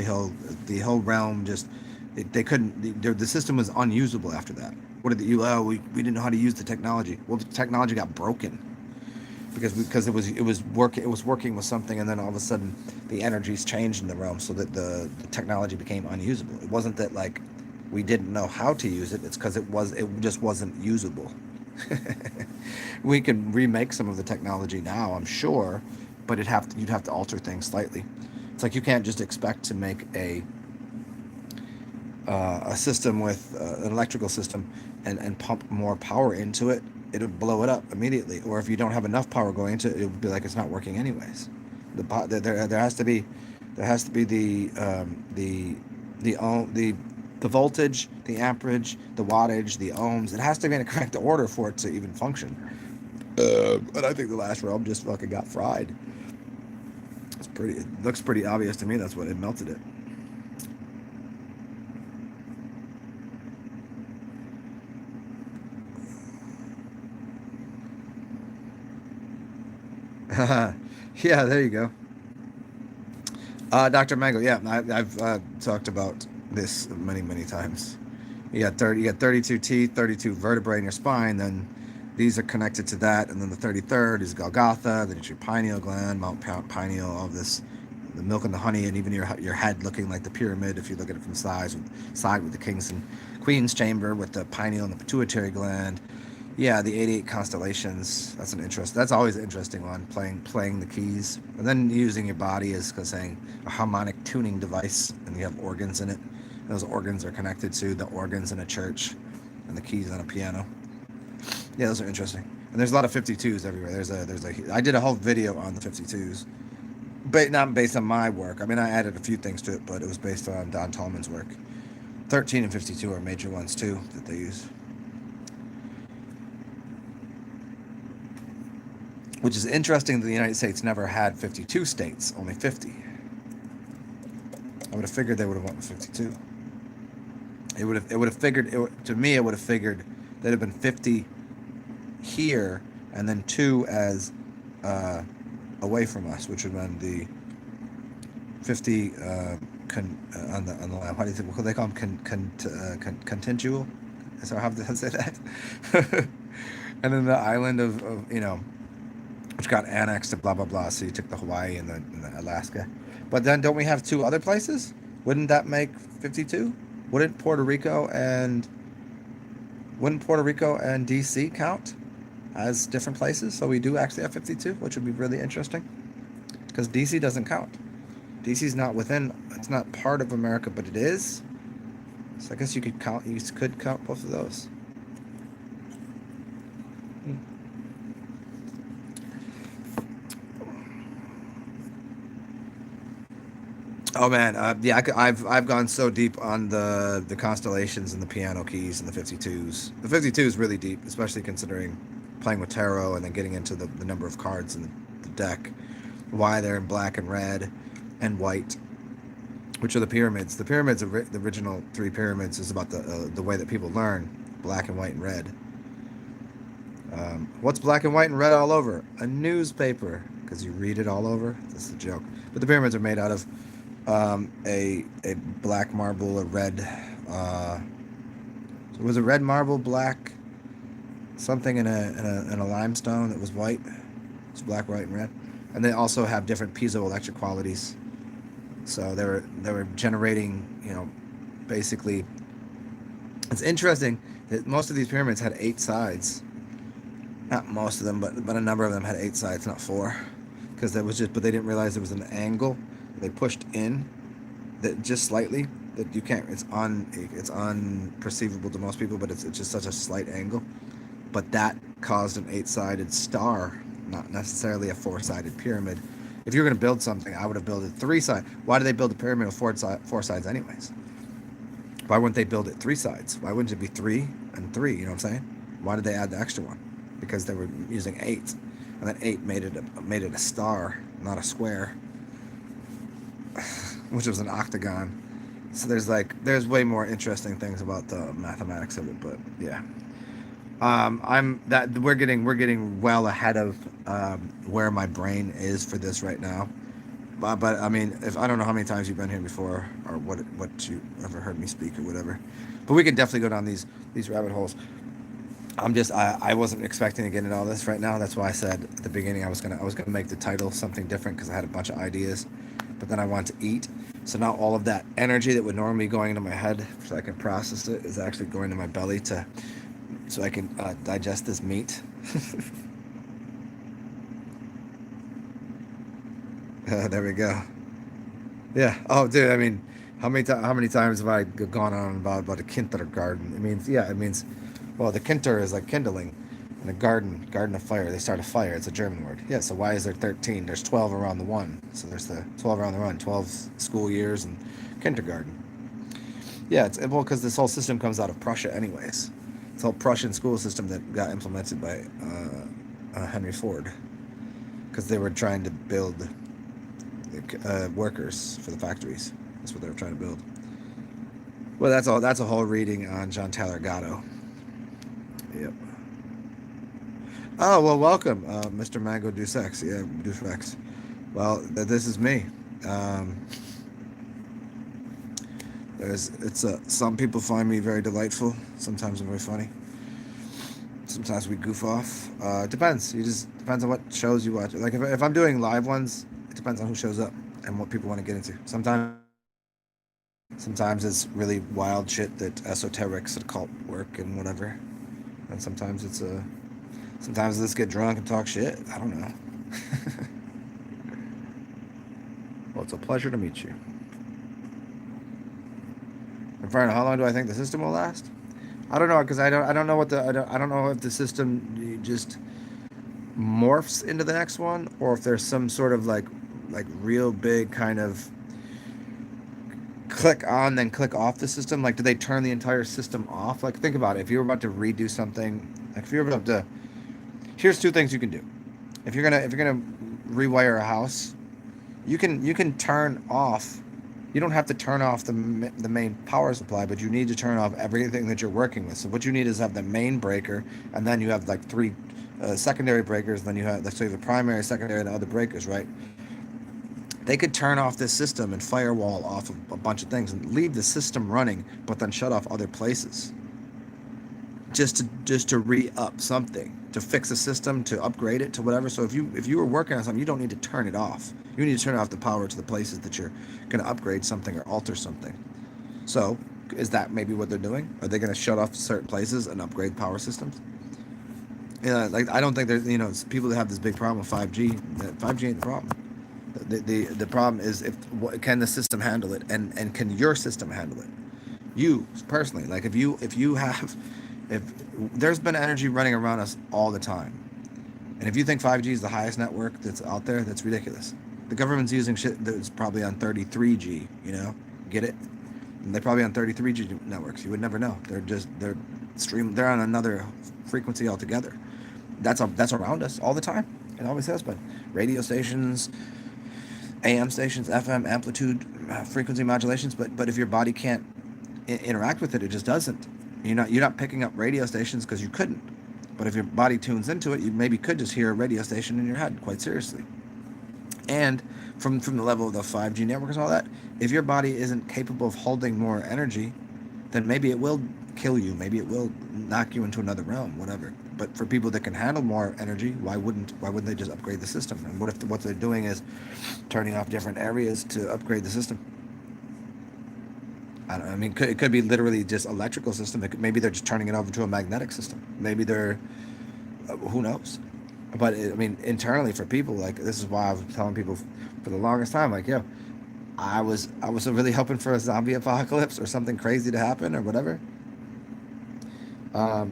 realm. Just they couldn't. The system was unusable after that. What did we didn't know how to use the technology. Well, the technology got broken because it was working with something, and then all of a sudden the energies changed in the realm so that the technology became unusable. It wasn't that like we didn't know how to use it. It's because it just wasn't usable. We can remake some of the technology now, I'm sure, but you'd have to alter things slightly. It's like you can't just expect to make a system with an electrical system and pump more power into it. It'll blow it up immediately. Or if you don't have enough power going into it, it'll be like it's not working anyways. There has to be the the voltage, the amperage, the wattage, the ohms. It has to be in a correct order for it to even function. But I think the last realm just fucking got fried. It looks pretty obvious to me. That's what it melted it. Yeah, there you go. Dr. Mango, yeah, I've talked about this many times. You got 32 teeth, 32 vertebrae in your spine. Then these are connected to that, and then the 33rd is Golgotha. Then it's your pineal gland, Mount Pineal, all of this, the milk and the honey, and even your head looking like the pyramid if you look at it from side with the king's and queen's chamber with the pineal and the pituitary gland. Yeah, the 88 constellations. That's always an interesting one. Playing the keys, and then using your body as saying a harmonic tuning device, and you have organs in it. And those organs are connected to the organs in a church, and the keys on a piano. Yeah, those are interesting. And there's a lot of 52s everywhere. I did a whole video on the 52s, but not based on my work. I mean, I added a few things to it, but it was based on Don Tallman's work. 13 and 52 are major ones too that they use. Which is interesting that the United States never had 52 states, only 50. I would have figured they would have went with 52. It would have figured, to me, it would have figured there'd have been 50 here, and then 2 as away from us, which would have been the 50 on the land. What do you think? What do they call them? Contingent? Is that how to say that? And then the island of which got annexed to blah blah blah. So you took the Hawaii and the Alaska, but then don't we have 2 other places? Wouldn't that make 52? Wouldn't Puerto Rico and DC count as different places? So we do actually have 52, which would be really interesting, because DC doesn't count. DC's not within. It's not part of America, but it is. So I guess you could count. You could count both of those. Oh man, yeah, I've gone so deep on the constellations and the piano keys and the 52s. The 52 is really deep, especially considering playing with tarot and then getting into the number of cards in the deck, why they're in black and red and white, which are the pyramids. The pyramids, the original 3 pyramids, is about the way that people learn, black and white and red. What's black and white and red all over? A newspaper, because you read it all over. That's a joke. But the pyramids are made out of a black marble, a red. So it was a red marble, black, something in a limestone that was white. It's black, white, and red, and they also have different piezoelectric qualities. So they were generating, basically. It's interesting that most of these pyramids had 8 sides. Not most of them, but a number of them had 8 sides, not 4, because but they didn't realize there was an angle. They pushed in that just slightly, that you can't. It's unperceivable to most people, but it's just such a slight angle. But that caused an 8-sided star, not necessarily a 4-sided pyramid. If you're going to build something, I would have built it 3-sided. Why do they build a pyramid with 4 sides anyways? Why wouldn't they build it 3 sides? Why wouldn't it be 3 and 3? You know what I'm saying? Why did they add the extra one? Because they were using 8, and that 8 made it a star, not a square, which was an octagon. So there's way more interesting things about the mathematics of it, but yeah. We're getting well ahead of where my brain is for this right now. But I mean, if I don't know how many times you've been here before, or what you ever heard me speak or whatever, but we can definitely go down these rabbit holes. I wasn't expecting to get into all this right now. That's why I said at the beginning I was gonna make the title something different, because I had a bunch of ideas, but then I wanted to eat. So now all of that energy that would normally be going into my head so I can process it is actually going to my belly so I can digest this meat. There we go. Yeah. Oh, dude. I mean, how many times have I gone on about a kindergarten? It means, well, the kinder is like kindling, and a garden of fire. They start a fire. It's a German word. Yeah. So why is there 13? There's 12 around the one. So there's the 12 around the run. 12 school years and kindergarten. Yeah, it's well because this whole system comes out of Prussia, anyways. This whole Prussian school system that got implemented by Henry Ford, because they were trying to build workers for the factories. That's what they were trying to build. Well, that's all. That's a whole reading on John Taylor Gatto. Yep. Oh well, welcome, Mr. Mango Dusex. Yeah, Dusex. Well, this is me. Um, some people find me very delightful. Sometimes I'm very funny. Sometimes we goof off. It depends. You just depends on what shows you watch. Like if I'm doing live ones, it depends on who shows up and what people want to get into. Sometimes it's really wild shit that esoterics and occult work and whatever. And sometimes let's get drunk and talk shit. I don't know. Well, it's a pleasure to meet you. Inferno, how long do I think the system will last? I don't know because I don't know I don't know if the system just morphs into the next one or if there's some sort of like real big kind of click on then click off the system. Like, do they turn the entire system off? Like, think about it. If you were about to redo something, like if you're about to, here's two things you can do. If you're gonna rewire a house, you can turn off. You don't have to turn off the main power supply, but you need to turn off everything that you're working with. So what you need is have the main breaker, and then you have like three secondary breakers. Then you have, let's say, the primary, secondary, and the other breakers, right? They could turn off this system and firewall off a bunch of things and leave the system running, but then shut off other places. Just to re-up something, to fix a system, to upgrade it, to whatever. So if you were working on something, you don't need to turn it off. You need to turn off the power to the places that you're going to upgrade something or alter something. So is that maybe what they're doing? Are they going to shut off certain places and upgrade power systems? Yeah, like I don't think there's people that have this big problem with 5G. 5G ain't the problem. The problem is can the system handle it, and can your system handle it? You personally, like if there's been energy running around us all the time, and if you think 5G is the highest network that's out there, that's ridiculous. The government's using shit that's probably on 33G. Get it? And they're probably on 33G networks. You would never know. They're on another frequency altogether. That's around us all the time. It always has been. Radio stations, AM stations, FM amplitude, frequency modulations. But if your body can't interact with it, it just doesn't. You're not picking up radio stations because you couldn't. But if your body tunes into it, you maybe could just hear a radio station in your head, quite seriously. And from the level of the 5G networks and all that, if your body isn't capable of holding more energy, then maybe it will kill you. Maybe it will knock you into another realm, whatever. But for people that can handle more energy, why wouldn't they just upgrade the system? And what if what they're doing is turning off different areas to upgrade the system? I mean, it could be literally just electrical system. Maybe they're just turning it over to a magnetic system. Maybe they're, who knows? But I mean, internally for people, like this is why I was telling people for the longest time, like, yo, I was really hoping for a zombie apocalypse or something crazy to happen or whatever. I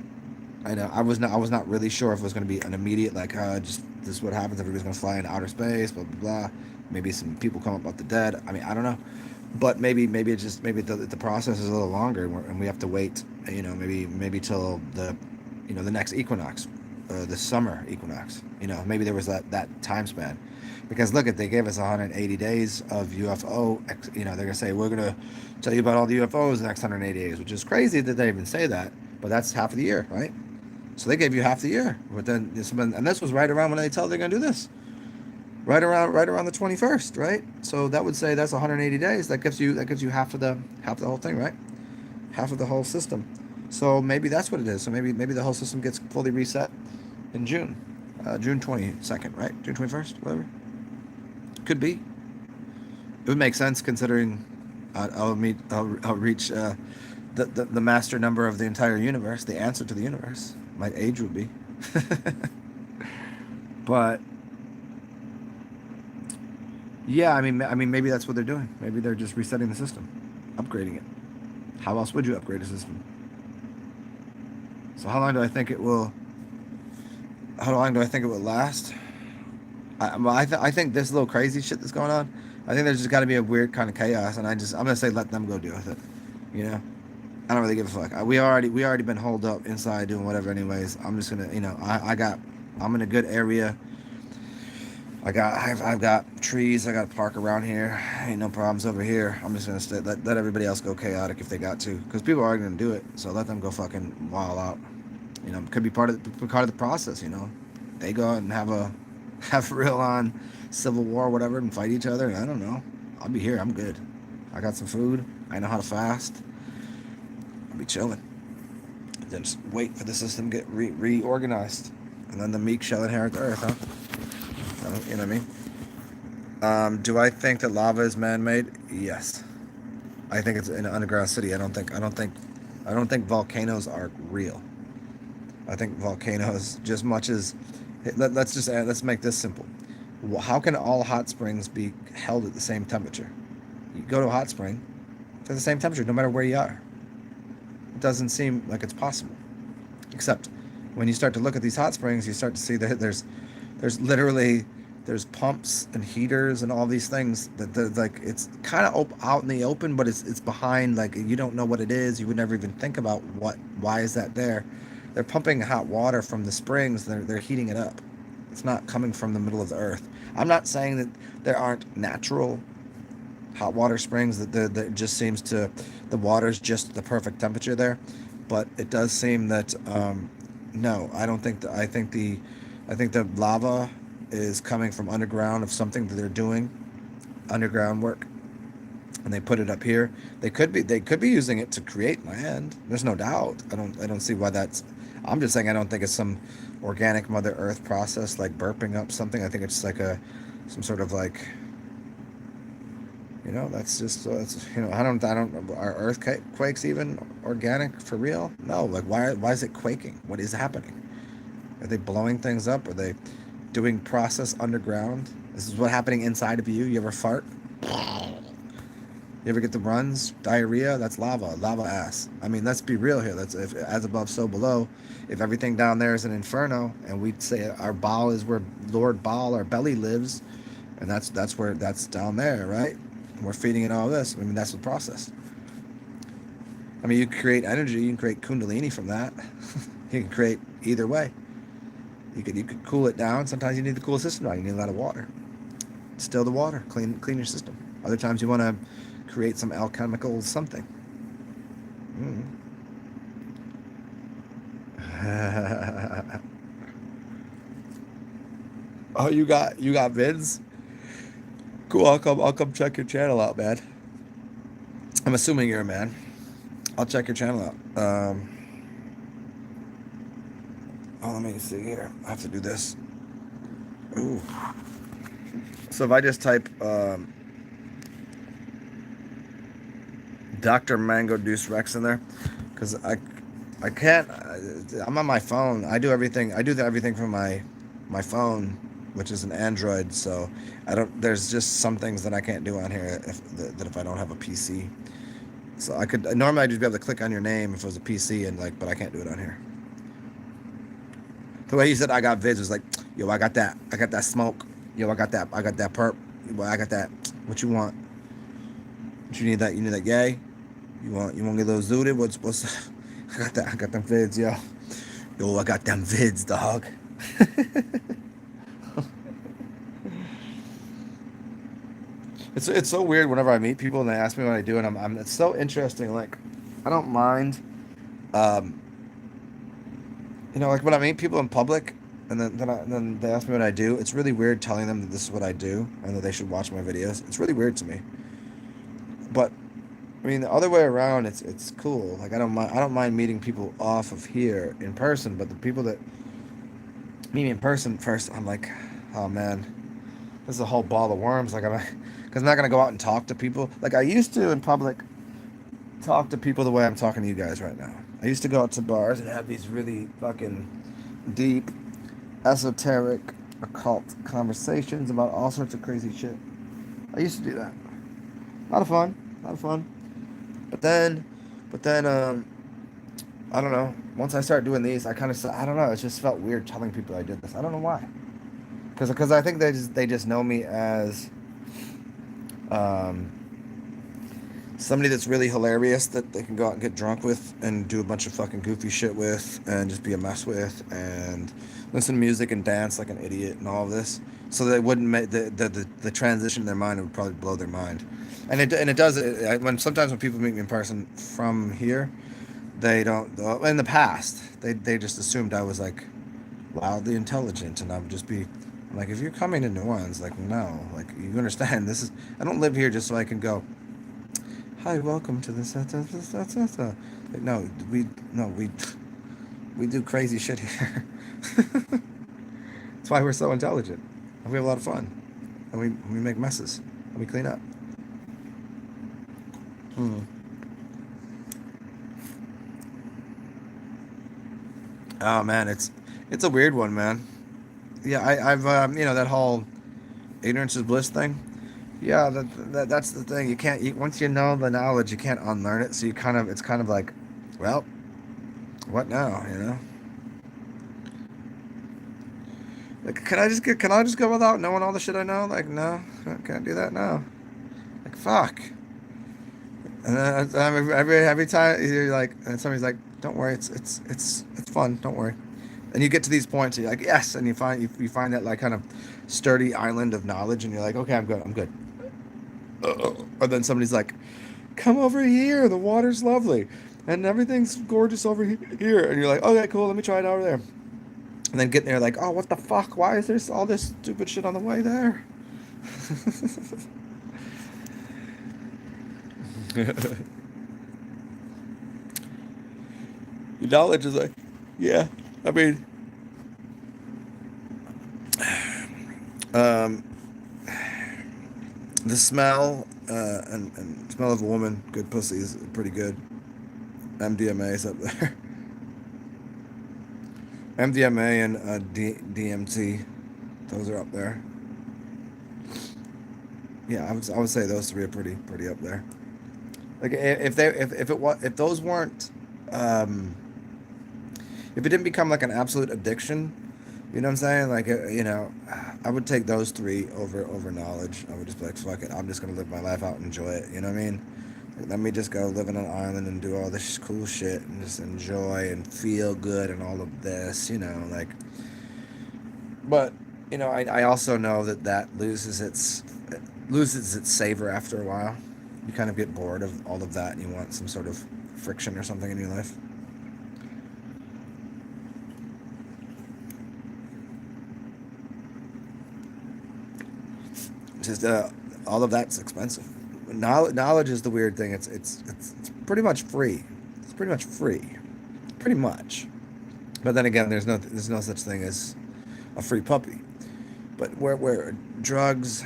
know I was not really sure if it was going to be an immediate like just this is what happens. Everybody's going to fly into outer space, blah blah blah. Maybe some people come up off the dead. I mean, I don't know. But maybe the process is a little longer, and we have to wait. Maybe till the next equinox, the summer equinox. Maybe there was that time span, because look they gave us 180 days of UFO. They're gonna say we're gonna tell you about all the UFOs the next 180 days, which is crazy that they even say that. But that's half of the year, right? So they gave you half the year. But then and this was right around when they tell they're gonna do this. Right around the 21st, right? So that would say that's 180 days. That gives you half of the whole thing, right? Half of the whole system. So maybe that's what it is. So maybe the whole system gets fully reset in June, June 22nd, right? June 21st, whatever. Could be. It would make sense considering I'll reach the master number of the entire universe, the answer to the universe. My age would be. But. Yeah, I mean, maybe that's what they're doing. Maybe they're just resetting the system, upgrading it. How else would you upgrade a system? So how long do I think it will? How long do I think it will last? I think this little crazy shit that's going on. I think there's just got to be a weird kind of chaos, and I'm gonna say let them go deal with it. I don't really give a fuck. We already been holed up inside doing whatever. Anyways, I'm just gonna, I'm in a good area. I've got trees. I got a park around here. Ain't no problems over here. I'm just gonna let everybody else go chaotic if they got to, because people are gonna do it. So let them go fucking wild out. Could be part of the process. They go out and have a real on civil war or whatever and fight each other. I don't know. I'll be here. I'm good. I got some food. I know how to fast. I'll be chilling. Then just wait for the system to get reorganized, and then the meek shall inherit the earth, huh? You know what I mean? Do I think that lava is man-made? Yes. I think it's in an underground city. I don't think volcanoes are real. I think volcanoes, just much as, let's make this simple. How can all hot springs be held at the same temperature? You go to a hot spring, it's at the same temperature no matter where you are. It doesn't seem like it's possible. Except when you start to look at these hot springs, you start to see that there's literally pumps and heaters and all these things that like, it's kind of out in the open, but it's behind, like, you don't know what it is. You would never even think about why is that there. They're pumping hot water from the springs. They're heating it up. It's not coming from the middle of the earth. I'm not saying that there aren't natural hot water springs that just seems to, the water's just the perfect temperature there, but it does seem that no, I don't think I think the lava is coming from underground of something that they're doing underground work, and they put it up here. They could be using it to create land. There's no doubt. I don't see why that's. I'm just saying I don't think it's some organic Mother Earth process like burping up something. I think it's like some sort of like, that's just I don't are earthquakes even organic for real? No. Like, why is it quaking? What is happening? Are they blowing things up? Are they doing process underground? This is what happening inside of you. You ever fart? You ever get the runs, diarrhea? That's lava ass. I mean, let's be real here. That's, if as above, so below. If everything down there is an inferno, and we'd say our Baal is where Lord Baal, our belly, lives, and that's down there, right? And we're feeding it all this. I mean, that's the process. I mean, you can create energy. You can create kundalini from that. You can create either way. You could cool it down. Sometimes you need to cool the system down. You need a lot of water. Still the water. Clean your system. Other times you want to create some alchemical something. Oh, you got vids? Cool. I'll come check your channel out, man. I'm assuming you're a man. I'll check your channel out. Let me see here. I have to do this. Ooh. So if I just type Dr. Mango Deuce Rex in there, because I can't. I'm on my phone. I do everything from my phone, which is an Android. So I don't. There's just some things that I can't do on here if I don't have a PC. So I could normally I'd just be able to click on your name if it was a PC but I can't do it on here. The way he said I got vids was like, yo, I got that smoke. Yo, I got that perp. Well, I got that. What you want? What you need that? You need that yay? You want to get those zooted? What's I got them vids, yo. Yo, I got them vids, dog. It's so weird whenever I meet people and they ask me what I do, and it's so interesting. Like, I don't mind. Like when I meet people in public, and then they ask me what I do. It's really weird telling them that this is what I do and that they should watch my videos. It's really weird to me. But I mean, the other way around, it's cool. Like, I don't mind meeting people off of here in person, but the people that meet me in person first, I'm like, oh man, this is a whole ball of worms. Like, because I'm not gonna go out and talk to people like I used to in public. Talk to people the way I'm talking to you guys right now. I used to go out to bars and have these really fucking deep, esoteric, occult conversations about all sorts of crazy shit. I used to do that. A lot of fun. But then, I don't know. Once I started doing these, I don't know. It just felt weird telling people I did this. I don't know why. Because I think they just know me as, somebody that's really hilarious that they can go out and get drunk with and do a bunch of fucking goofy shit with and just be a mess with and listen to music and dance like an idiot and all of this. So they wouldn't make the transition in their mind would probably blow their mind. And it does when sometimes when people meet me in person from here, they don't in the past they just assumed I was like wildly intelligent and I would just be like, if you're coming to New Orleans, like, no, like, you understand this is, I don't live here just so I can go, hi, welcome to this. Like, no, we do crazy shit here. That's why we're so intelligent. And we have a lot of fun. And we make messes. And we clean up. Hmm. Oh man, it's a weird one, man. Yeah, I've that whole ignorance is bliss thing. Yeah, that's the thing. You can't once you know the knowledge, you can't unlearn it. So it's kind of like, well, what now? Like, can I just go without knowing all the shit I know? Like, no, I can't do that now. Like, fuck. And then every time you're like, and somebody's like, don't worry, it's fun. Don't worry. And you get to these points, and you're like, yes, and you find that like kind of sturdy island of knowledge, and you're like, okay, I'm good, I'm good. Or then somebody's like, come over here, the water's lovely, and everything's gorgeous over here, and you're like, okay, cool, let me try it over there. And then getting there, like, oh, what the fuck? Why is there all this stupid shit on the way there? Your knowledge is like, yeah, I mean, um, the smell and smell of a woman, good pussy is pretty good. MDMA is up there. MDMA and DMT, those are up there. Yeah, I would say those three are pretty up there. Like if those weren't, um, if it didn't become like an absolute addiction, you know what I'm saying? Like I would take those three over knowledge. I would just be like, fuck it, I'm just gonna live my life out and enjoy it. You know what I mean? Like, let me just go live on an island and do all this cool shit and just enjoy and feel good and all of this. Like. But I also know that loses its savor after a while. You kind of get bored of all of that, and you want some sort of friction or something in your life. Just all of that's expensive. Knowledge is the weird thing. It's pretty much free. It's pretty much free, pretty much. But then again, there's no such thing as a free puppy. But where drugs,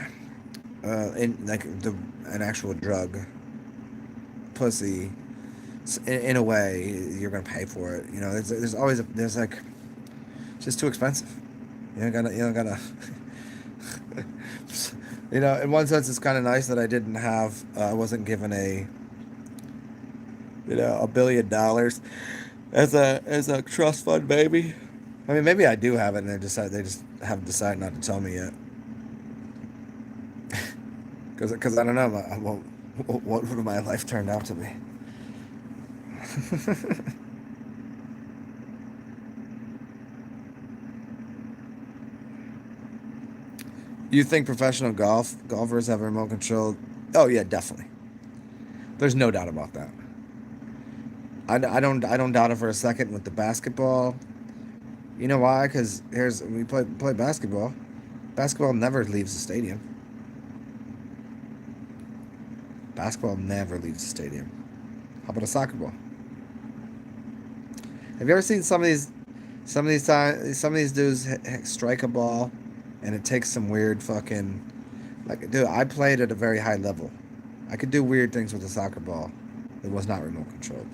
in like an actual drug, pussy, in a way you're gonna pay for it. There's always there's like it's just too expensive. You don't gonna. In one sense, it's kind of nice that I wasn't given $1 billion as a trust fund baby. I mean, maybe I do have it, and they just haven't decided not to tell me yet. Because I don't know what would my life turned out to be. You think professional golfers have remote control? Oh yeah, definitely. There's no doubt about that. I don't doubt it for a second with the basketball. You know why? Because we play basketball. Basketball never leaves the stadium. Basketball never leaves the stadium. How about a soccer ball? Have you ever seen some of these dudes strike a ball, and it takes some weird fucking, like, dude, I played at a very high level. I could do weird things with a soccer ball. It was not remote controlled,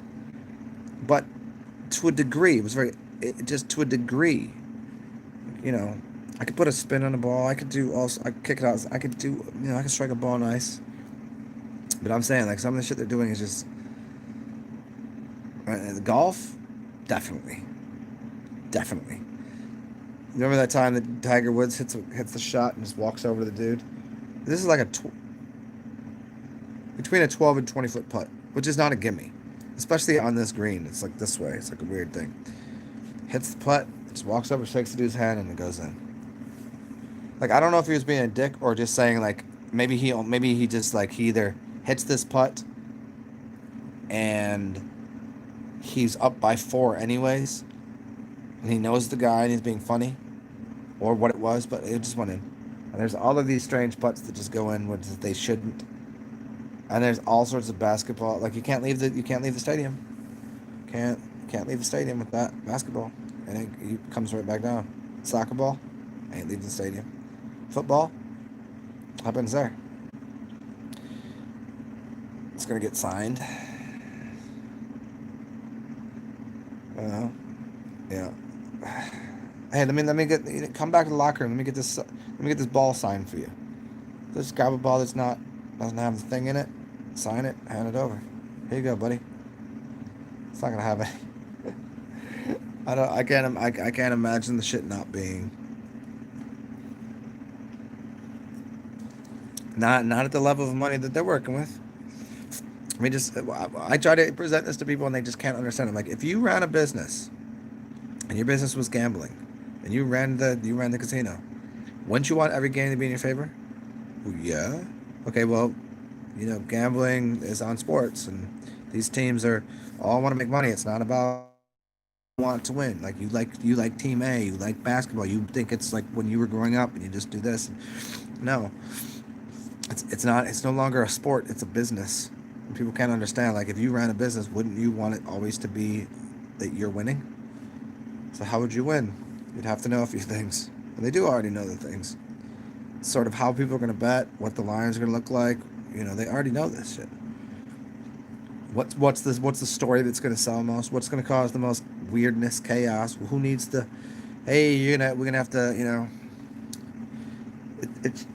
but to a degree, just to a degree. I could put a spin on the ball. I could kick it out. I could strike a ball nice. But I'm saying, like, some of the shit they're doing is just golf, definitely. Remember that time that Tiger Woods hits the shot and just walks over to the dude? This is like between a 12 and 20-foot putt, which is not a gimme, especially on this green. It's like this way. It's like a weird thing. Hits the putt, just walks over, shakes the dude's hand, and it goes in. Like, I don't know if he was being a dick or just saying, like, maybe he just, like, he either hits this putt and he's up by 4 anyways, and he knows the guy and he's being funny, or what it was, but it just went in. And there's all of these strange putts that just go in, which they shouldn't. And there's all sorts of basketball. Like, you can't leave the stadium. Can't leave the stadium with that basketball, and it comes right back down. Soccer ball, ain't leaving the stadium. Football happens there. It's gonna get signed. Yeah. Hey, let me get come back to the locker room. Let me get this ball signed for you. Just grab a ball doesn't have the thing in it. Sign it. Hand it over. Here you go, buddy. It's not gonna have any. I can't imagine the shit not being. Not at the level of money that they're working with. I mean, I try to present this to people and they just can't understand. I'm like, if you ran a business and your business was gambling and you ran the casino, wouldn't you want every game to be in your favor? Well, yeah. Okay, well, gambling is on sports and these teams all want to make money. It's not about want to win. Like you like team A, you like basketball. You think it's like when you were growing up and you just do this. No. It's not. It's no longer a sport. It's a business. And people can't understand. Like, if you ran a business, wouldn't you want it always to be that you're winning? So how would you win? You'd have to know a few things, and they do already know the things. Sort of how people are going to bet, what the lines are going to look like. They already know this shit. What's the story that's going to sell most? What's going to cause the most weirdness, chaos? Who needs to? Hey, we're gonna have to.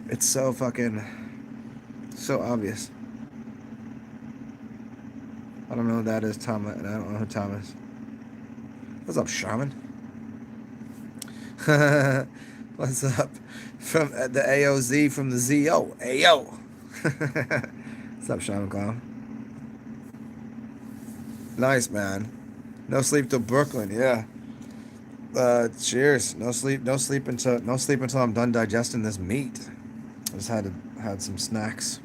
It's so fucking. So obvious. I don't know who that is, Tom, and I don't know who Tom is. What's up, Shaman? What's up? From the AOZ from the ZO. Ayo. What's up, Shaman Clown? Nice, man. No sleep till Brooklyn, yeah. Cheers. No sleep until I'm done digesting this meat. I just had some snacks.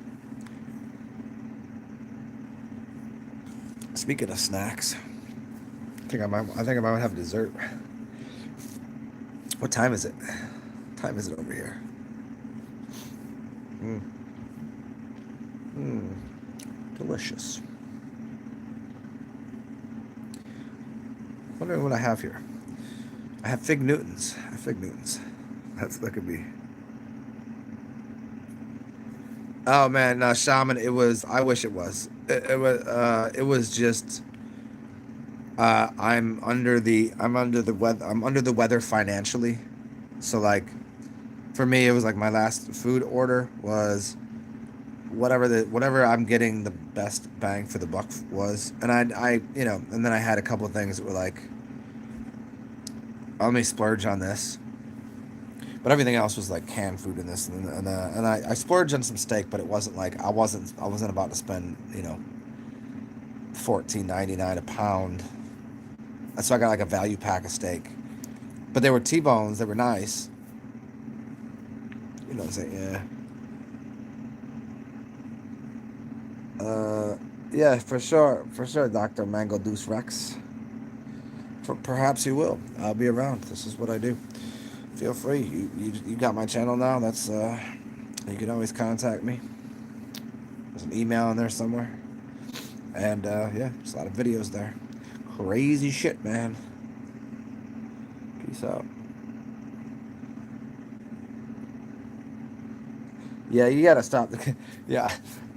Speaking of snacks, I think I might have dessert. What time is it? What time is it over here? Delicious. Wondering what I have here. I have Fig Newtons. That could be. Oh man, no, Shaman. It was. I wish it was. It was. It was just. I'm under the weather. I'm under the weather financially, so like, for me, it was like my last food order was whatever I'm getting the best bang for the buck was, and I and then I had a couple of things that were like, let me splurge on this. But everything else was like canned food in this, and I splurged on some steak, but it wasn't like I wasn't about to spend $14.99 a pound. So I got like a value pack of steak, but they were T-bones. They were nice. What I'm saying? Yeah, for sure, Dr. Mango Deuce Rex. Perhaps you will. I'll be around. This is what I do. Feel free. You got my channel now. That's you can always contact me. There's an email in there somewhere. And yeah, there's a lot of videos there. Crazy shit, man. Peace out. Yeah, you gotta stop. Yeah,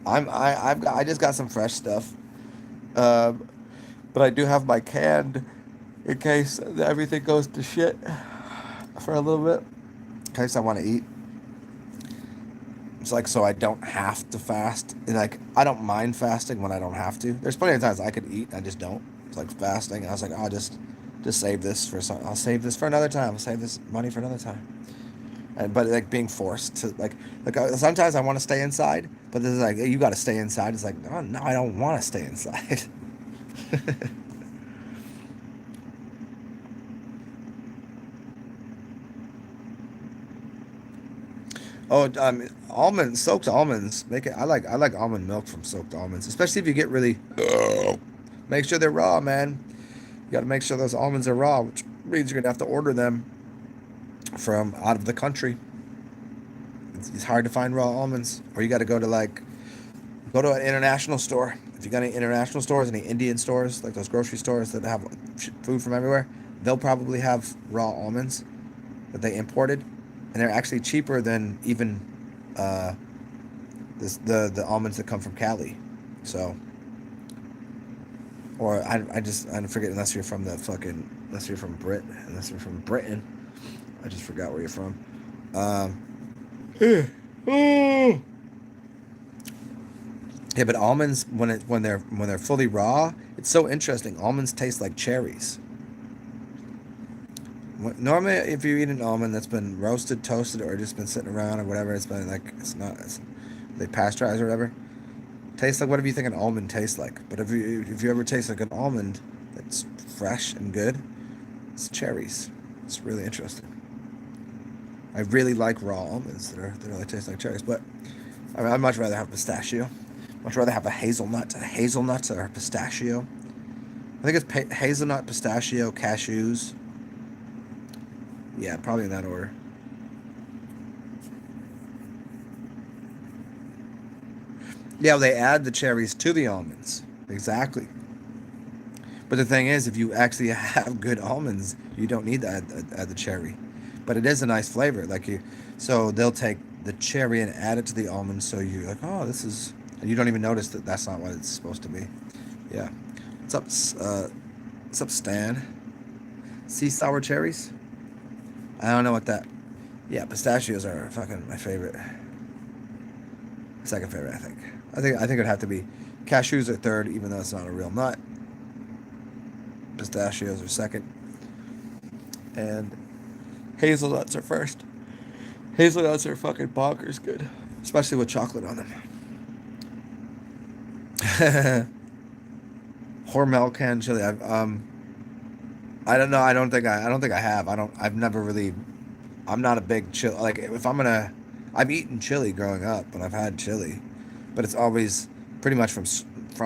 I just got some fresh stuff. But I do have my canned in case everything goes to shit for a little bit. In case I want to eat. It's like so I don't have to fast. And like I don't mind fasting when I don't have to. There's plenty of times I could eat, I just don't. It's like fasting. I was like, I'll just save this for some. I'll save this for another time. I'll save this money for another time. but like being forced to sometimes I want to stay inside, but this is like, hey, you got to stay inside. It's like, oh, no, I don't want to stay inside. Oh, almonds, soaked almonds. Make it. I like almond milk from soaked almonds, especially if you get really. Make sure they're raw, man. You got to make sure those almonds are raw, which means you're gonna have to order them from out of the country. It's hard to find raw almonds, or you got to go to an international store. If you got any international stores, any Indian stores, like those grocery stores that have food from everywhere, they'll probably have raw almonds that they imported, and they're actually cheaper than even uh, the almonds that come from Cali. So, or I forget, unless you're from Britain. I just forgot where you're from. Um, Yeah, but almonds when they're fully raw, it's so interesting. Almonds taste like cherries. Normally, if you eat an almond that's been roasted, toasted, or just been sitting around or whatever, it's been like they pasteurize or whatever. Tastes like whatever you think an almond tastes like. But if you ever taste like an almond that's fresh and good, it's cherries. It's really interesting. I really like raw almonds that really taste like cherries. But I mean, I'd much rather have pistachio. Much rather have a hazelnut or a pistachio. I think it's hazelnut, pistachio, cashews. Yeah, probably in that order. Yeah, well, they add the cherries to the almonds. Exactly. But the thing is, if you actually have good almonds, you don't need to add the cherry. But it is a nice flavor. So they'll take the cherry and add it to the almonds. So you're like, oh, this is, and you don't even notice that that's not what it's supposed to be. Yeah. What's up, what's up, Stan? Sea sour cherries? I don't know what that. Yeah, pistachios are fucking my favorite. Second favorite, I think. I think it'd have to be cashews are third, even though it's not a real nut. Pistachios are second, and hazelnuts are first. Hazelnuts are fucking bonkers good, especially with chocolate on them. Hormel canned chili. I don't know. I don't think I have. I've never really. I'm not a big chili. Like if I'm gonna, I've eaten chili growing up, and I've had chili, but it's always pretty much from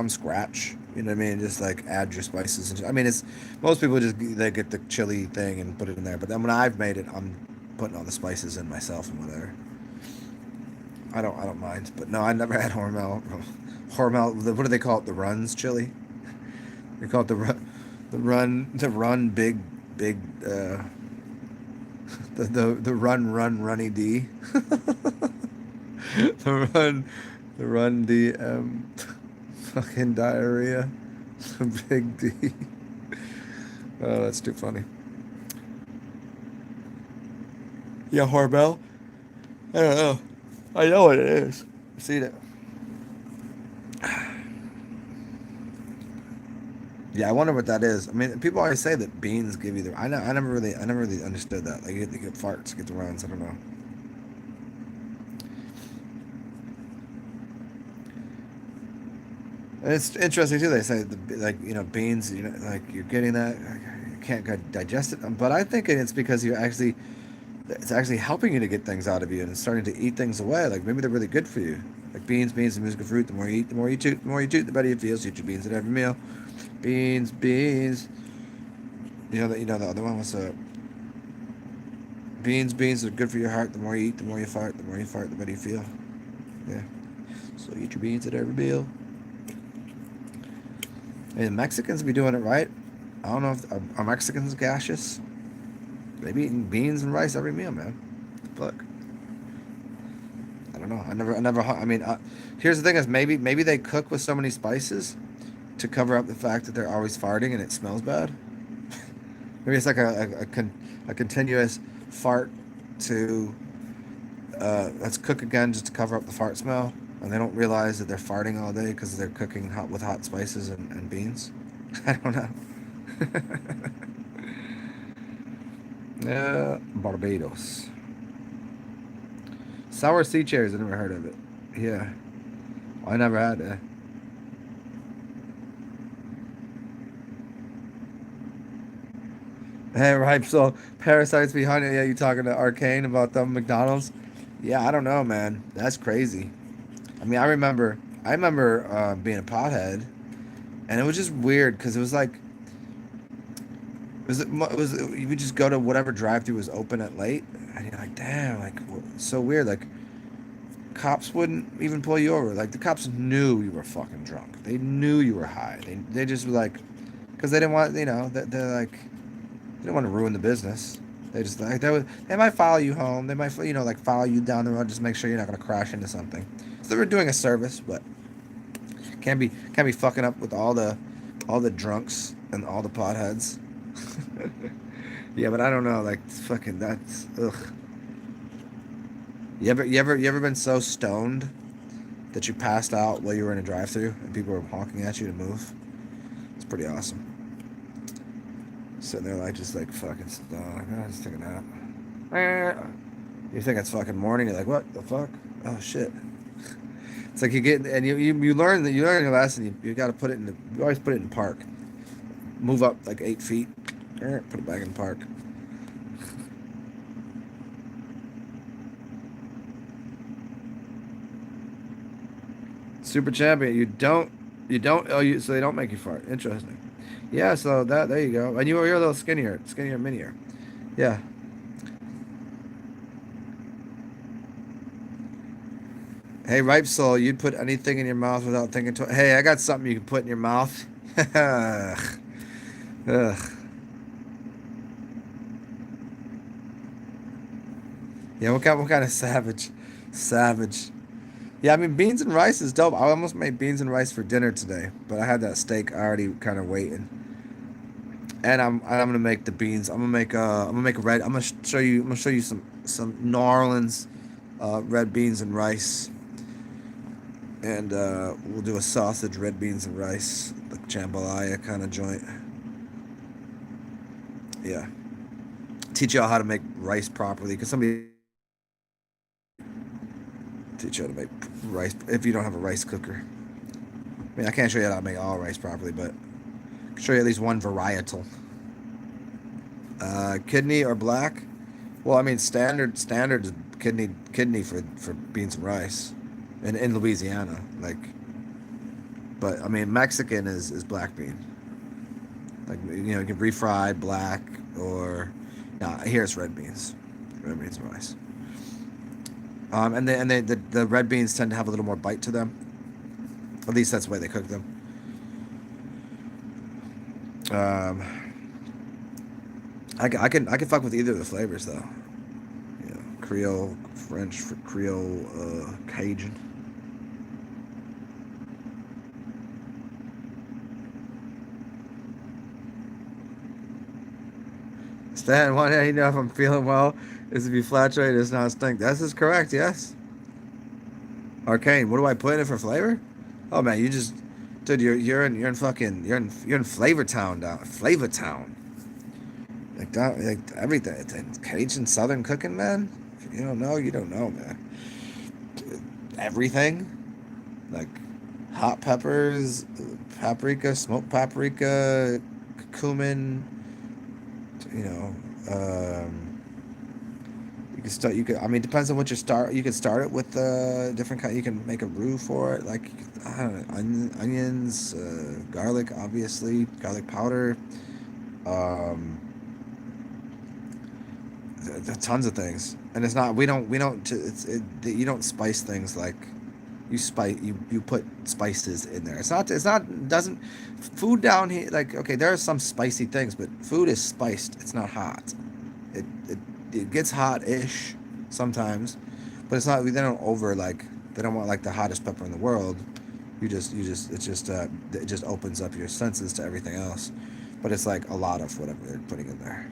scratch. You know what I mean? Just like add your spices. I mean, it's most people just they get the chili thing and put it in there. But then when I've made it, I'm putting all the spices in myself and whatever. I don't mind. But no, I never had Hormel. Hormel. What do they call it? The runs chili. They call it the run big. The runny D. the run the run DM. Fucking diarrhea. Big D. Oh, that's too funny. Yeah, Hormel. I don't know. I know what it is. I've seen it. Yeah, I wonder what that is. I mean, people always say that beans give you the. I never really understood that. Like, you get farts, get the runs. I don't know. And it's interesting too. They say beans. Like you're getting that. You can't digest it. But I think it's because it's actually helping you to get things out of you and starting to eat things away. Like maybe they're really good for you. Like beans, and musical fruit. The more you eat, the more you toot. The more you toot, the better you feel. So eat your beans at every meal. Beans. The other one was beans are good for your heart. The more you eat, the more you fart. The more you fart, the better you feel. Yeah. So eat your beans at every meal. And Mexicans be doing it right. I don't know if are Mexicans gaseous. They be eating beans and rice every meal, man. Look. I don't know. I mean, here's the thing: is maybe they cook with so many spices to cover up the fact that they're always farting and it smells bad. Maybe it's like a continuous fart to let's cook again just to cover up the fart smell, and they don't realize that they're farting all day because they're cooking with hot spices and beans. I don't know. Yeah, Barbados. Sour sea cherries. I never heard of it. Yeah, I never had it. Hey, right. So parasites behind it. Yeah, you talking to Arcane about the McDonald's? Yeah, I don't know, man. That's crazy. I mean, I remember being a pothead, and it was just weird because it was like, you would just go to whatever drive-through was open at late, and you're like, damn, like so weird. Like cops wouldn't even pull you over. Like the cops knew you were fucking drunk. They knew you were high. They just were like, because they didn't want, they're like, they didn't want to ruin the business. They just like they might follow you home. They might like follow you down the road just make sure you're not gonna crash into something. So they were doing a service, but can't be fucking up with all the drunks and all the potheads. Yeah, but I don't know. Like fucking that's ugh. You ever been so stoned that you passed out while you were in a drive-through and people were honking at you to move? It's pretty awesome. Sitting there like just like fucking stoned. Like, oh, just take a nap. You think it's fucking morning? You're like, what the fuck? Oh shit! It's like you get and you learn that you learn your lesson. You got to put it in you always put it in park. Move up like 8 feet. Put it back in park. Super champion. You don't. Oh, so they don't make you fart. Interesting. Yeah. So there you go. And you're a little skinnier, minier. Yeah. Hey, Ripe Soul, you'd put anything in your mouth without thinking twice. Hey, I got something you can put in your mouth. Ugh. Ugh. Yeah, what kind of savage? Savage. Yeah, I mean beans and rice is dope. I almost made beans and rice for dinner today, but I had that steak already kind of waiting. And I'm gonna make the beans. I'm gonna make red. I'm gonna show you some New Orleans red beans and rice, and we'll do a sausage red beans and rice, the jambalaya kind of joint. Yeah, teach y'all how to make rice properly because somebody teach you how to make rice if you don't have a rice cooker. I mean, I can't show you how to make all rice properly, but I can show you at least one varietal. Kidney or black? Well, I mean, standard is kidney for beans and rice, in Louisiana. Like, but I mean, Mexican is black bean. Like you can refried black or, nah, here it's red beans and rice. And the red beans tend to have a little more bite to them. At least that's the way they cook them. Um, I can fuck with either of the flavors though. Creole, French, Creole, Cajun. Stan, one day you know if I'm feeling well is if you fluctuate, it does not stink. This is correct. Yes. Arcane. What do I put in it for flavor? Oh man, dude, you're in Flavor Town Flavor Town. Like that, like everything. It's Cajun Southern cooking, man. If you don't know, you don't know, man. Everything, like hot peppers, paprika, smoked paprika, cumin. You know, you can start. You could. I mean, depends on what you start. You could start it with different kind. You can make a roux for it, like I don't know, onions, garlic, obviously, garlic powder. Um, Tons of things, and it's not. We don't. You don't spice things like you put spices in there. It's not doesn't food down here like okay there are some spicy things but food is spiced, it's not hot. It gets hot-ish sometimes, but it's not. They don't over like they don't want like the hottest pepper in the world. It just opens up your senses to everything else, but it's like a lot of whatever they're putting in there.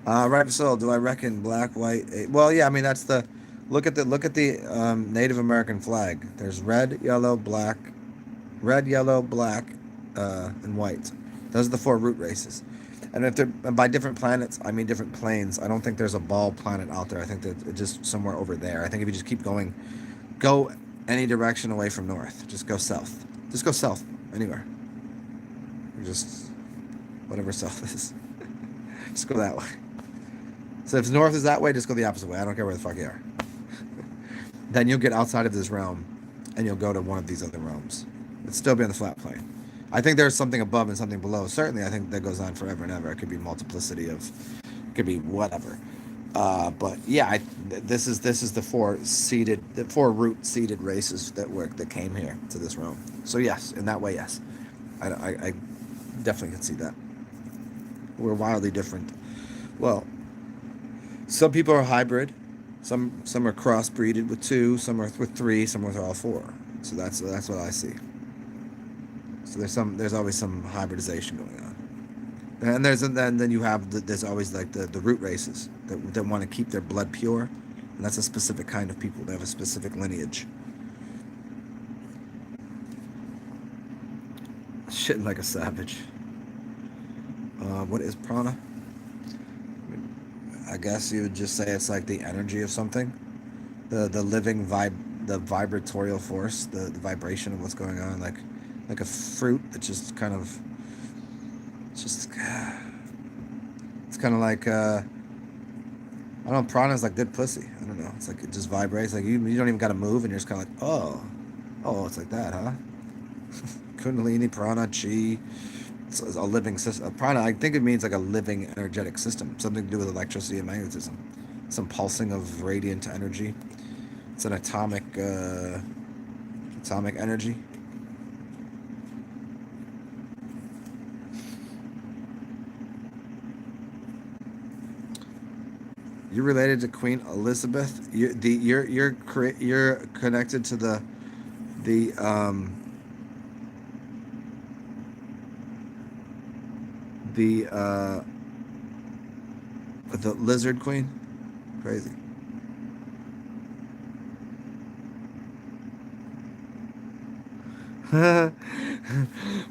Right. So, do I reckon black, white? Well, yeah. I mean, that's the look at the Native American flag. There's red, yellow, black, and white. Those are the four root races. And if they're by different planets, I mean different planes. I don't think there's a ball planet out there. I think that it's just somewhere over there. I think if you just keep going, go any direction away from north. Just go south. Just go south anywhere. Just whatever south is. Just go that way. So if north is that way, just go the opposite way. I don't care where the fuck you are. Then you'll get outside of this realm, and you'll go to one of these other realms. It'll still be on the flat plane. I think there's something above and something below. Certainly, I think that goes on forever and ever. It could be multiplicity of, it could be whatever. But yeah, this is the four root seeded races that came here to this realm. So yes, in that way, yes, I definitely can see that. We're wildly different. Well, some people are hybrid. Some are crossbreeded with two. Some are with three. Some with all four. So that's what I see. So there's always some hybridization going on, and then you have there's always like the root races that want to keep their blood pure, and that's a specific kind of people. They have a specific lineage. Shitting like a savage. What is prana? I guess you would just say it's like the energy of something, the living the vibratorial force, the vibration of what's going on, like a fruit that just kind of, it's kind of like I don't know. Prana is like good pussy. I don't know. It's like it just vibrates. Like you don't even got to move, and you're just kind of like, oh, it's like that, huh? Kundalini, prana, chi. It's a living system. Prana, I think it means like a living energetic system, something to do with electricity and magnetism, some pulsing of radiant energy. It's an atomic energy. You're related to Queen Elizabeth. You're connected to the the lizard queen. Crazy.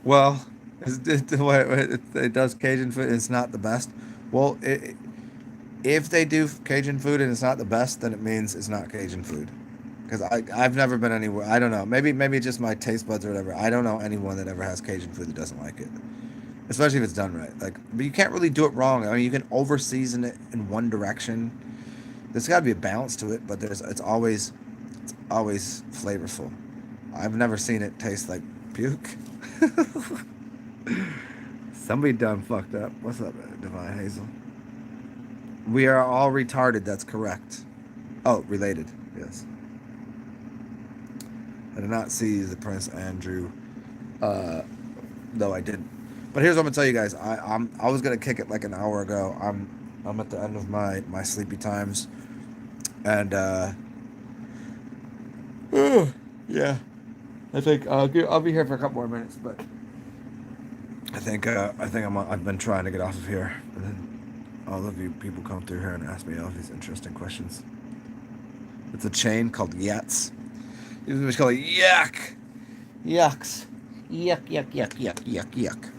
Well, it does Cajun food. It's not the best. Well, if they do Cajun food and it's not the best, then it means it's not Cajun food. Because I've never been anywhere. I don't know. Maybe just my taste buds or whatever. I don't know anyone that ever has Cajun food that doesn't like it. Especially if it's done right. Like, but you can't really do it wrong. I mean, you can over season it in one direction. There's got to be a balance to it, but it's always flavorful. I've never seen it taste like puke. Somebody done fucked up. What's up, Divine Hazel? We are all retarded. That's correct. Oh, related. Yes. I did not see the Prince Andrew, though I did. But here's what I'm gonna tell you guys. I was gonna kick it like an hour ago. I'm at the end of my sleepy times, and yeah, I think I'll be here for a couple more minutes, but I think I've been trying to get off of here, and then all of you people come through here and ask me all these interesting questions. It's a chain called Yats. It's called Yuck. Yucks. Yuck, yuck, yuck, yuck, yuck, yuck.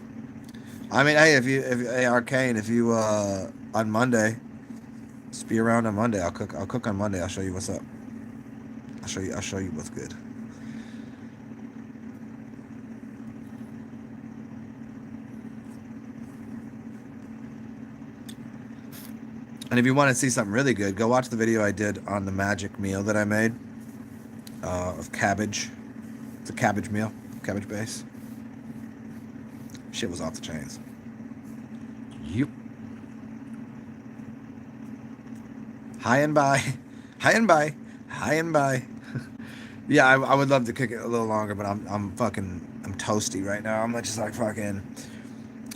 I mean, hey, hey, Arcane, if you on Monday, just be around on Monday. I'll cook on Monday. I'll show you what's up. I'll show you what's good. And if you want to see something really good, go watch the video I did on the magic meal that I made of cabbage. It's a cabbage meal, cabbage base. Shit was off the chains. Yep. High and by. High and by. High and by. Yeah, I would love to kick it a little longer, but I'm toasty right now. I'm just like fucking.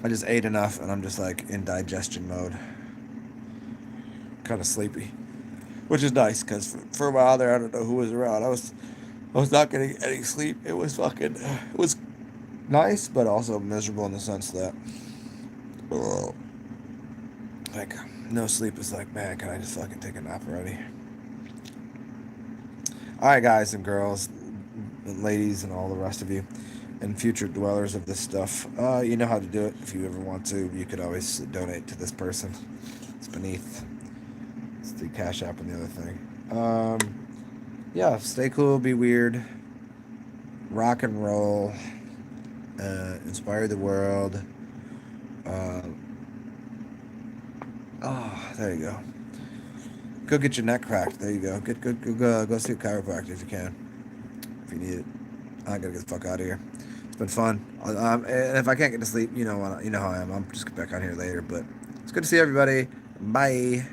I just ate enough, and I'm just like in digestion mode. Kind of sleepy, which is nice because for a while there, I don't know who was around. I was not getting any sleep. It was nice, but also miserable in the sense that, like, No sleep is like, man, can I just fucking take a nap already? Alright, guys and girls, and ladies, and all the rest of you, and future dwellers of this stuff, you know how to do it. If you ever want to, you could always donate to this person. It's beneath. It's the Cash App and the other thing. Yeah, stay cool, be weird, rock and roll, inspire the world. Oh, there you go. Go get your neck cracked. There you go. Go see a chiropractor if you can. If you need it. I gotta get the fuck out of here. It's been fun. And if I can't get to sleep, you know how I am. I'm just get back on here later. But it's good to see everybody. Bye.